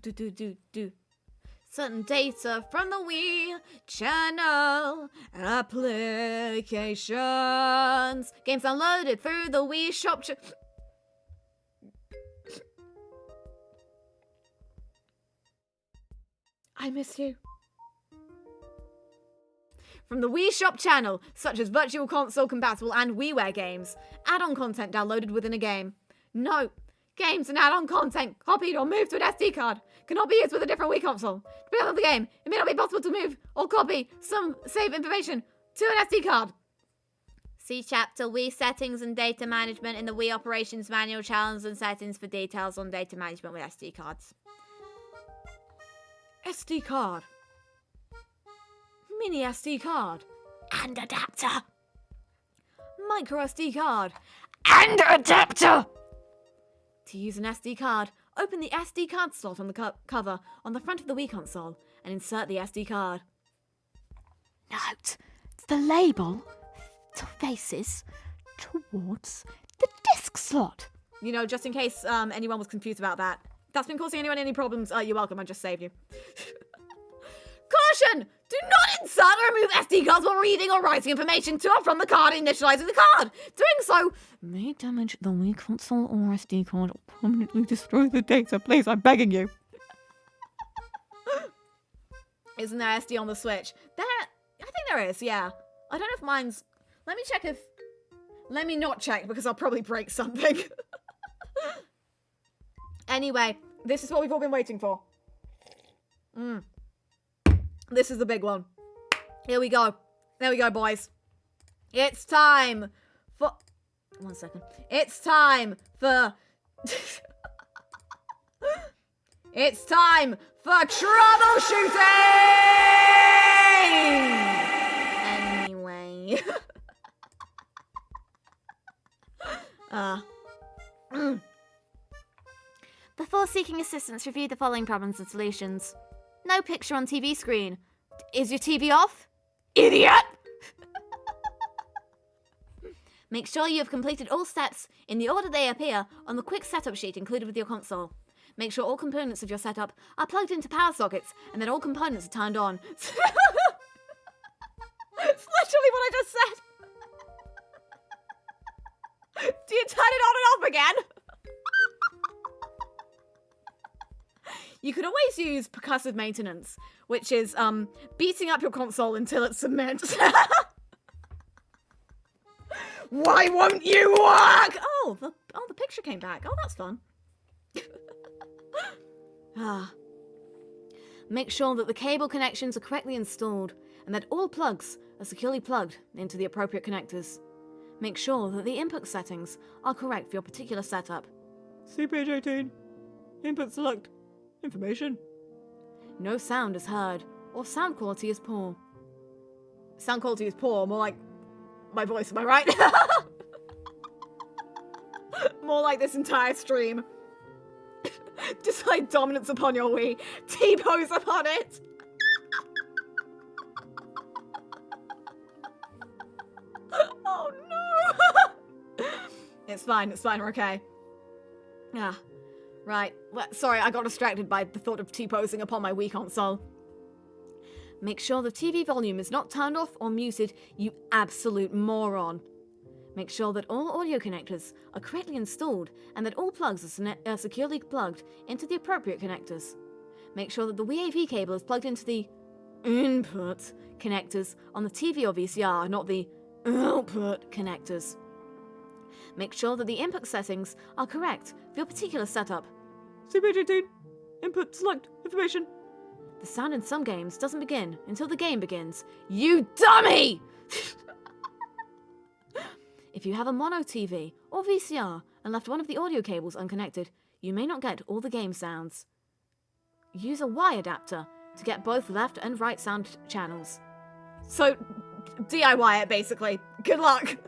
Certain data from the Wii channel applications. Games downloaded through the Wii shop. I miss you. From the Wii Shop channel, such as Virtual Console compatible and WiiWare games. Add-on content downloaded within a game. Note: games and add-on content copied or moved to an SD card cannot be used with a different Wii console. Depending on the game, it may not be possible to move or copy some save information to an SD card. See chapter Wii settings and data management in the Wii operations manual, channels and settings for details on data management with SD cards. SD card, mini SD card, And adapter. micro SD card. And adapter. To use an SD card, open the SD card slot on the cover on the front of the Wii console and insert the SD card. Note: the label faces towards the disc slot. You know, just in case anyone was confused about that. If that's been causing anyone any problems, you're welcome. I just saved you. Caution! Do not insert or remove SD cards while reading or writing information to or from the card, initializing the card. Doing so May damage the Wii console or SD card or permanently destroy the data. Please, I'm begging you. Isn't there SD on the Switch? I think there is, yeah. I don't know if mine's... Let me check if... Let me not check, because I'll probably break something. Anyway, this is what we've all been waiting for. This is the big one. Here we go. There we go, boys. It's time for... 1 second. It's time for... It's time for troubleshooting! Anyway. Before seeking assistance, review the following problems and solutions. No picture on TV screen. Is your TV off? Idiot! Make sure you have completed all steps in the order they appear on the quick setup sheet included with your console. Make sure all components of your setup are plugged into power sockets and that all components are turned on. It's literally what I just said. Do you turn it on and off again? You can always use percussive maintenance, which is beating up your console until it's cement. Why won't you work? Oh, the picture came back. Oh, that's fun. Make sure that the cable connections are correctly installed and that all plugs are securely plugged into the appropriate connectors. Make sure that the input settings are correct for your particular setup. See page 18. Input select. Information. No sound is heard or sound quality is poor. Sound quality is poor, more like my voice, am I right? More like this entire stream. Decide dominance upon your Wii. T-pose upon it. Oh no. It's fine, we're okay. Ah, right. Well, sorry, I got distracted by the thought of T-posing upon my Wii console. Make sure the TV volume is not turned off or muted, you absolute moron. Make sure that all audio connectors are correctly installed and that all plugs are securely plugged into the appropriate connectors. Make sure that the Wii AV cable is plugged into the input connectors on the TV or VCR, not the output connectors. Make sure that the input settings are correct for your particular setup. CPG18. Input select information. The sound in some games doesn't begin until the game begins. You dummy! If you have a mono TV or VCR and left one of the audio cables unconnected, you may not get all the game sounds. Use a Y adapter to get both left and right sound channels. So, DIY it, basically. Good luck.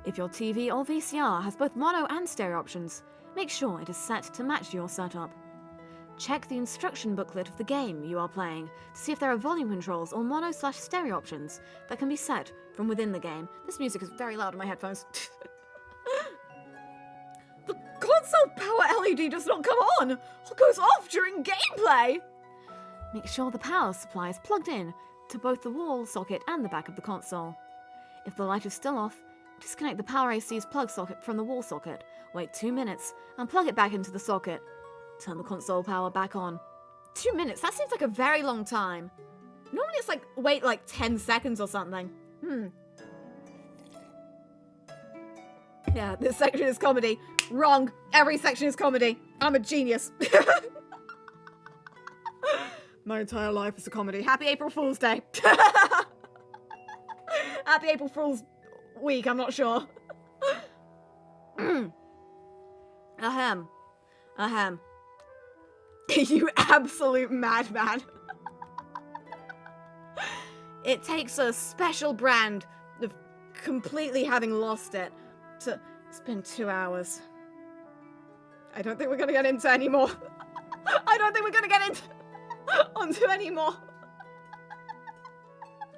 If your TV or VCR has both mono and stereo options, make sure it is set to match your setup. Check the instruction booklet of the game you are playing to see if there are volume controls or mono/stereo options that can be set from within the game. This music is very loud in my headphones. The console power LED does not come on or goes off during gameplay. Make sure the power supply is plugged in to both the wall socket and the back of the console. If the light is still off, disconnect the power AC's plug socket from the wall socket, wait 2 minutes, and plug it back into the socket. Turn the console power back on. 2 minutes? That seems like a very long time. Normally it's like, wait like 10 seconds or something. Yeah, this section is comedy. Wrong. Every section is comedy. I'm a genius. My entire life is a comedy. Happy April Fool's Day. Happy April Fool's Week, I'm not sure. Ahem. You absolute madman. It takes a special brand of completely having lost it to... It's been 2 hours. I don't think we're gonna get into anymore. I don't think we're gonna get onto anymore.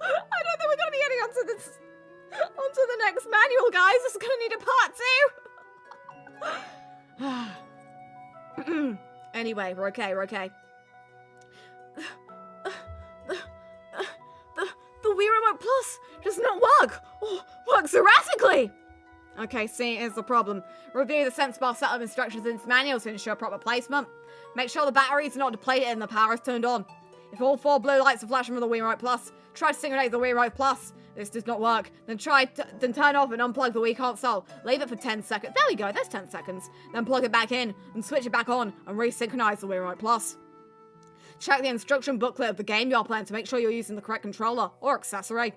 I don't think we're gonna be getting onto the next manual, guys. This is gonna need a part 2. Anyway, we're okay. The Wii Remote Plus does not work, or works erratically. Okay, see, here's the problem. Review the sense bar setup instructions in this manual to ensure proper placement. Make sure the battery is not depleted and the power is turned on. If all 4 blue lights are flashing from the Wii Remote Plus, try to synchronize the Wii Remote Plus. This does not work. Then turn off and unplug the Wii console. Leave it for 10 seconds. There we go, there's 10 seconds. Then plug it back in and switch it back on and resynchronize the Wii Remote Plus. Check the instruction booklet of the game you're playing to make sure you're using the correct controller or accessory.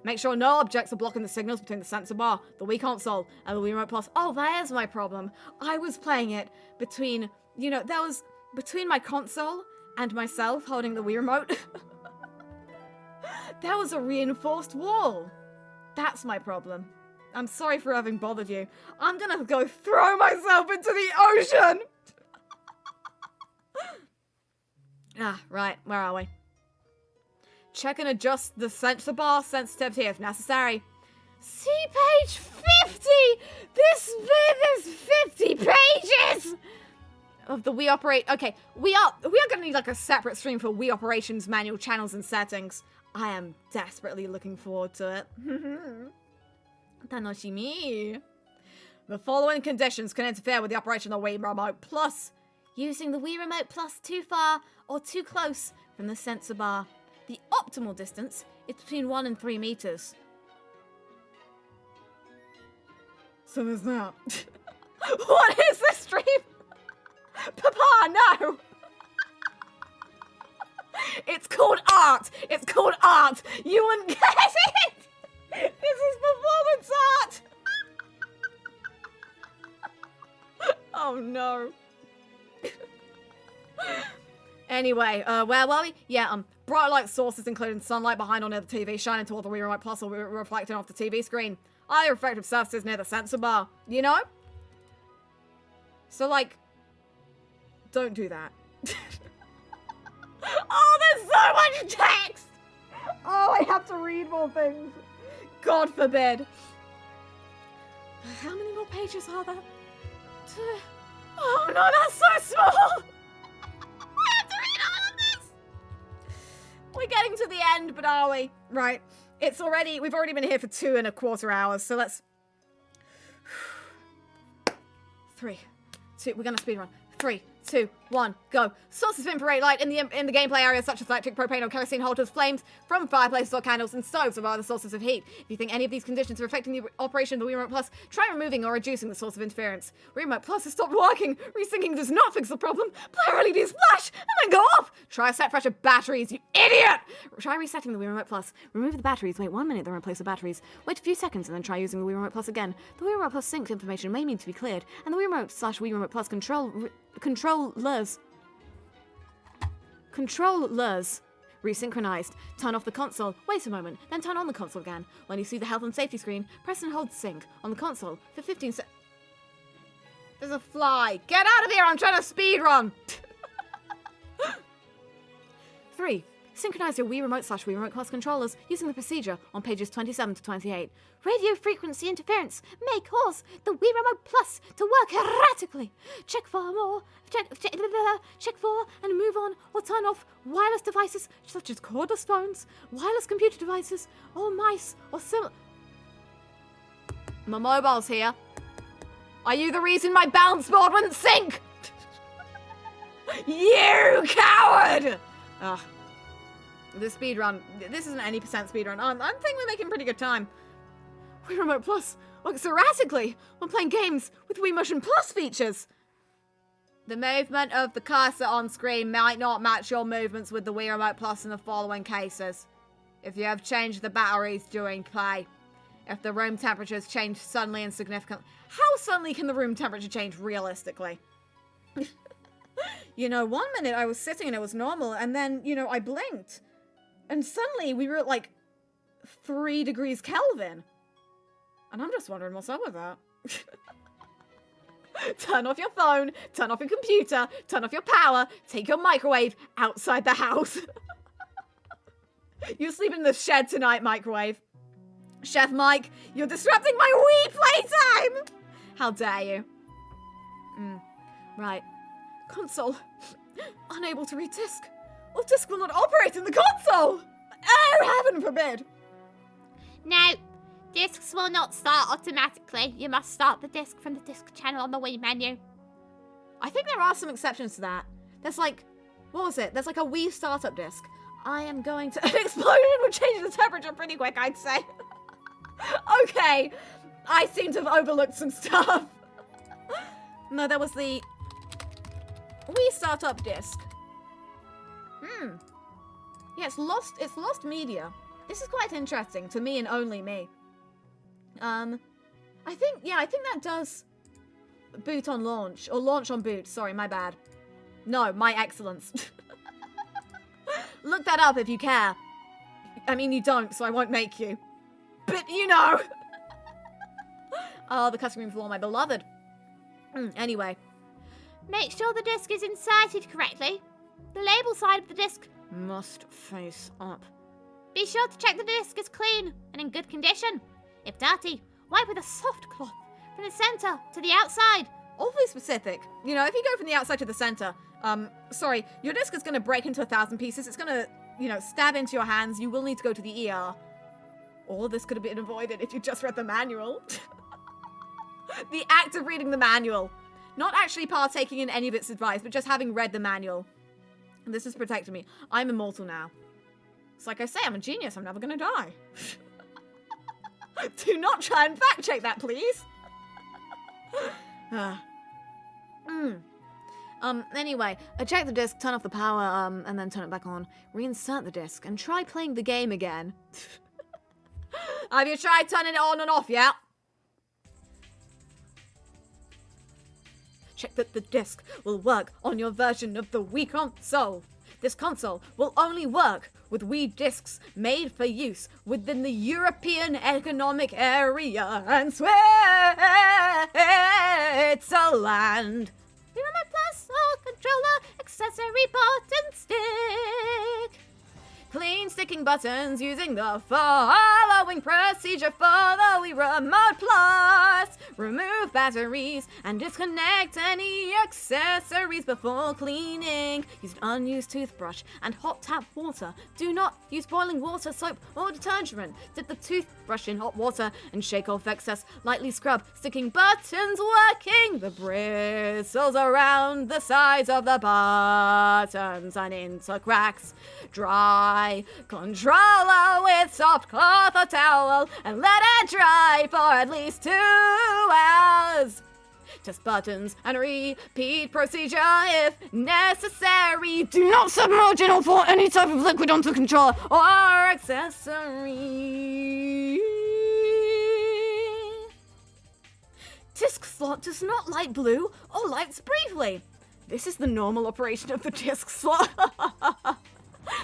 Make sure no objects are blocking the signals between the sensor bar, the Wii console, and the Wii Remote Plus. Oh, there's my problem. I was playing it between, that was between my console and myself holding the Wii Remote. There was a reinforced wall. That's my problem. I'm sorry for having bothered you. I'm gonna go throw myself into the ocean! Right, where are we? Check and adjust the sensor bar sensitivity if necessary. See page 50! This bit is 50 pages! Of the Wii Operate... Okay, we are gonna need like a separate stream for Wii Operations manual channels and settings. I am desperately looking forward to it. Tanoshimi. The following conditions can interfere with the operation of the Wii Remote Plus. Using the Wii Remote Plus too far or too close from the sensor bar. The optimal distance is between 1 and 3 meters. So there's that. What is this stream? Papa, no! It's called art! It's called art! You wouldn't get it! This is performance art! Oh no. Anyway, where were we? Yeah, bright light sources including sunlight behind or near the TV shining toward the Wii Remote Plus or reflecting off the TV screen. Other reflective surfaces near the sensor bar. You know? So, like, don't do that. Oh, there's so much text! Oh, I have to read more things. God forbid. How many more pages are there? 2. Oh no, that's so small! I have to read all of this! We're getting to the end, but are we? Right. We've already been here for 2.25 hours, so let's... 3, 2, we're gonna speed run. 3, 2, 1, go. Sources of infrared light in the gameplay area such as electric, propane, or kerosene holders, flames from fireplaces or candles, and stoves are other sources of heat. If you think any of these conditions are affecting the operation of the Wii Remote Plus, try removing or reducing the source of interference. Wii Remote Plus has stopped working. Resyncing does not fix the problem. Player LEDs flash and then go off. Try a set fresh of batteries, you idiot! Try resetting the Wii Remote Plus. Remove the batteries, wait 1 minute, then replace the batteries. Wait a few seconds and then try using the Wii Remote Plus again. The Wii Remote Plus sync information may need to be cleared, and the Wii Remote/Wii Remote Plus controllers resynchronized. Turn off the console. Wait a moment, then turn on the console again. When you see the health and safety screen, press and hold sync on the console for 15 seconds. There's a fly. Get out of here, I'm trying to speed run. 3. Synchronize your Wii Remote/Wii Remote Plus controllers using the procedure on pages 27 to 28. Radio frequency interference may cause the Wii Remote Plus to work erratically. Check for and move on or turn off wireless devices such as cordless phones, wireless computer devices, or mice or similar. My mobile's here. Are you the reason my balance board wouldn't sync? You coward! Ugh. The speedrun. This isn't any percent speedrun. I think we're making pretty good time. Wii Remote Plus works erratically when playing games with Wii Motion Plus features. The movement of the cursor on screen might not match your movements with the Wii Remote Plus in the following cases. If you have changed the batteries during play. If the room temperature has changed suddenly and significantly. How suddenly can the room temperature change realistically? You know, 1 minute I was sitting and it was normal, and then, you know, I blinked. And suddenly we were at like 3 degrees Kelvin. And I'm just wondering what's up with that. Turn off your phone, turn off your computer, turn off your power, take your microwave outside the house. You sleep in the shed tonight, microwave. Chef Mike, you're disrupting my Wii playtime! How dare you? Right. Console. Unable to read disk. Or disk will not operate in the console! Oh, heaven forbid! No, discs will not start automatically. You must start the disc from the disc channel on the Wii menu. I think there are some exceptions to that. There's like, what was it? There's like a Wii startup disc. I am going to... An explosion would change the temperature pretty quick, I'd say. Okay, I seem to have overlooked some stuff. No, there was the Wii startup disc. Yeah, it's lost media. This is quite interesting to me and only me. I think that does boot on launch, or launch on boot. Sorry, my bad. No, my excellence. Look that up if you care. I mean, you don't, so I won't make you. But you know. Oh, the cutting room floor, my beloved. Anyway. Make sure the disc is inserted correctly. The label side of the disc Must face up. Be sure to check the disc is clean and in good condition. If dirty, wipe with a soft cloth from the center to the outside. Awfully specific. You know, if you go from the outside to the center, sorry, your disc is going to break into 1,000 pieces. It's going to, you know, stab into your hands. You will need to go to the ER. All of this could have been avoided if you just read the manual. The act of reading the manual. Not actually partaking in any of its advice, but just having read the manual. This has protected me. I'm immortal now. It's like I say, I'm a genius. I'm never going to die. Do not try and fact check that, please. Anyway, eject the disc, turn off the power, and then turn it back on. Reinsert the disc and try playing the game again. Have you tried turning it on and off yet? Check that the disc will work on your version of the Wii console. This console will only work with Wii discs made for use within the European Economic Area and Switzerland. The Remote Plus or controller accessory button stick. Clean sticking buttons using the following procedure for the Wii Remote Plus. Remove batteries and disconnect any accessories before cleaning. Use an unused toothbrush and hot tap water. Do not use boiling water, soap, or detergent. Dip the toothbrush in hot water and shake off excess. Lightly scrub sticking buttons, working the bristles around the sides of the buttons and into cracks. Dry controller with soft cloth or towel and let it dry for at least 2 hours. Test buttons and repeat procedure if necessary. Do not submerge in or pour any type of liquid onto the controller. Or accessory. Disc slot does not light blue or lights briefly. This is the normal operation of the disc slot.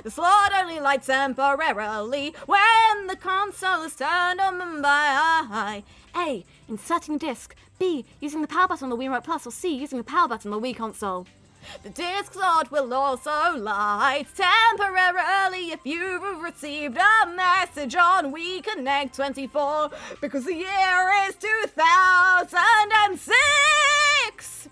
The slot only lights temporarily when the console is turned on by A. Inserting disc. B. Using the power button on the Wii Remote Plus. Or C. Using the power button on the Wii console. The disc slot will also light temporarily if you've received a message on Wii Connect 24 because the year is 2006.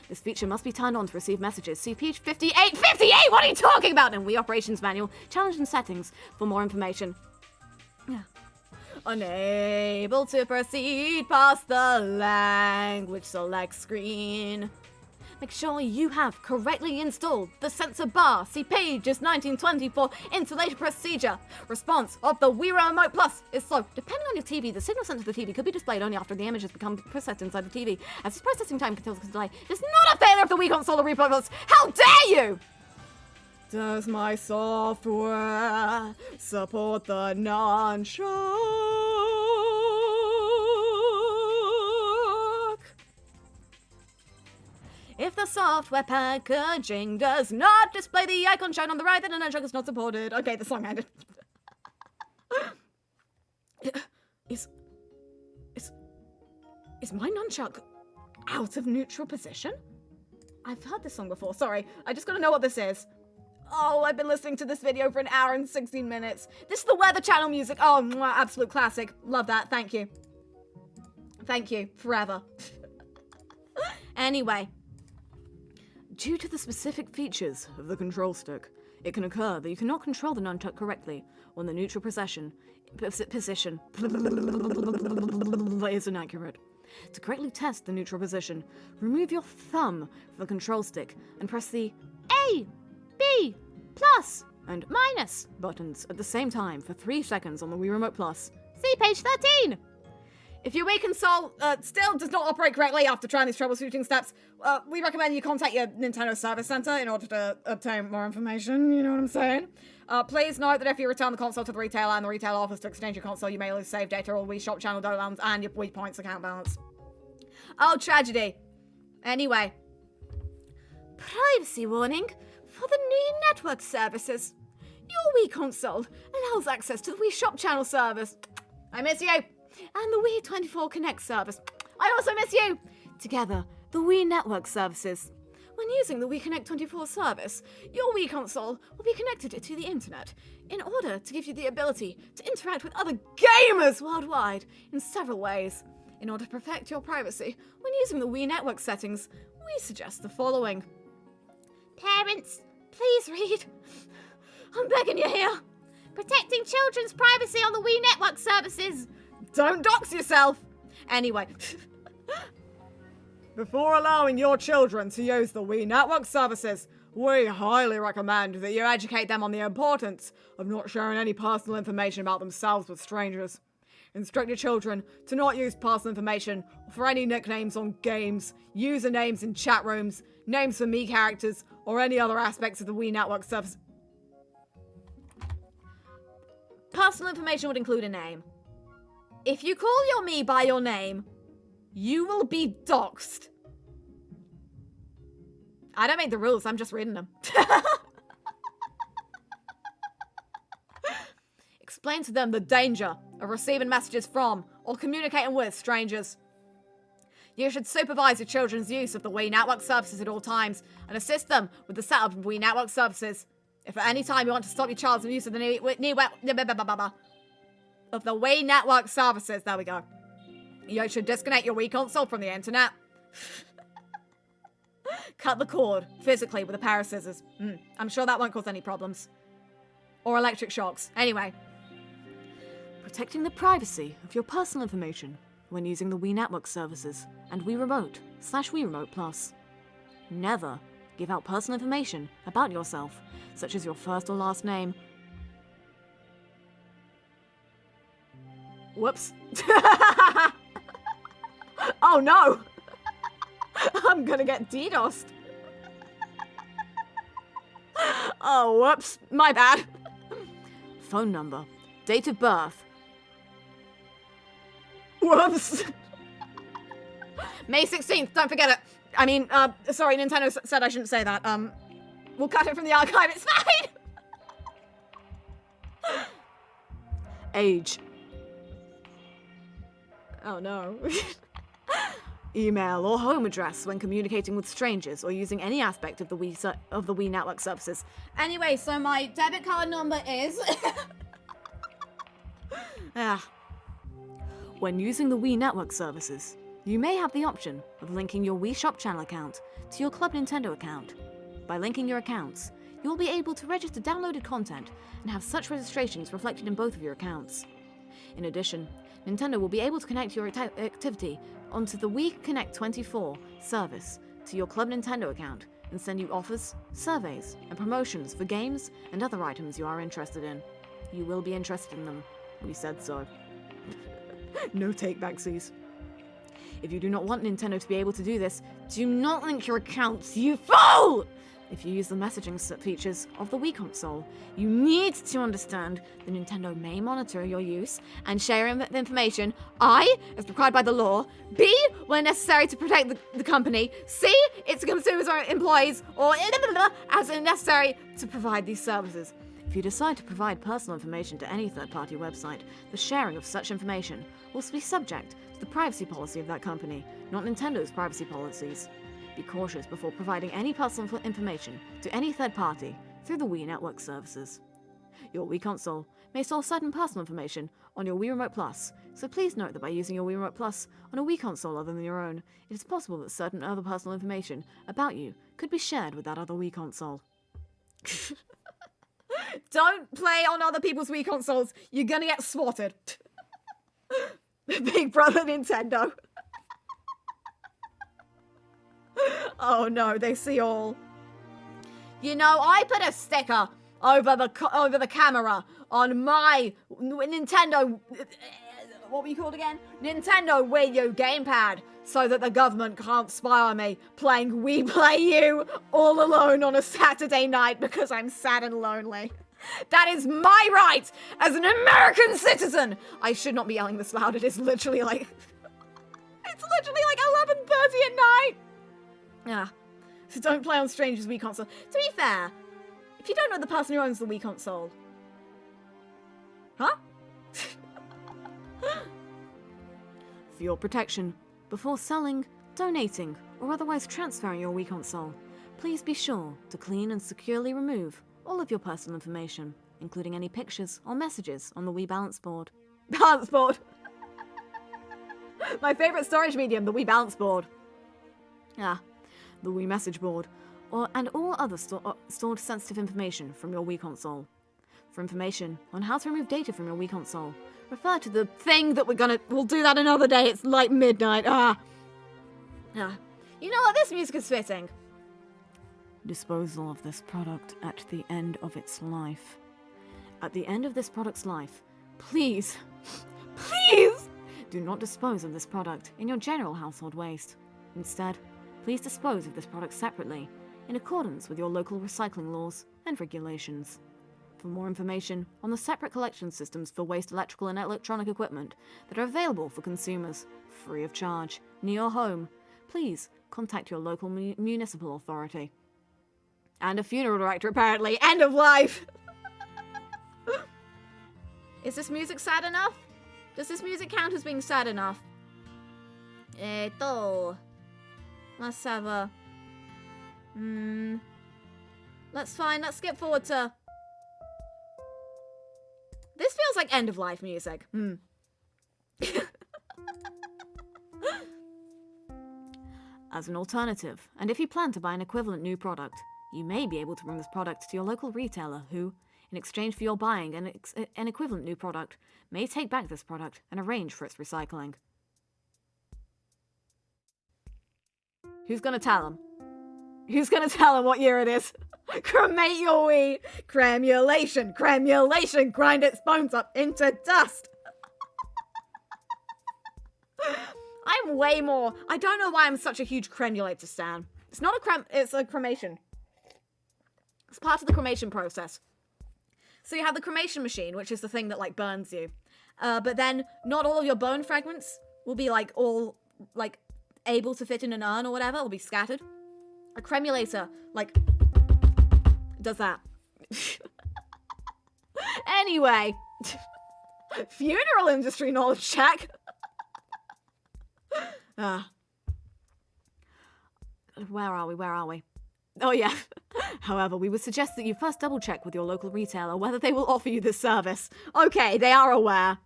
This feature must be turned on to receive messages. See page 58. 58! What are you talking about? And Wii Operations Manual. Challenge and settings for more information. Unable to proceed past the language select screen. Make sure you have correctly installed the sensor bar. See pages 1924. Installation procedure. Response of the Wii Remote Plus is slow. Depending on your TV, the signal sent to the TV could be displayed only after the image has become processed inside the TV. As this processing time continues to delay, it's not a failure of the Wii console or Wii Plus. How dare you! Does my software support the Nunchuck? If the software packaging does not display the icon shown on the right, then the Nunchuck is not supported. Okay, the song ended. Is my Nunchuck out of neutral position? I've heard this song before. Sorry, I just gotta know what this is. Oh, I've been listening to this video for 1 hour and 16 minutes. This is the Weather Channel music. Oh, mwah, absolute classic. Love that. Thank you. Thank you. Forever. Anyway. due to the specific features of the control stick, it can occur that you cannot control the nunchuck correctly when the neutral position is inaccurate. To correctly test the neutral position, remove your thumb from the control stick and press the A, B, plus, and minus buttons at the same time for 3 seconds on the Wii Remote Plus. See page 13! If your Wii console still does not operate correctly after trying these troubleshooting steps, we recommend you contact your Nintendo Service Center in order to obtain more information, you know what I'm saying? Please note that if you return the console to the retailer and the retailer offers to exchange your console, you may lose save data or Wii Shop channel downloads and your Wii Points account balance. Oh, tragedy. Anyway. Privacy warning for the new network services. Your Wii console allows access to the Wii Shop channel service. I miss you. And the Wii 24 Connect service. I also miss you. Together, the Wii Network services. When using the Wii Connect 24 service, your Wii console will be connected to the internet in order to give you the ability to interact with other gamers worldwide in several ways. In order to protect your privacy when using the Wii Network settings, we suggest the following. Parents, please read. I'm begging you here. Protecting children's privacy on the Wii Network services. Don't dox yourself. Anyway. Before allowing your children to use the Wii Network services, we highly recommend that you educate them on the importance of not sharing any personal information about themselves with strangers. Instruct your children to not use personal information for any nicknames on games, usernames in chat rooms, names for Mii characters, or any other aspects of the Wii Network service. Personal information would include a name. If you call your Mii by your name, you will be doxxed. I don't make the rules, I'm just reading them. explain to them the danger of receiving messages from or communicating with strangers. You should supervise your children's use of the Wii network services at all times and assist them with the setup of Wii network services. If at any time you want to stop your child's use of the Wii network services, there we go. You should disconnect your Wii console from the internet. Cut the cord physically with a pair of scissors. I'm sure that won't cause any problems. Or electric shocks. Anyway. Protecting the privacy of your personal information when using the Wii network services and Wii Remote/Wii Remote Plus. Never give out personal information about yourself, such as your first or last name. Whoops. Oh no! I'm gonna get DDoSed. Oh, whoops. My bad. Phone number, date of birth. Whoops. May 16th, don't forget it. I mean, sorry, Nintendo said I shouldn't say that. We'll cut it from the archive, it's fine! Age. Oh no. Email or home address when communicating with strangers or using any aspect of the Wii network services. Anyway, so my debit card number is... When using the Wii network services, you may have the option of linking your Wii Shop channel account to your Club Nintendo account. By linking your accounts, you will be able to register downloaded content and have such registrations reflected in both of your accounts. In addition, Nintendo will be able to connect your activity onto the Wii Connect 24 service to your Club Nintendo account and send you offers, surveys, and promotions for games and other items you are interested in. You will be interested in them. We said so. No take-backsies. If you do not want Nintendo to be able to do this, do not link your accounts, you fool! If you use the messaging features of the Wii console, you need to understand that Nintendo may monitor your use and share information, I, as required by the law, B, when necessary to protect the company, C, its consumers or employees, or as necessary to provide these services. If you decide to provide personal information to any third-party website, the sharing of such information will be subject to the privacy policy of that company, not Nintendo's privacy policies. Be cautious before providing any personal information to any third party through the Wii network services. Your Wii console may store certain personal information on your Wii Remote Plus, so please note that by using your Wii Remote Plus on a Wii console other than your own, it is possible that certain other personal information about you could be shared with that other Wii console. Don't play on other people's Wii consoles. You're gonna get swatted. Big Brother Nintendo. Oh no, they see all. You know, I put a sticker over the camera on my Nintendo... What were you called again? Nintendo Wii U gamepad, so that the government can't spy on me playing Wii Play U all alone on a Saturday night because I'm sad and lonely. That is my right as an American citizen! I should not be yelling this loud. It is literally like... It's literally like 11:30 at night! Yeah. So don't play on strangers' Wii console. To be fair, if you don't know the person who owns the Wii console... Huh? For your protection, before selling, donating, or otherwise transferring your Wii console, please be sure to clean and securely remove all of your personal information, including any pictures or messages on the Wii balance board. Balance board! My favourite storage medium, the Wii balance board. Ah, the Wii message board, and all other stored sensitive information from your Wii console. For information on how to remove data from your Wii console, refer to the thing that we'll do that another day. It's like midnight. You know what? This music is fitting. Disposal of this product at the end of its life. At the end of this product's life, please do not dispose of this product in your general household waste. Instead, please dispose of this product separately, in accordance with your local recycling laws and regulations. For more information on the separate collection systems for waste electrical and electronic equipment that are available for consumers, free of charge, near your home, please contact your local municipal authority. And a funeral director, apparently. End of life! Is this music sad enough? Does this music count as being sad enough? Let's have a... Let's skip forward to... This feels like end-of-life music. As an alternative, and if you plan to buy an equivalent new product, you may be able to bring this product to your local retailer who, in exchange for your buying an equivalent new product, may take back this product and arrange for its recycling. Who's gonna tell him? Who's gonna tell him what year it is? Cremate your weed! Cremulation! Cremulation! Grind its bones up into dust! I'm way more... I don't know why I'm such a huge cremulator stan. It's not a it's a cremation. It's part of the cremation process. So you have the cremation machine, which is the thing that, like, burns you. But then not all of your bone fragments will be, like, all, like, able to fit in an urn or whatever. Will be scattered. A cremulator, like, does that. Anyway. Funeral industry knowledge check. Where are we? Oh yeah. However, we would suggest that you first double check with your local retailer whether they will offer you this service. Okay, they are aware.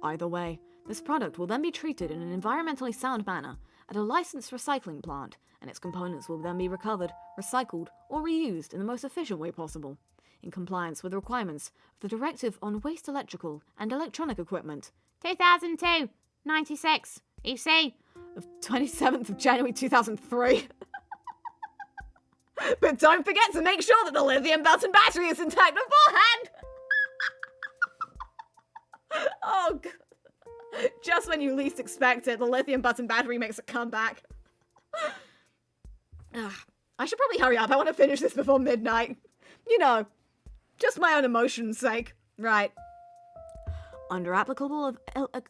Either way, this product will then be treated in an environmentally sound manner at a licensed recycling plant, and its components will then be recovered, recycled, or reused in the most efficient way possible, in compliance with the requirements of the Directive on Waste Electrical and Electronic Equipment 2002-96 EC of 27th of January 2003. But don't forget to make sure that the lithium button battery is intact beforehand! Oh, God. Just when you least expect it, the lithium button battery makes a comeback. I should probably hurry up. I want to finish this before midnight. You know, just my own emotions' sake. Right. Under applicable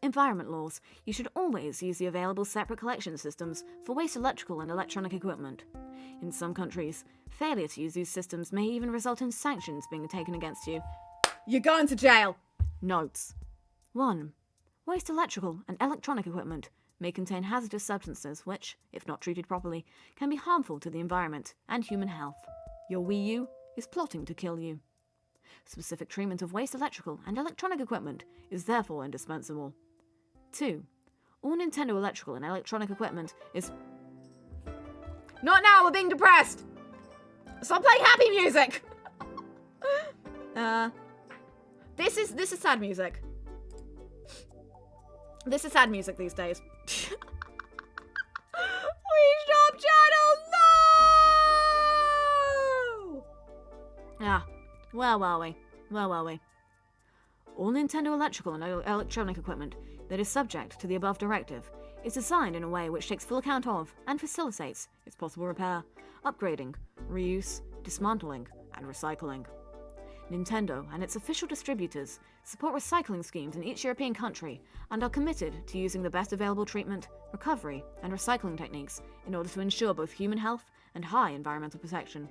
environment laws, you should always use the available separate collection systems for waste electrical and electronic equipment. In some countries, failure to use these systems may even result in sanctions being taken against you. You're going to jail. Notes. 1. Waste electrical and electronic equipment may contain hazardous substances which, if not treated properly, can be harmful to the environment and human health. Your Wii U is plotting to kill you. Specific treatment of waste electrical and electronic equipment is therefore indispensable. 2. All Nintendo electrical and electronic equipment is... Not now, we're being depressed! Stop playing happy music! This is sad music. This is sad music these days. We shop channel, no! Where were we? All Nintendo electrical and electronic equipment that is subject to the above directive is designed in a way which takes full account of and facilitates its possible repair, upgrading, reuse, dismantling, and recycling. Nintendo and its official distributors support recycling schemes in each European country and are committed to using the best available treatment, recovery, and recycling techniques in order to ensure both human health and high environmental protection.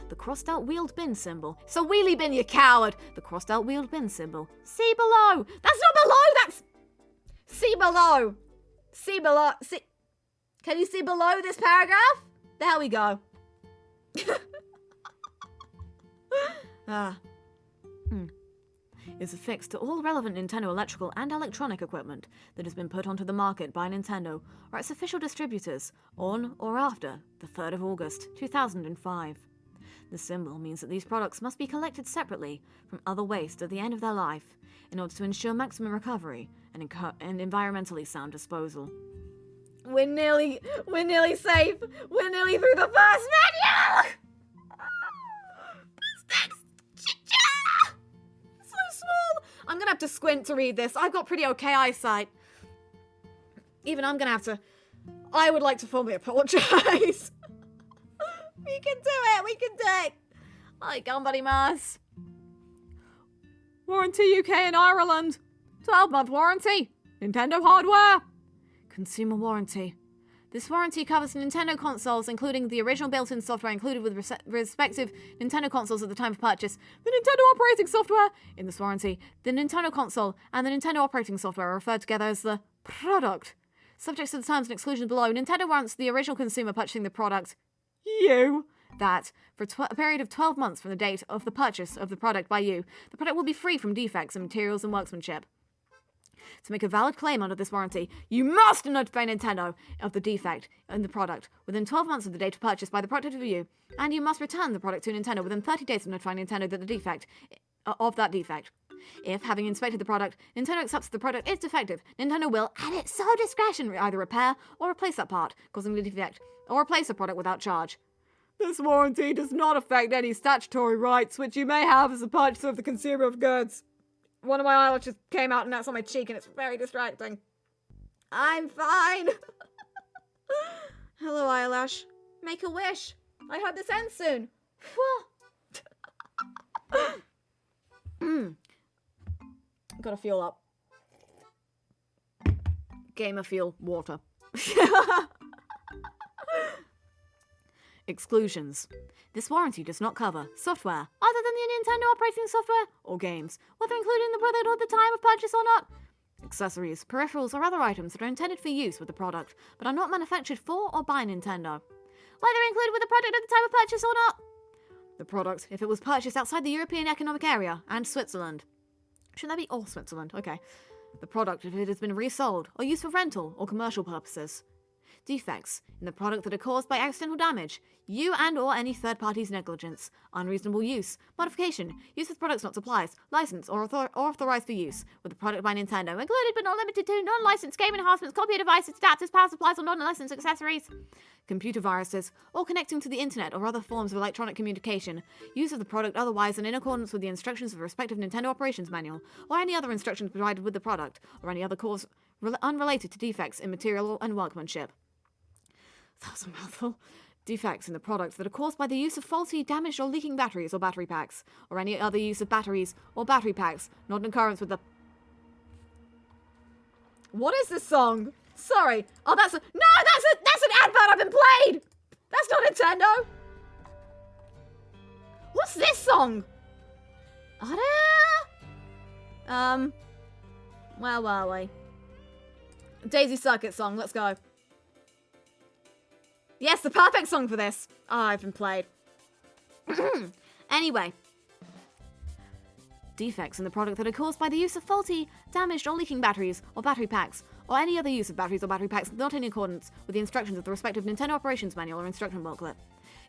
The crossed-out wheeled bin symbol... So wheelie bin, you coward! The crossed-out wheeled bin symbol... See below! That's not below, that's... See below! See below... See... Can you see below this paragraph? There we go. Is affixed to all relevant Nintendo electrical and electronic equipment that has been put onto the market by Nintendo or its official distributors on or after the 3rd of August 2005. The symbol means that these products must be collected separately from other waste at the end of their life in order to ensure maximum recovery and environmentally sound disposal. We're nearly safe. We're nearly through the first manual! So small. I'm gonna have to squint to read this. I've got pretty okay eyesight. Even I'm gonna have to... I would like to formally apologize. We can do it. I ganbari mas. Warranty UK and Ireland. 12-month warranty. Nintendo hardware. Consumer warranty. This warranty covers Nintendo consoles, including the original built-in software included with respective Nintendo consoles at the time of purchase, the Nintendo operating software. In this warranty, the Nintendo console and the Nintendo operating software are referred together as the product. Subject to the terms and exclusions below, Nintendo warrants the original consumer purchasing the product, you, that for a period of 12 months from the date of the purchase of the product by you, the product will be free from defects in materials and workmanship. To make a valid claim under this warranty, you must notify Nintendo of the defect in the product within 12 months of the date of purchase by the product of you, and you must return the product to Nintendo within 30 days of notifying Nintendo that the defect of that defect. If, having inspected the product, Nintendo accepts the product is defective, Nintendo will, at its sole discretion, either repair or replace that part causing the defect, or replace the product without charge. This warranty does not affect any statutory rights which you may have as a purchaser of the consumer of goods. One of my eyelashes came out and that's on my cheek and it's very distracting. I'm fine. Hello, eyelash. Make a wish. I hope this ends soon. Gotta fuel up. Gamer fuel, water. Exclusions. This warranty does not cover software other than the Nintendo operating software or games, whether including the product at the time of purchase or not. Accessories, peripherals, or other items that are intended for use with the product, but are not manufactured for or by Nintendo, whether included with the product at the time of purchase or not. The product, if it was purchased outside the European Economic Area and Switzerland. Shouldn't that be all Switzerland? Okay. The product, if it has been resold or used for rental or commercial purposes. Defects in the product that are caused by accidental damage, you and or any third party's negligence, unreasonable use, modification, use with products not supplies, license or authorized for use with the product by Nintendo, included but not limited to non-licensed game enhancements, computer devices, adapters, power supplies or non-licensed accessories, computer viruses, or connecting to the internet or other forms of electronic communication, use of the product otherwise than in accordance with the instructions of the respective Nintendo operations manual, or any other instructions provided with the product, or any other cause unrelated to defects in material and workmanship. That was a mouthful. Defects in the products that are caused by the use of faulty, damaged, or leaking batteries or battery packs, or any other use of batteries or battery packs, not in occurrence with the... What is this song? Sorry. Oh, that's an advert I've been played! That's not Nintendo! What's this song? Where were we? Daisy Circuit song, let's go. Yes, the perfect song for this. Oh, I've been played. Anyway. Defects in the product that are caused by the use of faulty, damaged, or leaking batteries or battery packs, or any other use of batteries or battery packs not in accordance with the instructions of the respective Nintendo operations manual or instruction booklet.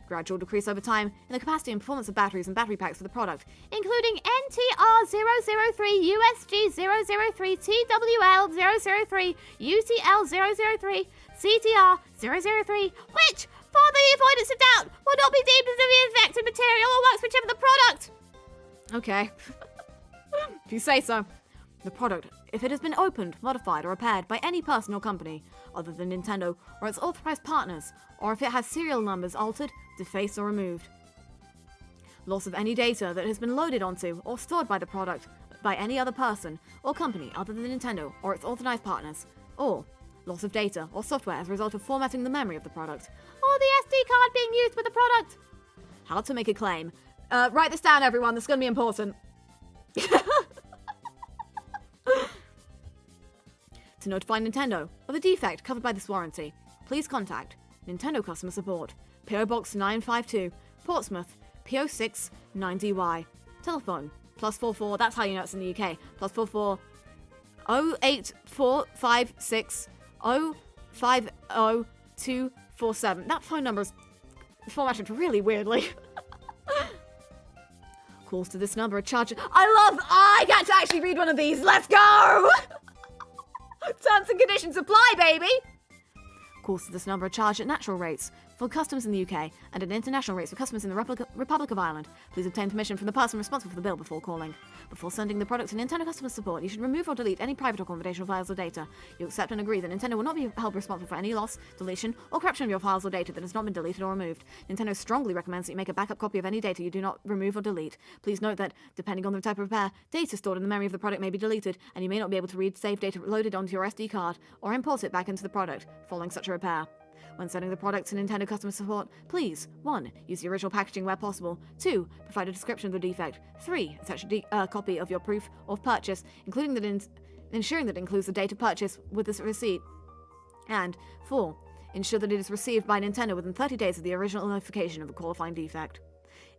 Gradual decrease over time in the capacity and performance of batteries and battery packs for the product, including NTR003, USG003, TWL003, UTL003, CTR003, which, for the avoidance of doubt, will not be deemed as the affected material or workmanship of the product. Okay. If you say so. The product, if it has been opened, modified, or repaired by any person or company other than Nintendo or its authorized partners, or if it has serial numbers altered, defaced, or removed. Loss of any data that has been loaded onto or stored by the product by any other person or company other than Nintendo or its authorized partners, or loss of data or software as a result of formatting the memory of the product, or the SD card being used with the product. How to make a claim. Write this down, everyone. This is going to be important. To notify Nintendo of a defect covered by this warranty, please contact Nintendo Customer Support, PO Box 952, Portsmouth, PO 6 9DY. Telephone, +44, that's how you know it's in the UK, +44 08456 050247. That phone number's formatted really weirdly. Calls to this number are charged. I get to actually read one of these. Let's go! Terms and conditions apply, baby! Calls to this number are charged at natural rates for customers in the UK and at international rates for customers in the Republic of Ireland. Please obtain permission from the person responsible for the bill before calling. Before sending the product to Nintendo Customer Support, you should remove or delete any private or confidential files or data. You accept and agree that Nintendo will not be held responsible for any loss, deletion, or corruption of your files or data that has not been deleted or removed. Nintendo strongly recommends that you make a backup copy of any data you do not remove or delete. Please note that, depending on the type of repair, data stored in the memory of the product may be deleted, and you may not be able to read saved data loaded onto your SD card or import it back into the product following such a repair. When sending the product to Nintendo customer support, please 1. Use the original packaging where possible. 2. Provide a description of the defect. 3. Attach a copy of your proof of purchase, including ensuring that it includes the date of purchase with this receipt. And 4. Ensure that it is received by Nintendo within 30 days of the original notification of a qualifying defect.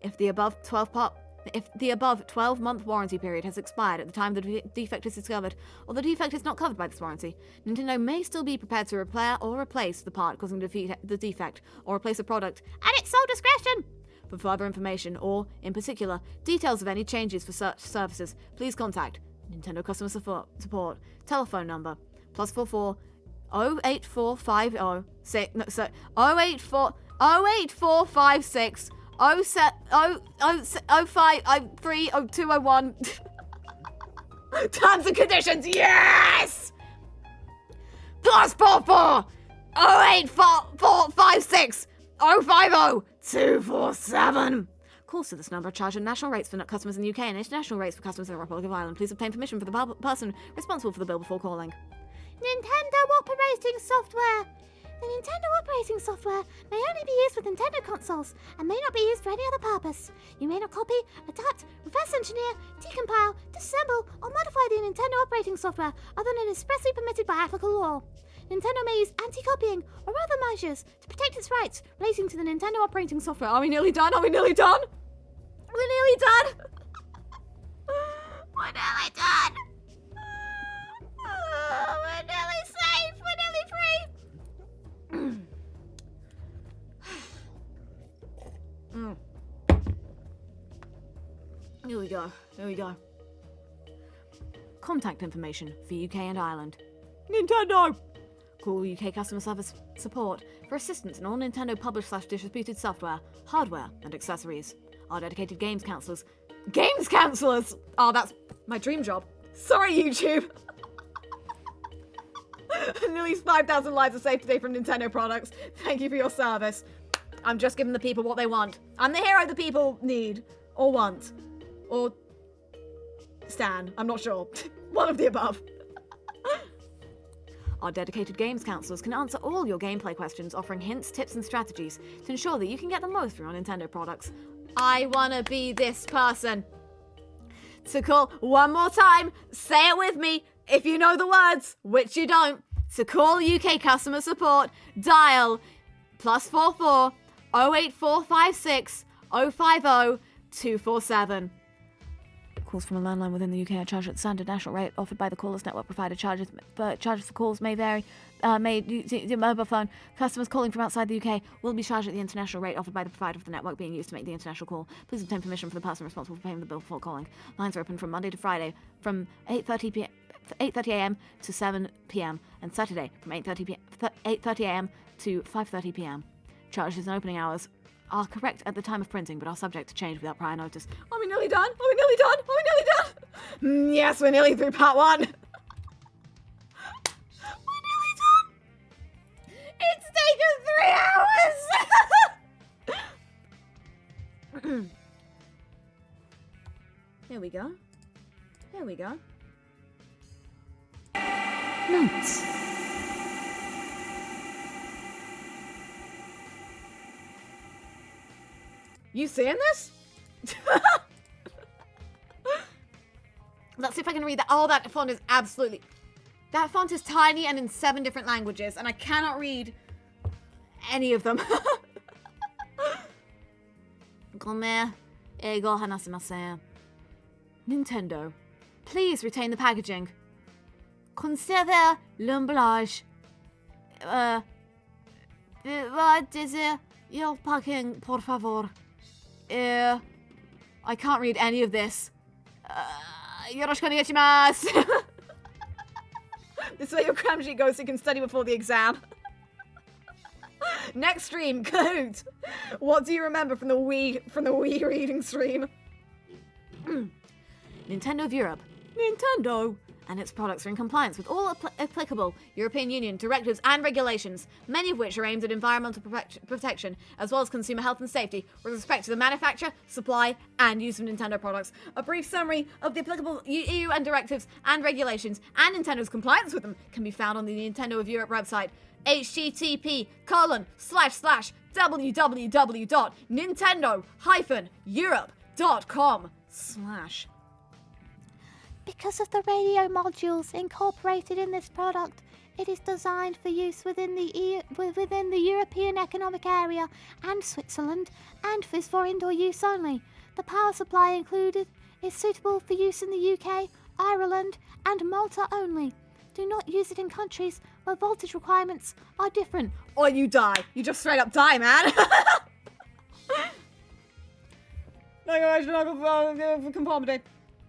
If the above 12-month warranty period has expired at the time the defect is discovered, or the defect is not covered by this warranty, Nintendo may still be prepared to repair or replace the part causing the defect, or replace the product at its sole discretion. For further information, or, in particular, details of any changes for such services, please contact Nintendo Customer Support. Telephone number, +44 08450 08456 05030201. Terms and conditions, yes! +44 08456 050247. Calls to this number are charged at national rates for customers in the UK and international rates for customers in the Republic of Ireland. Please obtain permission for the person responsible for the bill before calling. Nintendo operating software. The Nintendo operating software may only be used with Nintendo consoles and may not be used for any other purpose. You may not copy, adapt, reverse engineer, decompile, disassemble, or modify the Nintendo operating software other than expressly permitted by applicable law. Nintendo may use anti-copying or other measures to protect its rights relating to the Nintendo operating software. Are we nearly done? Are we nearly done? We're nearly done. We're nearly done. We're nearly safe. We're nearly free. Here we go. Here we go. Contact information for UK and Ireland. Nintendo! Call UK customer service support for assistance in all Nintendo published/distributed software, hardware, and accessories. Our dedicated games counselors. Games counselors! Oh, that's my dream job. Sorry, YouTube. Nearly 5,000 lives are saved today from Nintendo products. Thank you for your service. I'm just giving the people what they want. I'm the hero the people need, or want, or stan. I'm not sure. One of the above. Our dedicated games counselors can answer all your gameplay questions, offering hints, tips, and strategies to ensure that you can get the most from your Nintendo products. I wanna be this person. To call one more time, say it with me if you know the words, which you don't. To call UK customer support, dial +44 08456 050 247. Calls from a landline within the UK are charged at the standard national rate offered by the caller's network provider. Charges for calls may vary. Your mobile phone. Customers calling from outside the UK will be charged at the international rate offered by the provider of the network being used to make the international call. Please obtain permission from the person responsible for paying the bill before calling. Lines are open from Monday to Friday from 8:30 a.m. to 7 p.m. and Saturday from 8:30 a.m. to 5:30 p.m. Charges and opening hours are correct at the time of printing, but are subject to change without prior notice. Are we nearly done? Are we nearly done? Are we nearly done? Yes, we're nearly through part 1. We're nearly done. It's taken 3 hours. Here we go. Here we go. Notes. You seeing this? Let's see if I can read that. Oh, that font is absolutely... That font is tiny and in 7 different languages, and I cannot read any of them. Nintendo, please retain the packaging. Conserve l'emballage. What is your packing, por favor? I can't read any of this. Yoroshiku onegaishimasu. This is where your cram sheet goes so you can study before the exam. Next stream, Kahoot. What do you remember from the Wii reading stream? Nintendo of Europe. Nintendo. and its products are in compliance with all applicable European Union directives and regulations, many of which are aimed at environmental protection, as well as consumer health and safety, with respect to the manufacture, supply, and use of Nintendo products. A brief summary of the applicable EU and directives and regulations, and Nintendo's compliance with them, can be found on the Nintendo of Europe website, http://www.nintendo-europe.com/ Because of the radio modules incorporated in this product, it is designed for use within the European Economic Area and Switzerland, and is for indoor use only. The power supply included is suitable for use in the UK, Ireland, and Malta only. Do not use it in countries where voltage requirements are different. Or you die. You just straight up die, man. Declaration of conformity.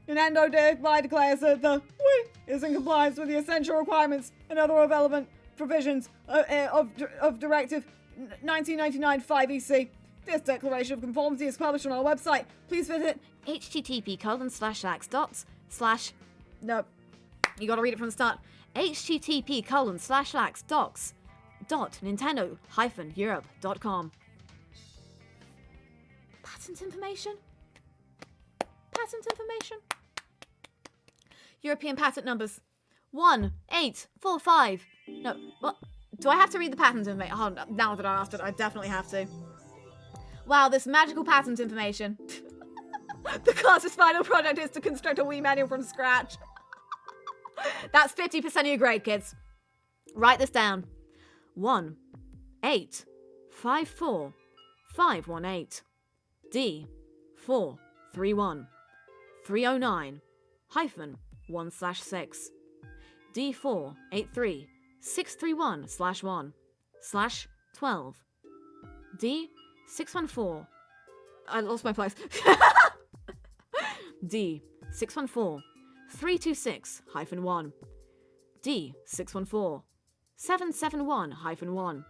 Nintendo hereby declares that the Wii is in compliance with the essential requirements and other relevant provisions of Directive 1999-5EC. This declaration of conformity is published on our website. Please visit http://docs/ No, you gotta read it from the start. http://docs.nintendo-europe.com. Patent information? Patent information? European patent numbers. 1845. No, what? Do I have to read the patent information? Oh, now that I asked it, I definitely have to. Wow, this magical patent information. The class's final product is to construct a Wii manual from scratch. That's 50% of your grade, kids. Write this down. 1-8-5-4-518 D-431 309-1/6 D-483-631/1/12 D-614 I lost my place. D-614-326-1 D-614-771-1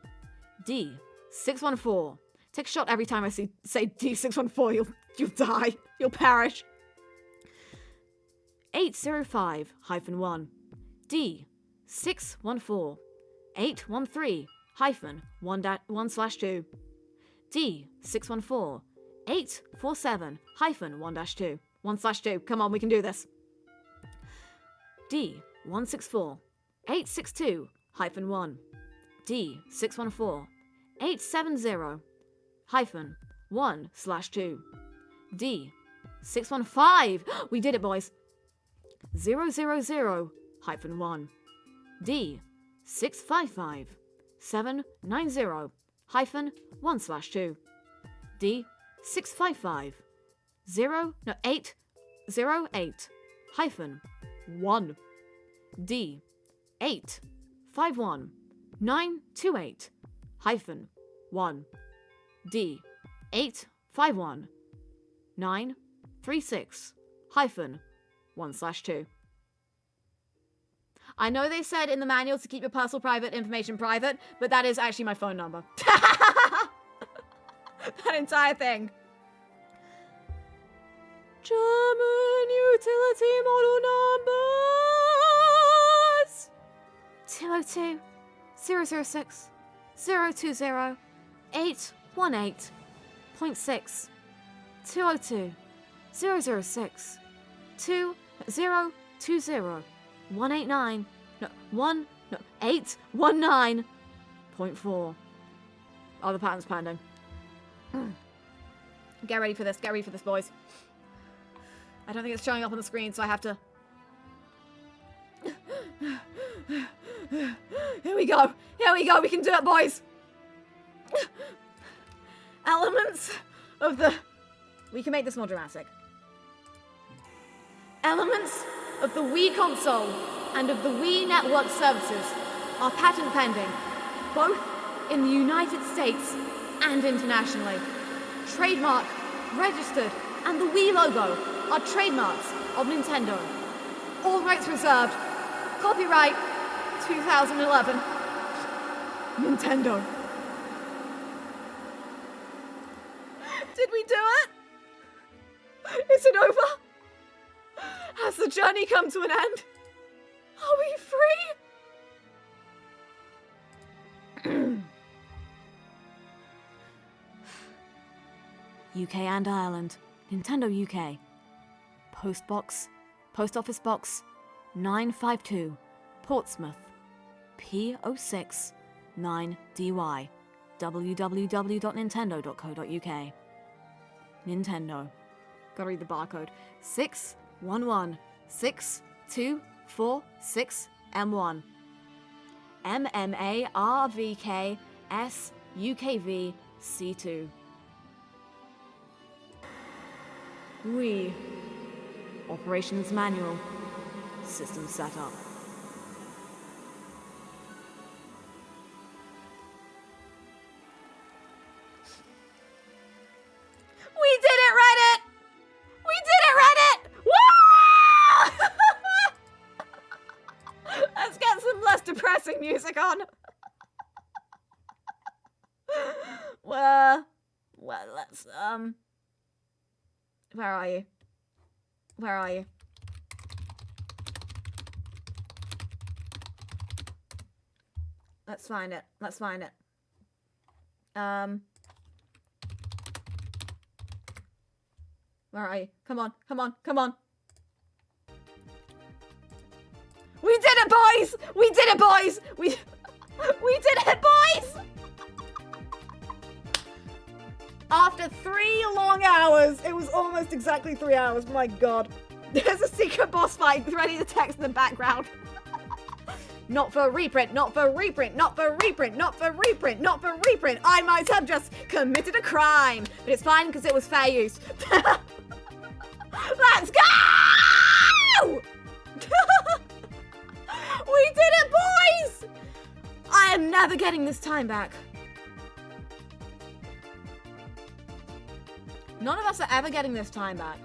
D-614. Take a shot every time I say D-614. You'll die. You'll perish. 805-1 D-614-813-1/2 D-614-847-1-2 1/2. Come on, we can do this. D-164-862-1 D-614-870-1/2 D-615. We did it, boys. 000-1 D-655-790-1/2 D-655 808-1 D-851-928-1 D-851-936-1/2. I know they said in the manual to keep your personal private information private, but that is actually my phone number. That entire thing. German utility model numbers 202 006 020 818.6 202 006 2020 189 819.4. Oh, the pattern's pending. Get ready for this, boys. I don't think it's showing up on the screen, so I have to... Here we go, we can do it, boys. Elements of the... We can make this more dramatic. Elements of the Wii console and of the Wii network services are patent pending, both in the United States and internationally. Trademark, registered, and the Wii logo are trademarks of Nintendo. All rights reserved. Copyright 2011. Nintendo. Did we do it? Is it over? Has the journey come to an end? Are we free? UK and Ireland, Nintendo UK. Post Office Box 952, Portsmouth, P06 9DY, www.nintendo.co.uk. Nintendo. Gotta read the barcode. 611646M1. MMARVKSUKVC2. We. Operations Manual. System Setup. We did it, Reddit! We did it, Reddit! Woo! Let's get some less depressing music on. Well, let's, where are you? Where are you? Let's find it. Let's find it. Where are you? Come on, come on, come on. We did it, boys! We did it, boys! We did it, boys! After 3 long hours, it was almost exactly 3 hours, my god. There's a secret boss fight ready to text in the background. Not for reprint, not for reprint, not for reprint, not for reprint, not for reprint. I might have just committed a crime, but it's fine because it was fair use. Let's go! We did it, boys! I am never getting this time back. None of us are ever getting this time back.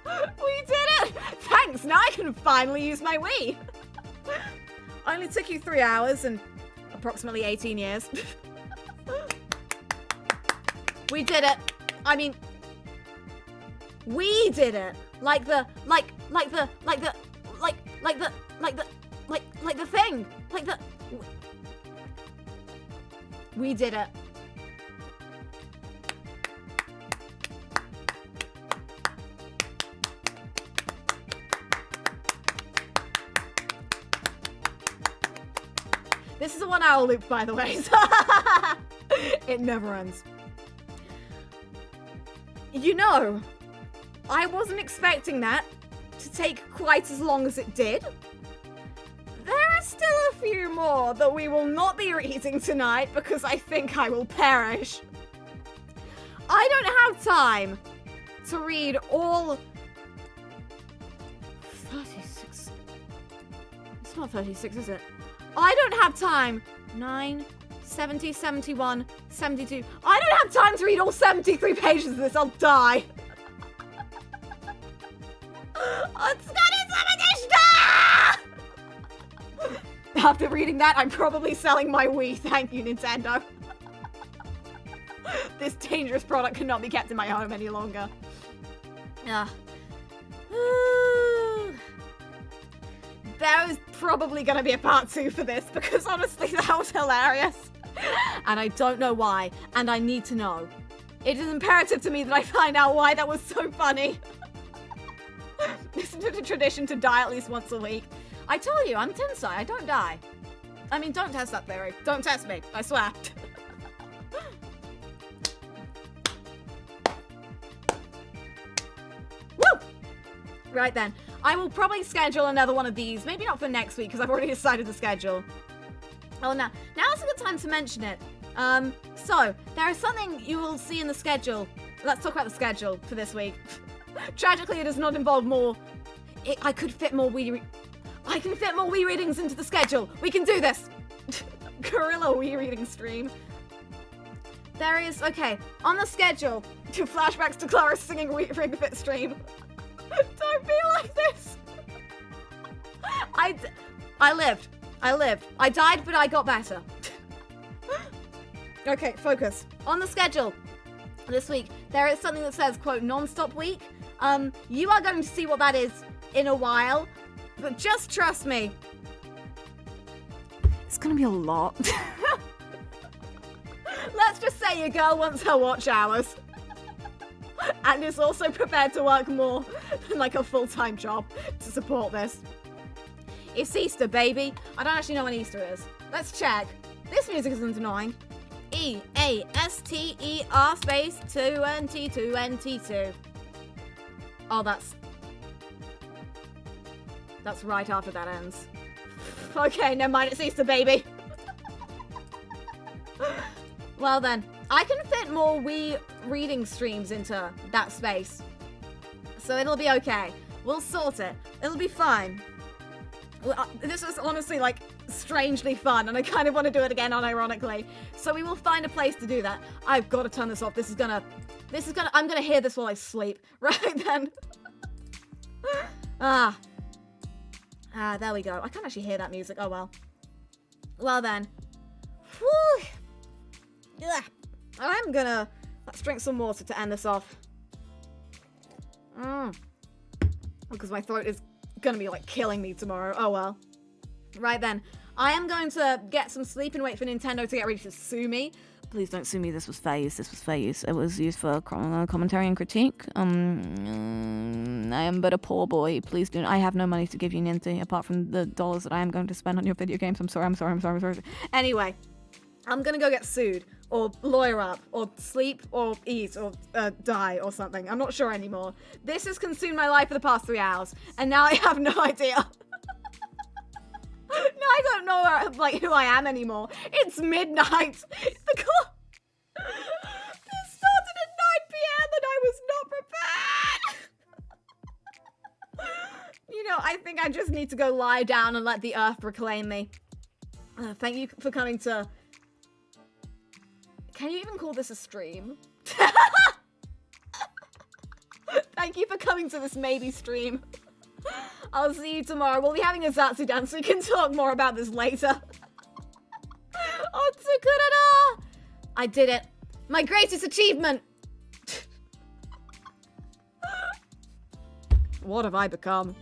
We did it! Thanks, now I can finally use my Wii. Only took you 3 hours and approximately 18 years. We did it. I mean, we did it. Like the thing. We did it. This is a 1 hour loop, by the way. It never ends. You know, I wasn't expecting that to take quite as long as it did. There are still a few more that we will not be reading tonight because I think I will perish. I don't have time to read all 36. It's not 36, is it? I don't have time. 9, 70, 71, 72. I don't have time to read all 73 pages of this. I'll die. After reading that, I'm probably selling my Wii. Thank you, Nintendo. This dangerous product cannot be kept in my home any longer. There is probably going to be a part 2 for this because honestly that was hilarious. And I don't know why, and I need to know. It is imperative to me that I find out why that was so funny. This is a tradition to die at least once a week. I told you, I'm Tensai, I don't die. I mean, don't test that theory. Don't test me, I swear. Woo! Right then. I will probably schedule another one of these. Maybe not for next week, because I've already decided the schedule. Oh, now's a good time to mention it. So, there is something you will see in the schedule. Let's talk about the schedule for this week. Tragically, it does not involve more... I can fit more Wii readings into the schedule. We can do this. Gorilla Wii reading stream. There is, okay, on the schedule, 2 flashbacks to Clara singing Wii Ring Fit stream. Don't be like this. I lived. I died, but I got better. Okay, focus. On the schedule this week, there is something that says, quote, non-stop week. You are going to see what that is in a while, but just trust me. It's gonna be a lot. Let's just say your girl wants her watch hours. And is also prepared to work more than like a full-time job to support this. It's Easter, baby. I don't actually know when Easter is. Let's check. This music isn't annoying. E-A-S-T-E-R space 2022. Oh, that's right after that ends. Okay, never mind. It's Easter, baby. Well then, I can fit more Wii reading streams into that space. So it'll be okay. We'll sort it. It'll be fine. This was honestly like strangely fun and I kind of want to do it again unironically. So we will find a place to do that. I've got to turn this off. I'm gonna hear this while I sleep. Right then. There we go. I can't actually hear that music. Oh well. Well then. Whew. Yeah. Let's drink some water to end this off. Because my throat is gonna be like killing me tomorrow. Oh well. Right then. I am going to get some sleep and wait for Nintendo to get ready to sue me. Please don't sue me. This was fair use. It was used for commentary and critique. I am but a poor boy. Please do. I have no money to give you, Ninty, apart from the dollars that I am going to spend on your video games. I'm sorry. Anyway, I'm gonna go get sued, or lawyer up, or sleep, or eat, or die, or something. I'm not sure anymore. This has consumed my life for the past 3 hours, and now I have no idea. No, I don't know who I am anymore. It's midnight. The clock. This started at 9 p.m. and I was not prepared. You know, I think I just need to go lie down and let the earth reclaim me. Thank you for coming to... Can you even call this a stream? Thank you for coming to this maybe stream. I'll see you tomorrow. We'll be having a Zatsu dance, so we can talk more about this later. Otsukurada! I did it. My greatest achievement! What have I become?